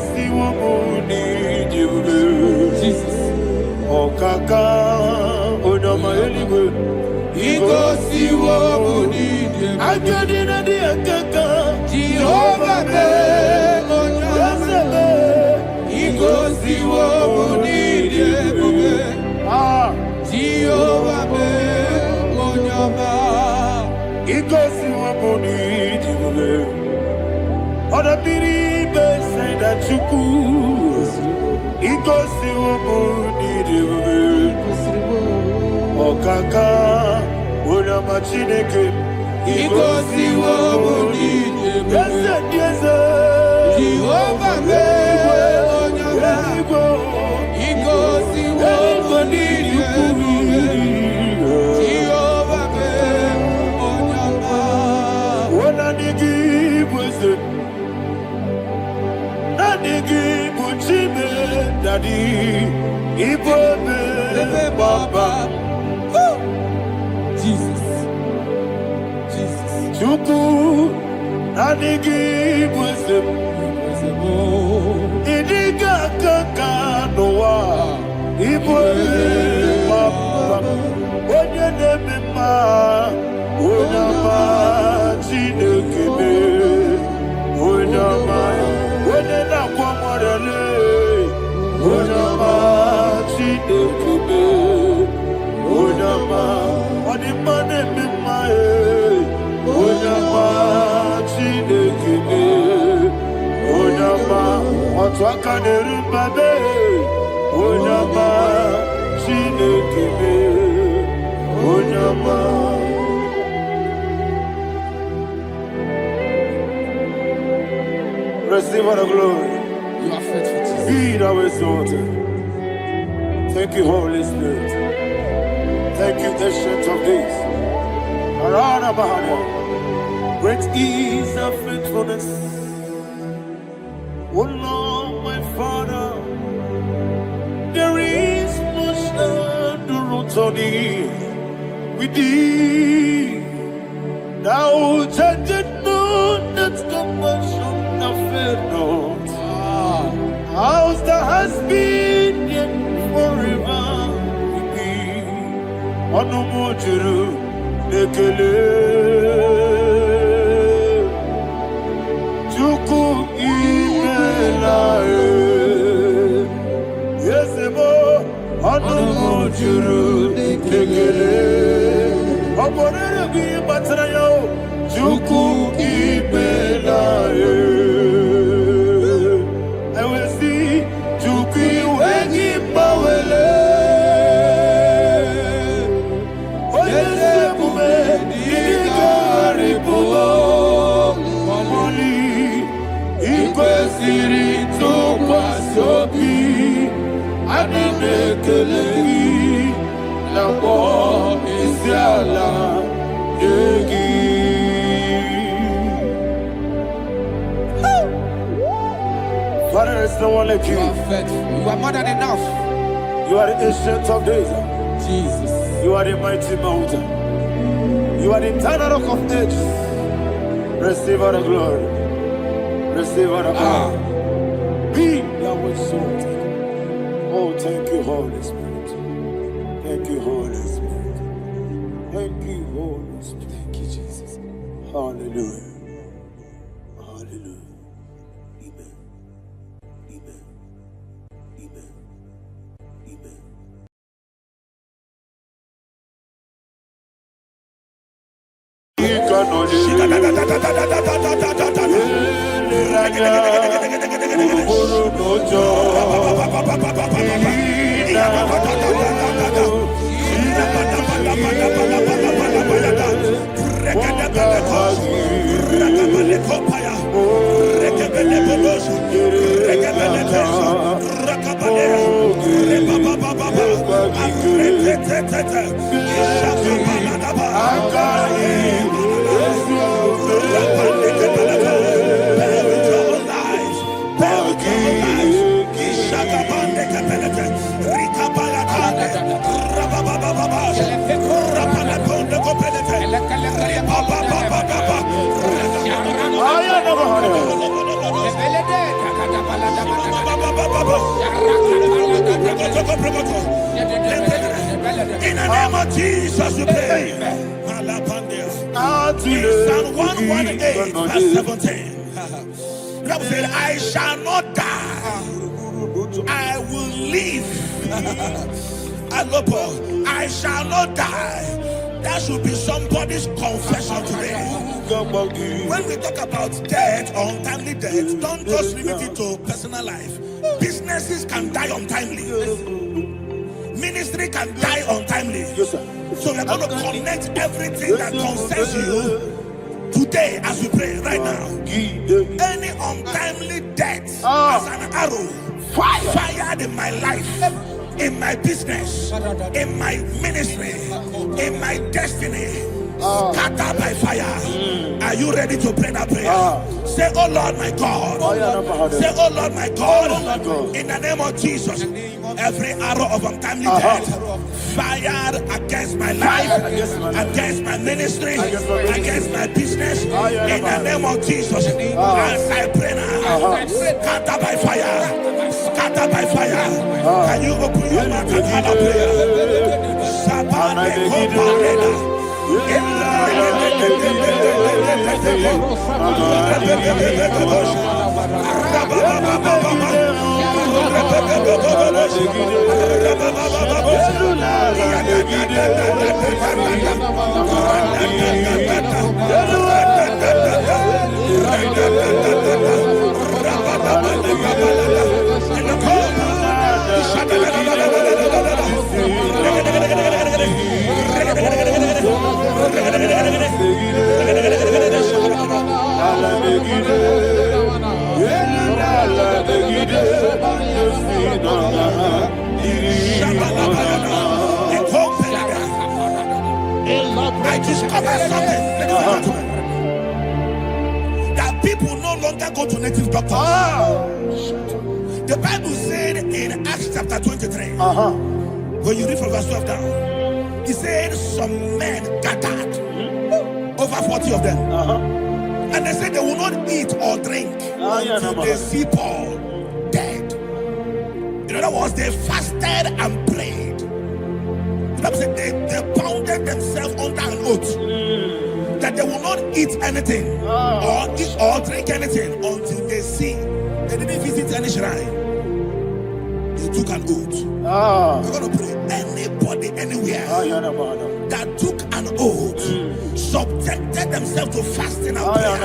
si wamuni jibube. Jesus. Okaka onama eligwe. Igosi wamuni jibube. Agadina di akaka. Jehovah be onyame. Igosi wamuni jibube. Jehovah be onyame. Igosi wamuni jibube. Oda biri be say that you could. Igosi wamuni jibube. Okaka onama chineke. Igosi wamuni jibube. Yes, Jehovah be onyame. Igosi wamuni jibube. Jehovah be onyame. Wana nigi bweze, na nigi buchime dadi, ibobe baba. Jesus. Jesus. Chuku, na nigi bweze, idiga kaka noa, ibobe baba. Onye nebe ma, onyama chinekebe, onyama, onye na kwa mwarele, onyama chinekebe, onyama, odima nebe ma onyama chinekebe, onyama, otwaka nerubabe, onyama chinekebe, onyama. Receive all the glory. You are faithful, Jesus. Be thou exalted. Thank you, Holy Spirit. Thank you, Ancient of Days. Arana Bahana. Great is thy faithfulness. Oh Lord, my Father, there is much endurance on thee. With thee, thou judgest not that compassion of faith not. How's the has been yet forever with thee? Onumujuru nekele. Chuku imelae. Yesemo onumujuru nekele. Oborere gi batrayo. Chuku imelae. Father, there's no one like you. You are faithful. You are more than enough. You are the ancient of days. Jesus. You are the mighty mountain. You are the eternal rock of ages. Receive all the glory. Receive all the power. Be thou exalted. Oh, thank you, Holy Spirit. Thank you, Holy Spirit. Thank you, Holy Spirit. Thank you, Jesus. Hallelujah. Hallelujah. Amen. Amen. Amen. Amen. of Jesus we pray. In Psalm 118 verse 17. The Bible said, I shall not die, I will live. I shall not die. That should be somebody's confession today. When we talk about death or untimely death, don't just limit it to personal life. Businesses can die untimely. Ministry can die untimely. So we're going to connect everything that concerns you today as we pray right now. Any untimely death as an arrow fired in my life, in my business, in my ministry, in my destiny, scattered by fire. Are you ready to pray that prayer? Say, oh Lord my God. Say, oh Lord my God. In the name of Jesus, every arrow of untimely death fired against my life, against my ministry, against my business, in the name of Jesus, as I pray now, scattered by fire, scattered by fire. Can you open your mouth and have a prayer? I discovered something that people no longer go to native doctors. The Bible said in Acts chapter 23, when you read from verse 12 down, it said some men gathered, over 40 of them, and they said they will not eat or drink until they see Paul dead. In other words, they fasted and prayed. The Bible said they bounded themselves under an oath that they will not eat anything or drink anything until they see. They didn't visit any shrine. They took an oath. We're going to pray. Anybody, anywhere that took an oath, subjected themselves to fasting and prayer.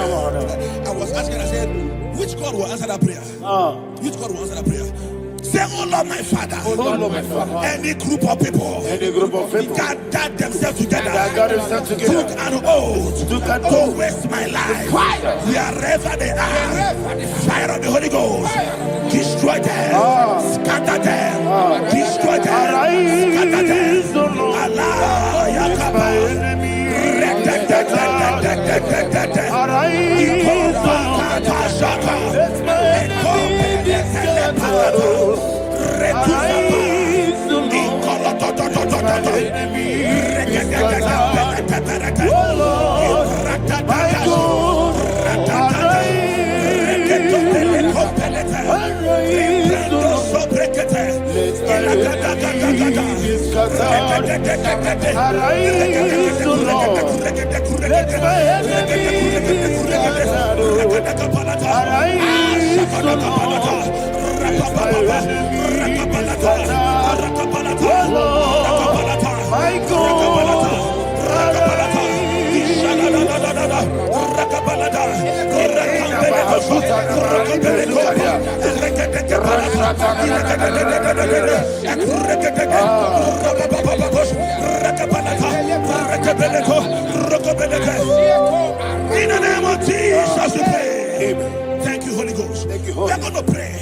I was asking, I said, which God will answer that prayer? Which God will answer that prayer? Say, oh Lord my Father, any group of people gathered themselves together, took an oath to waste my life. Wherever they are, fire of the Holy Ghost, destroy them, scatter them, destroy them, scatter them. Allah, Yakaba, In the name of Jesus we pray. Thank you, Holy Ghost. We're going to pray.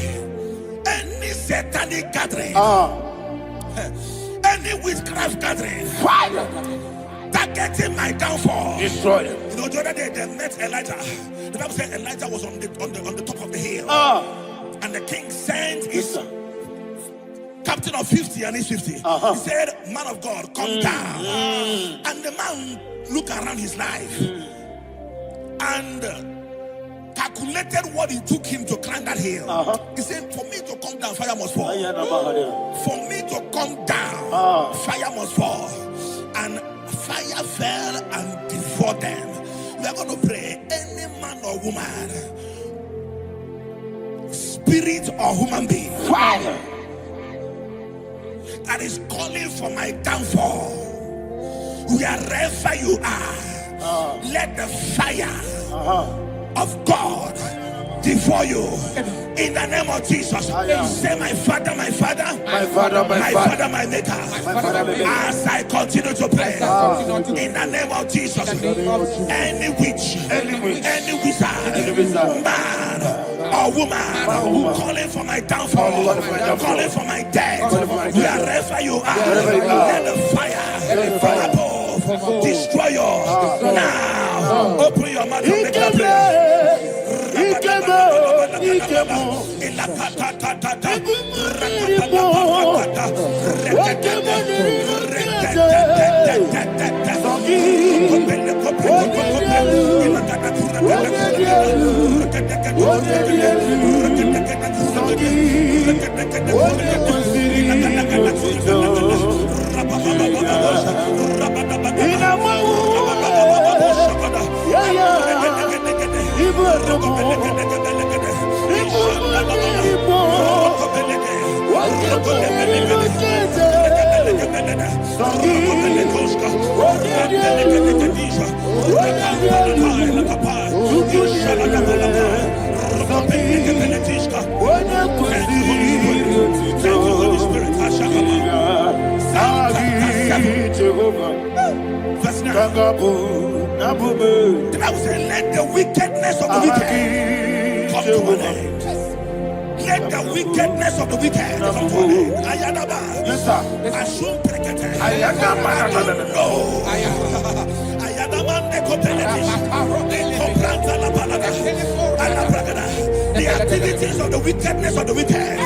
Any satanic gathering, any witchcraft gathering, targeting my downfall, destroy them. You know, the other day they met Elijah. The Bible said Elijah was on the top of the hill, and the king sent his captain of 50 and his 50. He said, man of God, come down. And the man looked around his life and calculated what it took him to climb that hill. He said, for me to come down, fire must fall. For me to come down, fire must fall. and fire fell and devoured them. We are going to pray. Any man or woman, spirit or human being, Fire. that is calling for my downfall, wherever you are, let the fire of God devour you. In the name of Jesus, say, my Father, my Father, My Father, my Father, my Maker. Father, my Maker. As I continue to pray, in the name of Jesus, any witch, any wizard, man or woman calling for my downfall, calling for my death, wherever you are, let the fire from above destroy you now. Open your mouth and make that prayer. Verse 9. The Bible says, let the wickedness of the wicked come to an end. Let the wickedness of the wicked come to an end. Ayadaba. Yes, sir. Assume prekete. Ayadaba. No. Ayadaba de kopeletis. De kopranta la palada. Ala bragada. The activities of the wickedness of the wicked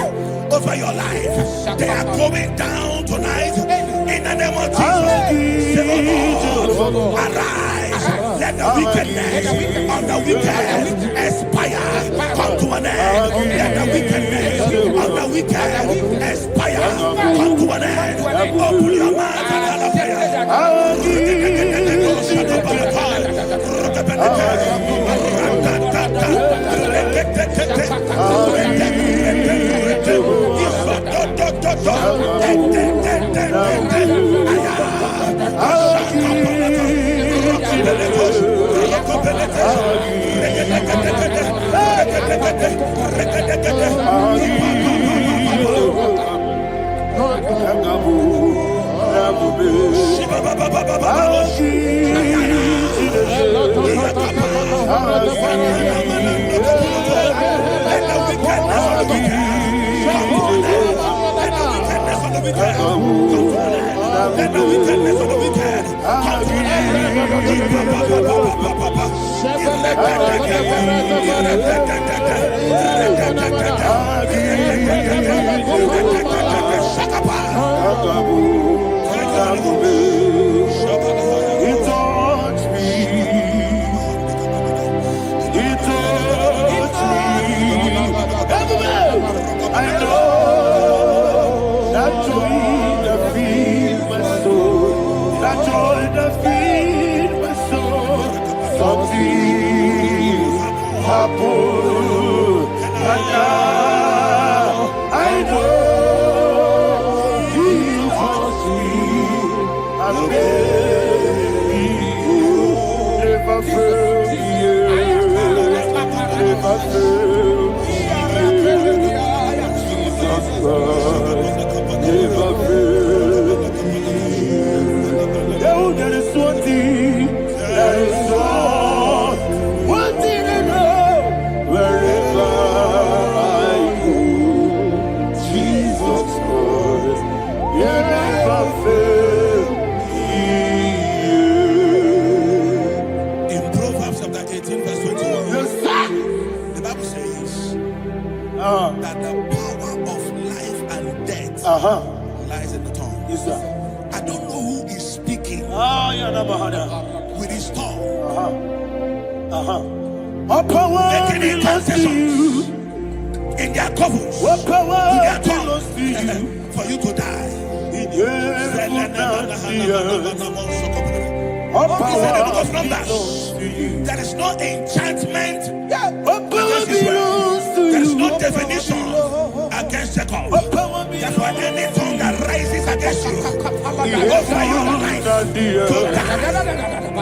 over your life, they are going down tonight in the name of Jesus. Say, oh Lord, arise. Let the wickedness of the wicked expire, come to an end. Let the wickedness of the wicked expire, come to an end. Open your mouth and have a prayer. Let the wickedness of the wicked come to an end. I know that joy that feeds my soul, that joy that feeds my soul. Something happened, and now I know He wants me. And never fail me, never fail me. Never fail. Oh, there is one thing, there is one thing I know. Wherever I go, Jesus Christ, you never fail me. In Proverbs chapter 18, verse 21, Yes, sir. the Bible says that the power of life and death lies in the tongue. Yes, sir. I don't know who is speaking with his tongue, All power making belongs to you. intercessions in their covens, All in power their belongs to you. tongue, for you to die. There is no enchantment against Israel. There is no definition against Jacob. Therefore, any tongue that rises against you over your life,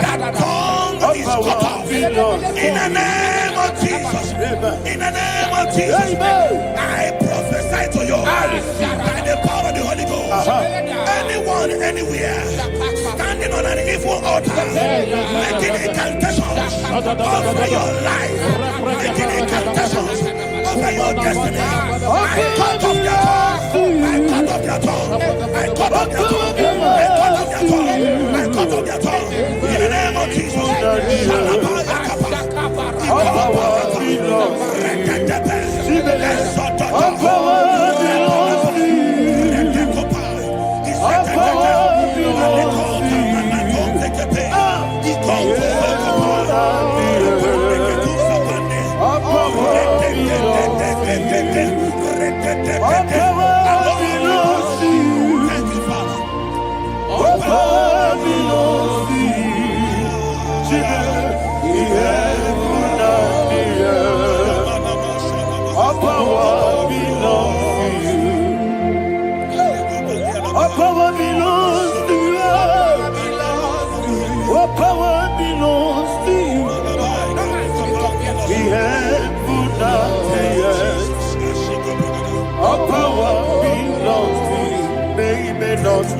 that tongue is cut off. In the name of Jesus. In the name of Jesus. I prophesy to you by the power of the Holy Ghost. Anyone, anywhere, standing on an evil altar, making incantations over your life, making incantations over your destiny. I cut off their tongue. I cut off their tongue. I cut off their tongue. I cut off their tongue. I cut off their tongue. In the name of Jesus.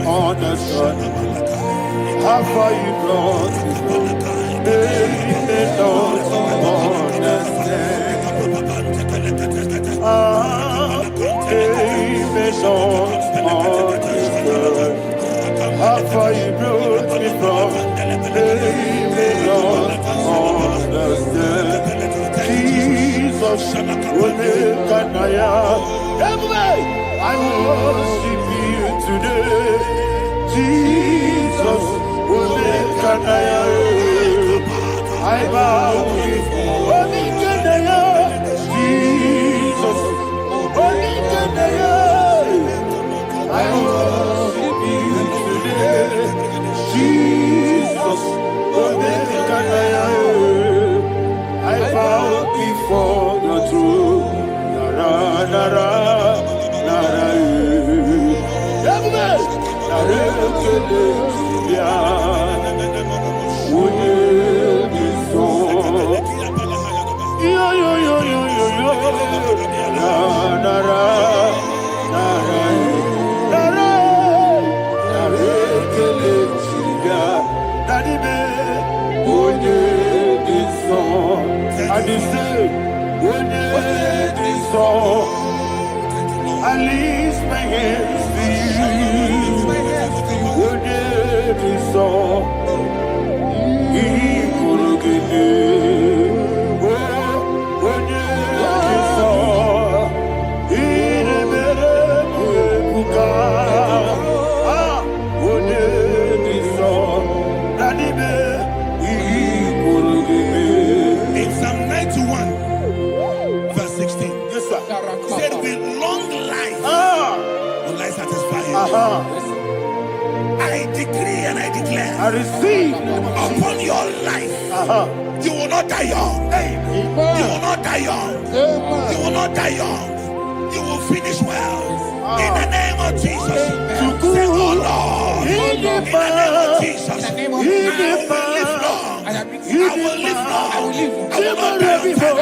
Understand how far you brought me. They don't understand. They don't understand how far you brought me from. They don't understand. Jesus, will make an I worship you today. Jesus, will make an I bow before Jesus, will make an I worship you today. Jesus, will make an I bow before the throne. Nara, nara. I lift my hands to you. Would you be so? In Psalm 91, verse 16, yes, sir. Said with long life will I satisfy you. I decree and I declare, I receive upon your life, you will not die young. You will not die young. You will not die young. You will finish well. In the name of Jesus. Say, oh Lord, in the name of Jesus, I will live long. I will live long. I will not die before.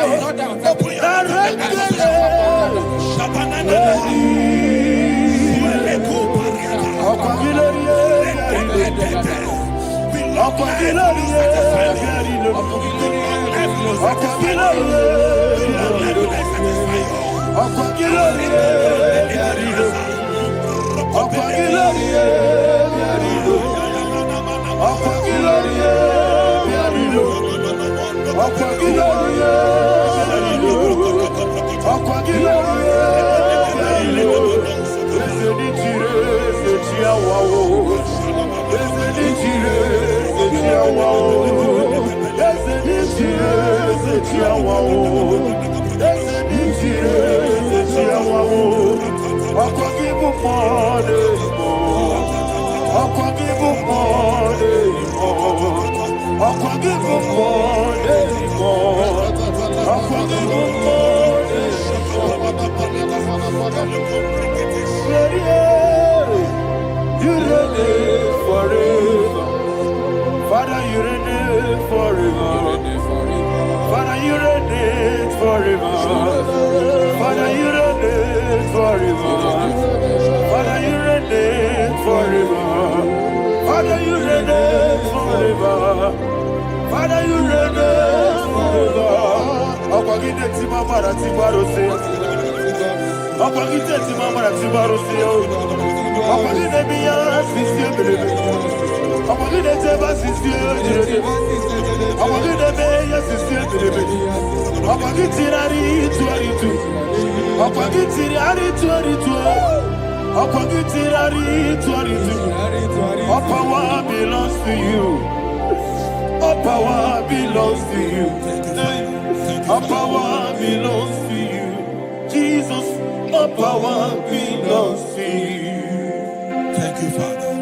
Open your I forgive him more anymore. I forgive him more anymore. You reign forever. Father, you reign forever. Father, you reign forever. Father, you reign forever. Father, you reign forever. Father, you reign forever. Father, you reign forever. Akwagide ti mama na ti barose. Akwagide ti mama na ti barose. Akwagide biya sisi ebelebe. Akwagide teba sisi ebelebe. Akwagide beya sisi ebelebe. Akwagide rari tuaritu. Akwagide rari tuaritu. Akwagide rari tuaritu. All power belongs to you. All power belongs to you. All power belongs to you. Jesus, all power belongs to you. Thank you, Father.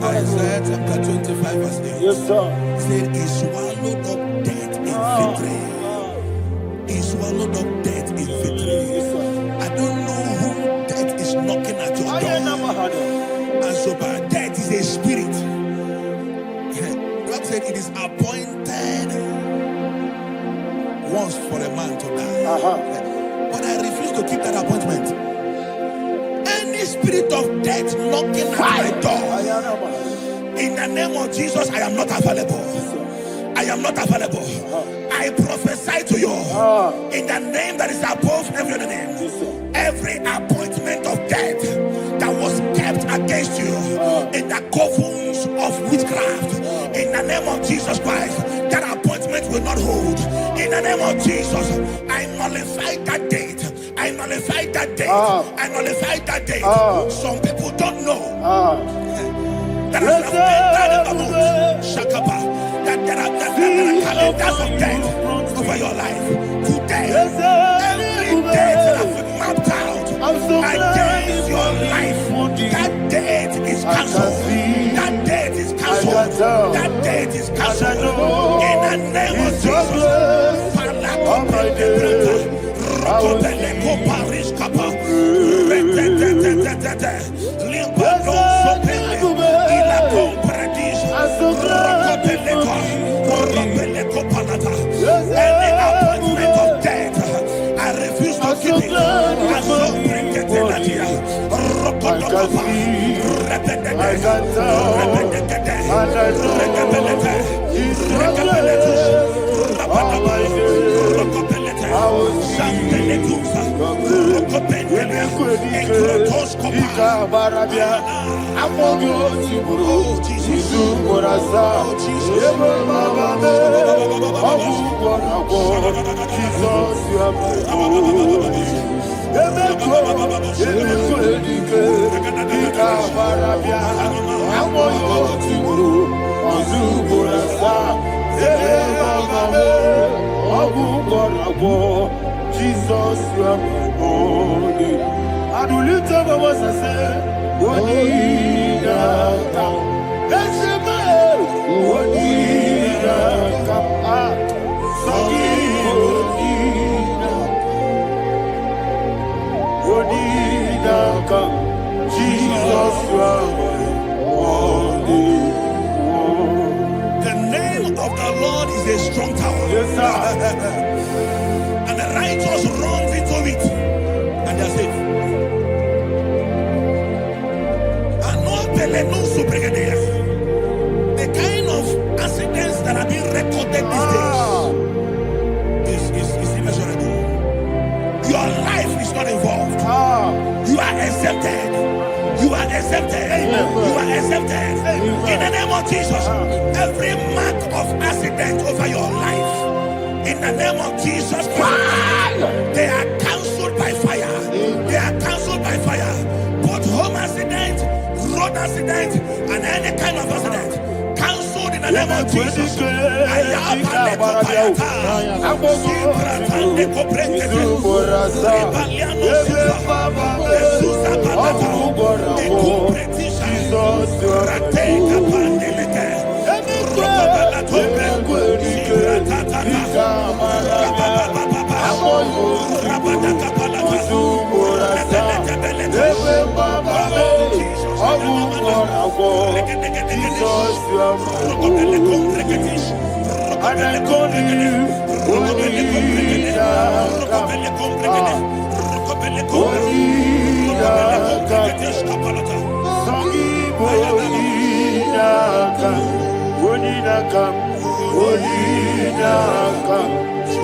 Isaiah chapter 25 verse 8. Yes, sir. Said he swallowed up death in victory. He swallowed up death in victory. I don't know who death is knocking at your door. And so by death is a spirit. God said it is appointed once for a man to die. But I refuse to keep that appointment. Any spirit of death knocking at my door, in the name of Jesus, I am not available. I am not available. I prophesy to you in the name that is above every other name. Every appointment of death that was kept against you in the covens of witchcraft, in the name of Jesus Christ, that appointment will not hold. In the name of Jesus, I nullify that date. I nullify that date. I nullify that date. Some people don't know that there are calendars of death over your life. Today, every date that has been mapped out against your life, that date is cancelled. That date is cancelled. That date is cancelled. In the name of Jesus. Any appointment of death, I refuse to keep it. I so bring it in here. Jesus, you are my only. And you lift up my voice and say, what did I come? Let's say, what did I come? What did I come? Jesus, you are my only. The name of the Lord is a strong tower. Yes, sir. And the righteous runs into it and they are safe. The kind of accidents that are being recorded these days is immeasurable. Your life is not involved. You are exempted. You are exempted. You are exempted. In the name of Jesus, every mark of accident over your life, in the name of Jesus Christ, they are cancelled by fire. They are cancelled by fire. Both home accident, road accident, and any kind of accident, cancelled in the name of Jesus. Jesus,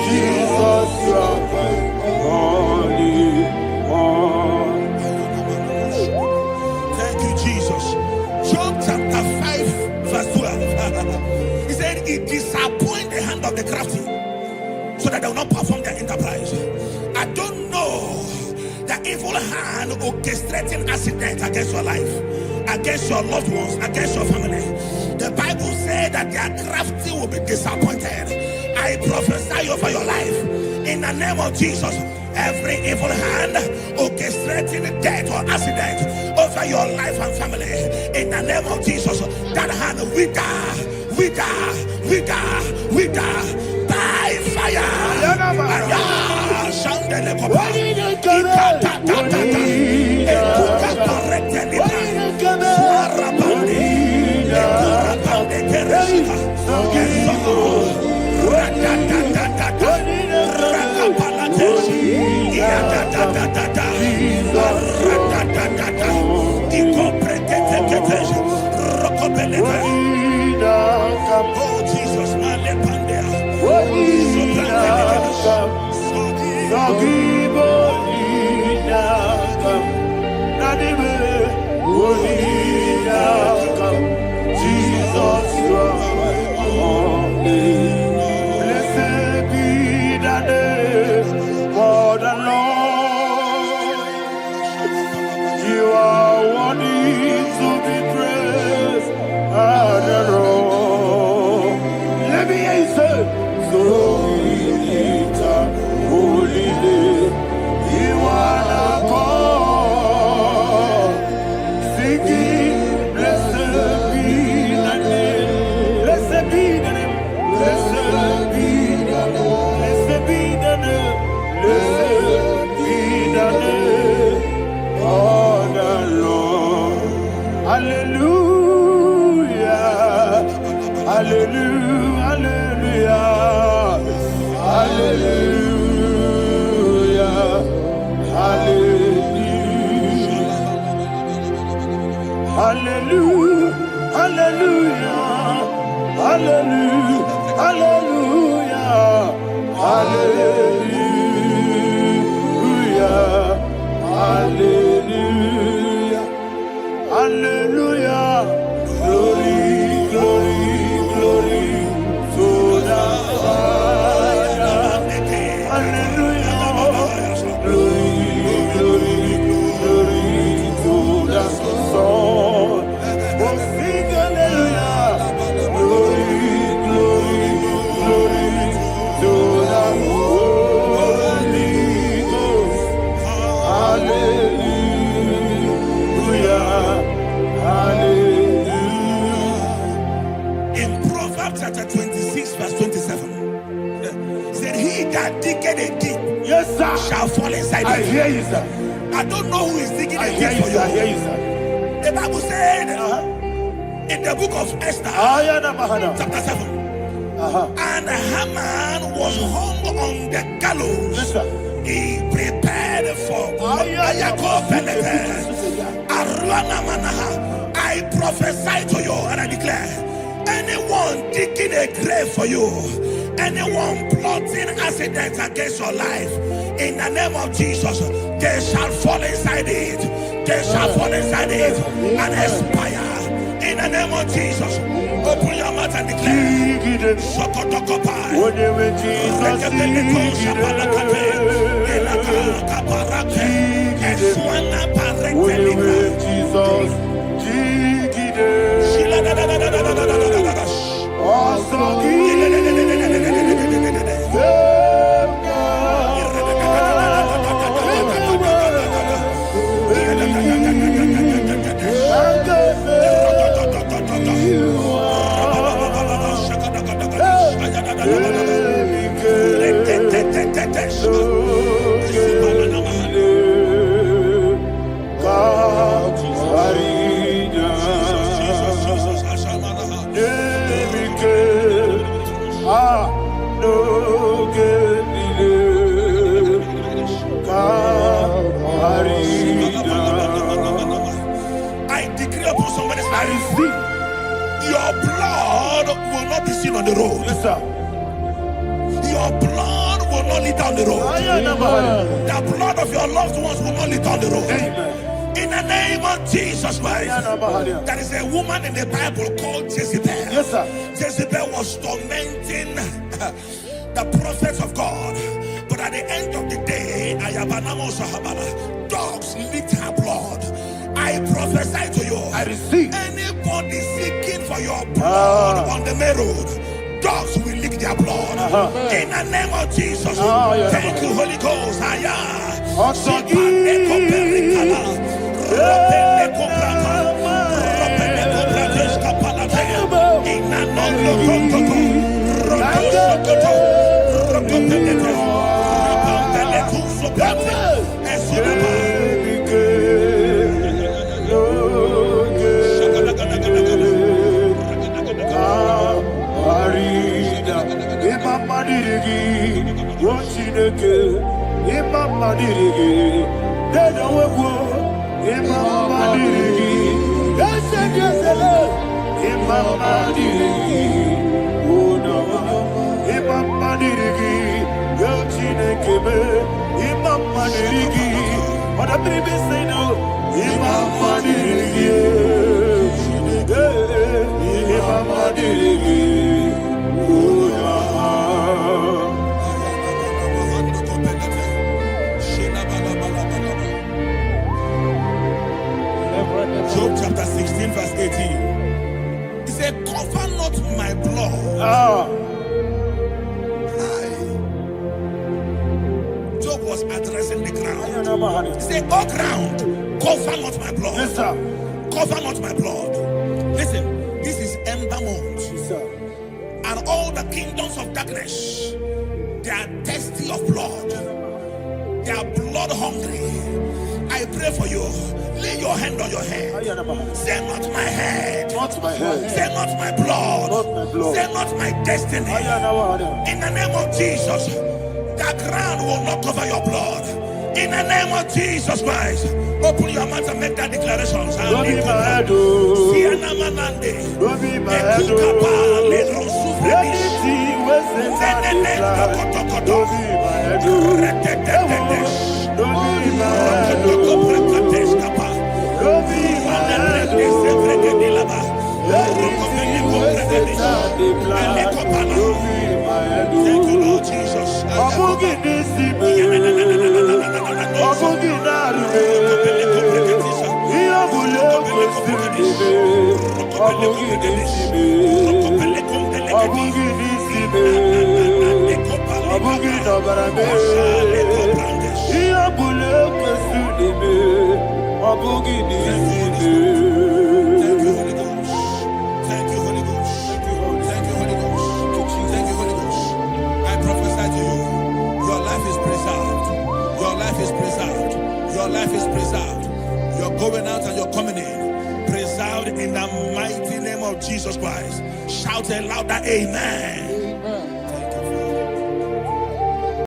Jesus, you are holy. Thank you, Jesus. Job chapter 5, verse 12. He said, "It disappoints the hand of the crafty, so that they will not perform their enterprise." I don't know the evil hand orchestrating accidents against your life, against your loved ones, against your family. The Bible said that their crafty will be disappointed. I prophesy over your life in the name of Jesus. Every evil hand orchestrating death or accident over your life and family, in the name of Jesus, that hand wither by fire. Oh Jesus, Jesus, you are holy. Blessed be the name of the Lord. You are worthy to be praised and adored. Let me hear you say, so we lift up holy name. You are the God. Singing, blessed be the name. Blessed be the name. Blessed be the name. Blessed be the name. Blessed be the name of the Lord. Hallelujah. Hallelujah. Hallelujah. Hallelujah. Hallelujah. Hallelujah. Hallelujah. Hallelujah. Hallelujah. Hallelujah. Hallelujah. Glory, glory, glory to the Father. Hallelujah. Glory, glory, glory to the Son. Oh, sing hallelujah. Glory, glory, glory to the Holy Ghost. Hallelujah. Hallelujah. In Proverbs chapter 26, verse 27, said, "He that diggeth a deep, Yes, sir, shall fall inside I it." hear you, sir. I don't know who is digging I a hear deep you, for sir. I hear you. you, sir. The Bible said in the book of Esther, chapter 7, and Haman was hung on the gallows. Yes, sir. He prepared for I prophesy to you and I declare, anyone digging a grave for you, anyone plotting accidents against your life, in the name of Jesus, they shall fall inside it. They shall fall inside it and expire. In the name of Jesus, open your mouth and declare. Sokotokopai. Jesus, Your blood will not be seen on the road. Yes, sir. Your blood will not lead down the road. The blood of your loved ones will not lead down the road. Amen. In the name of Jesus Christ. There is a woman in the Bible called Jezebel. Yes, sir. Jezebel was tormenting the prophets of God. But at the end of the day, dogs licked her blood. I prophesy to you. I receive. Anybody seeking for your blood on the main road, dogs will lick their blood. In the name of Jesus. Thank you, Holy Ghost. Job chapter 16 verse 18. He said, cover not my blood. Job was addressing the ground. He said, oh ground, cover not my blood. Yes, sir. Cover not my blood. Listen, this is ember month. Yes, sir. And all the kingdoms of darkness, they are thirsty of blood. They are blood hungry. I pray for you. Lay your hand on your head. Say not my head. Not my head. Say not my blood. Not my blood. Say not my destiny. In the name of Jesus, the ground will not cover your blood. In the name of Jesus Christ, open your mouth and make that declaration. Don't be my head. Don't be my head. Anything was in the don't be my head. Don't be my head. Don't be my head. Thank you, Lord Jesus. Your life is preserved. You're going out and you're coming in. Preserved in the mighty name of Jesus Christ. Shout a louder amen.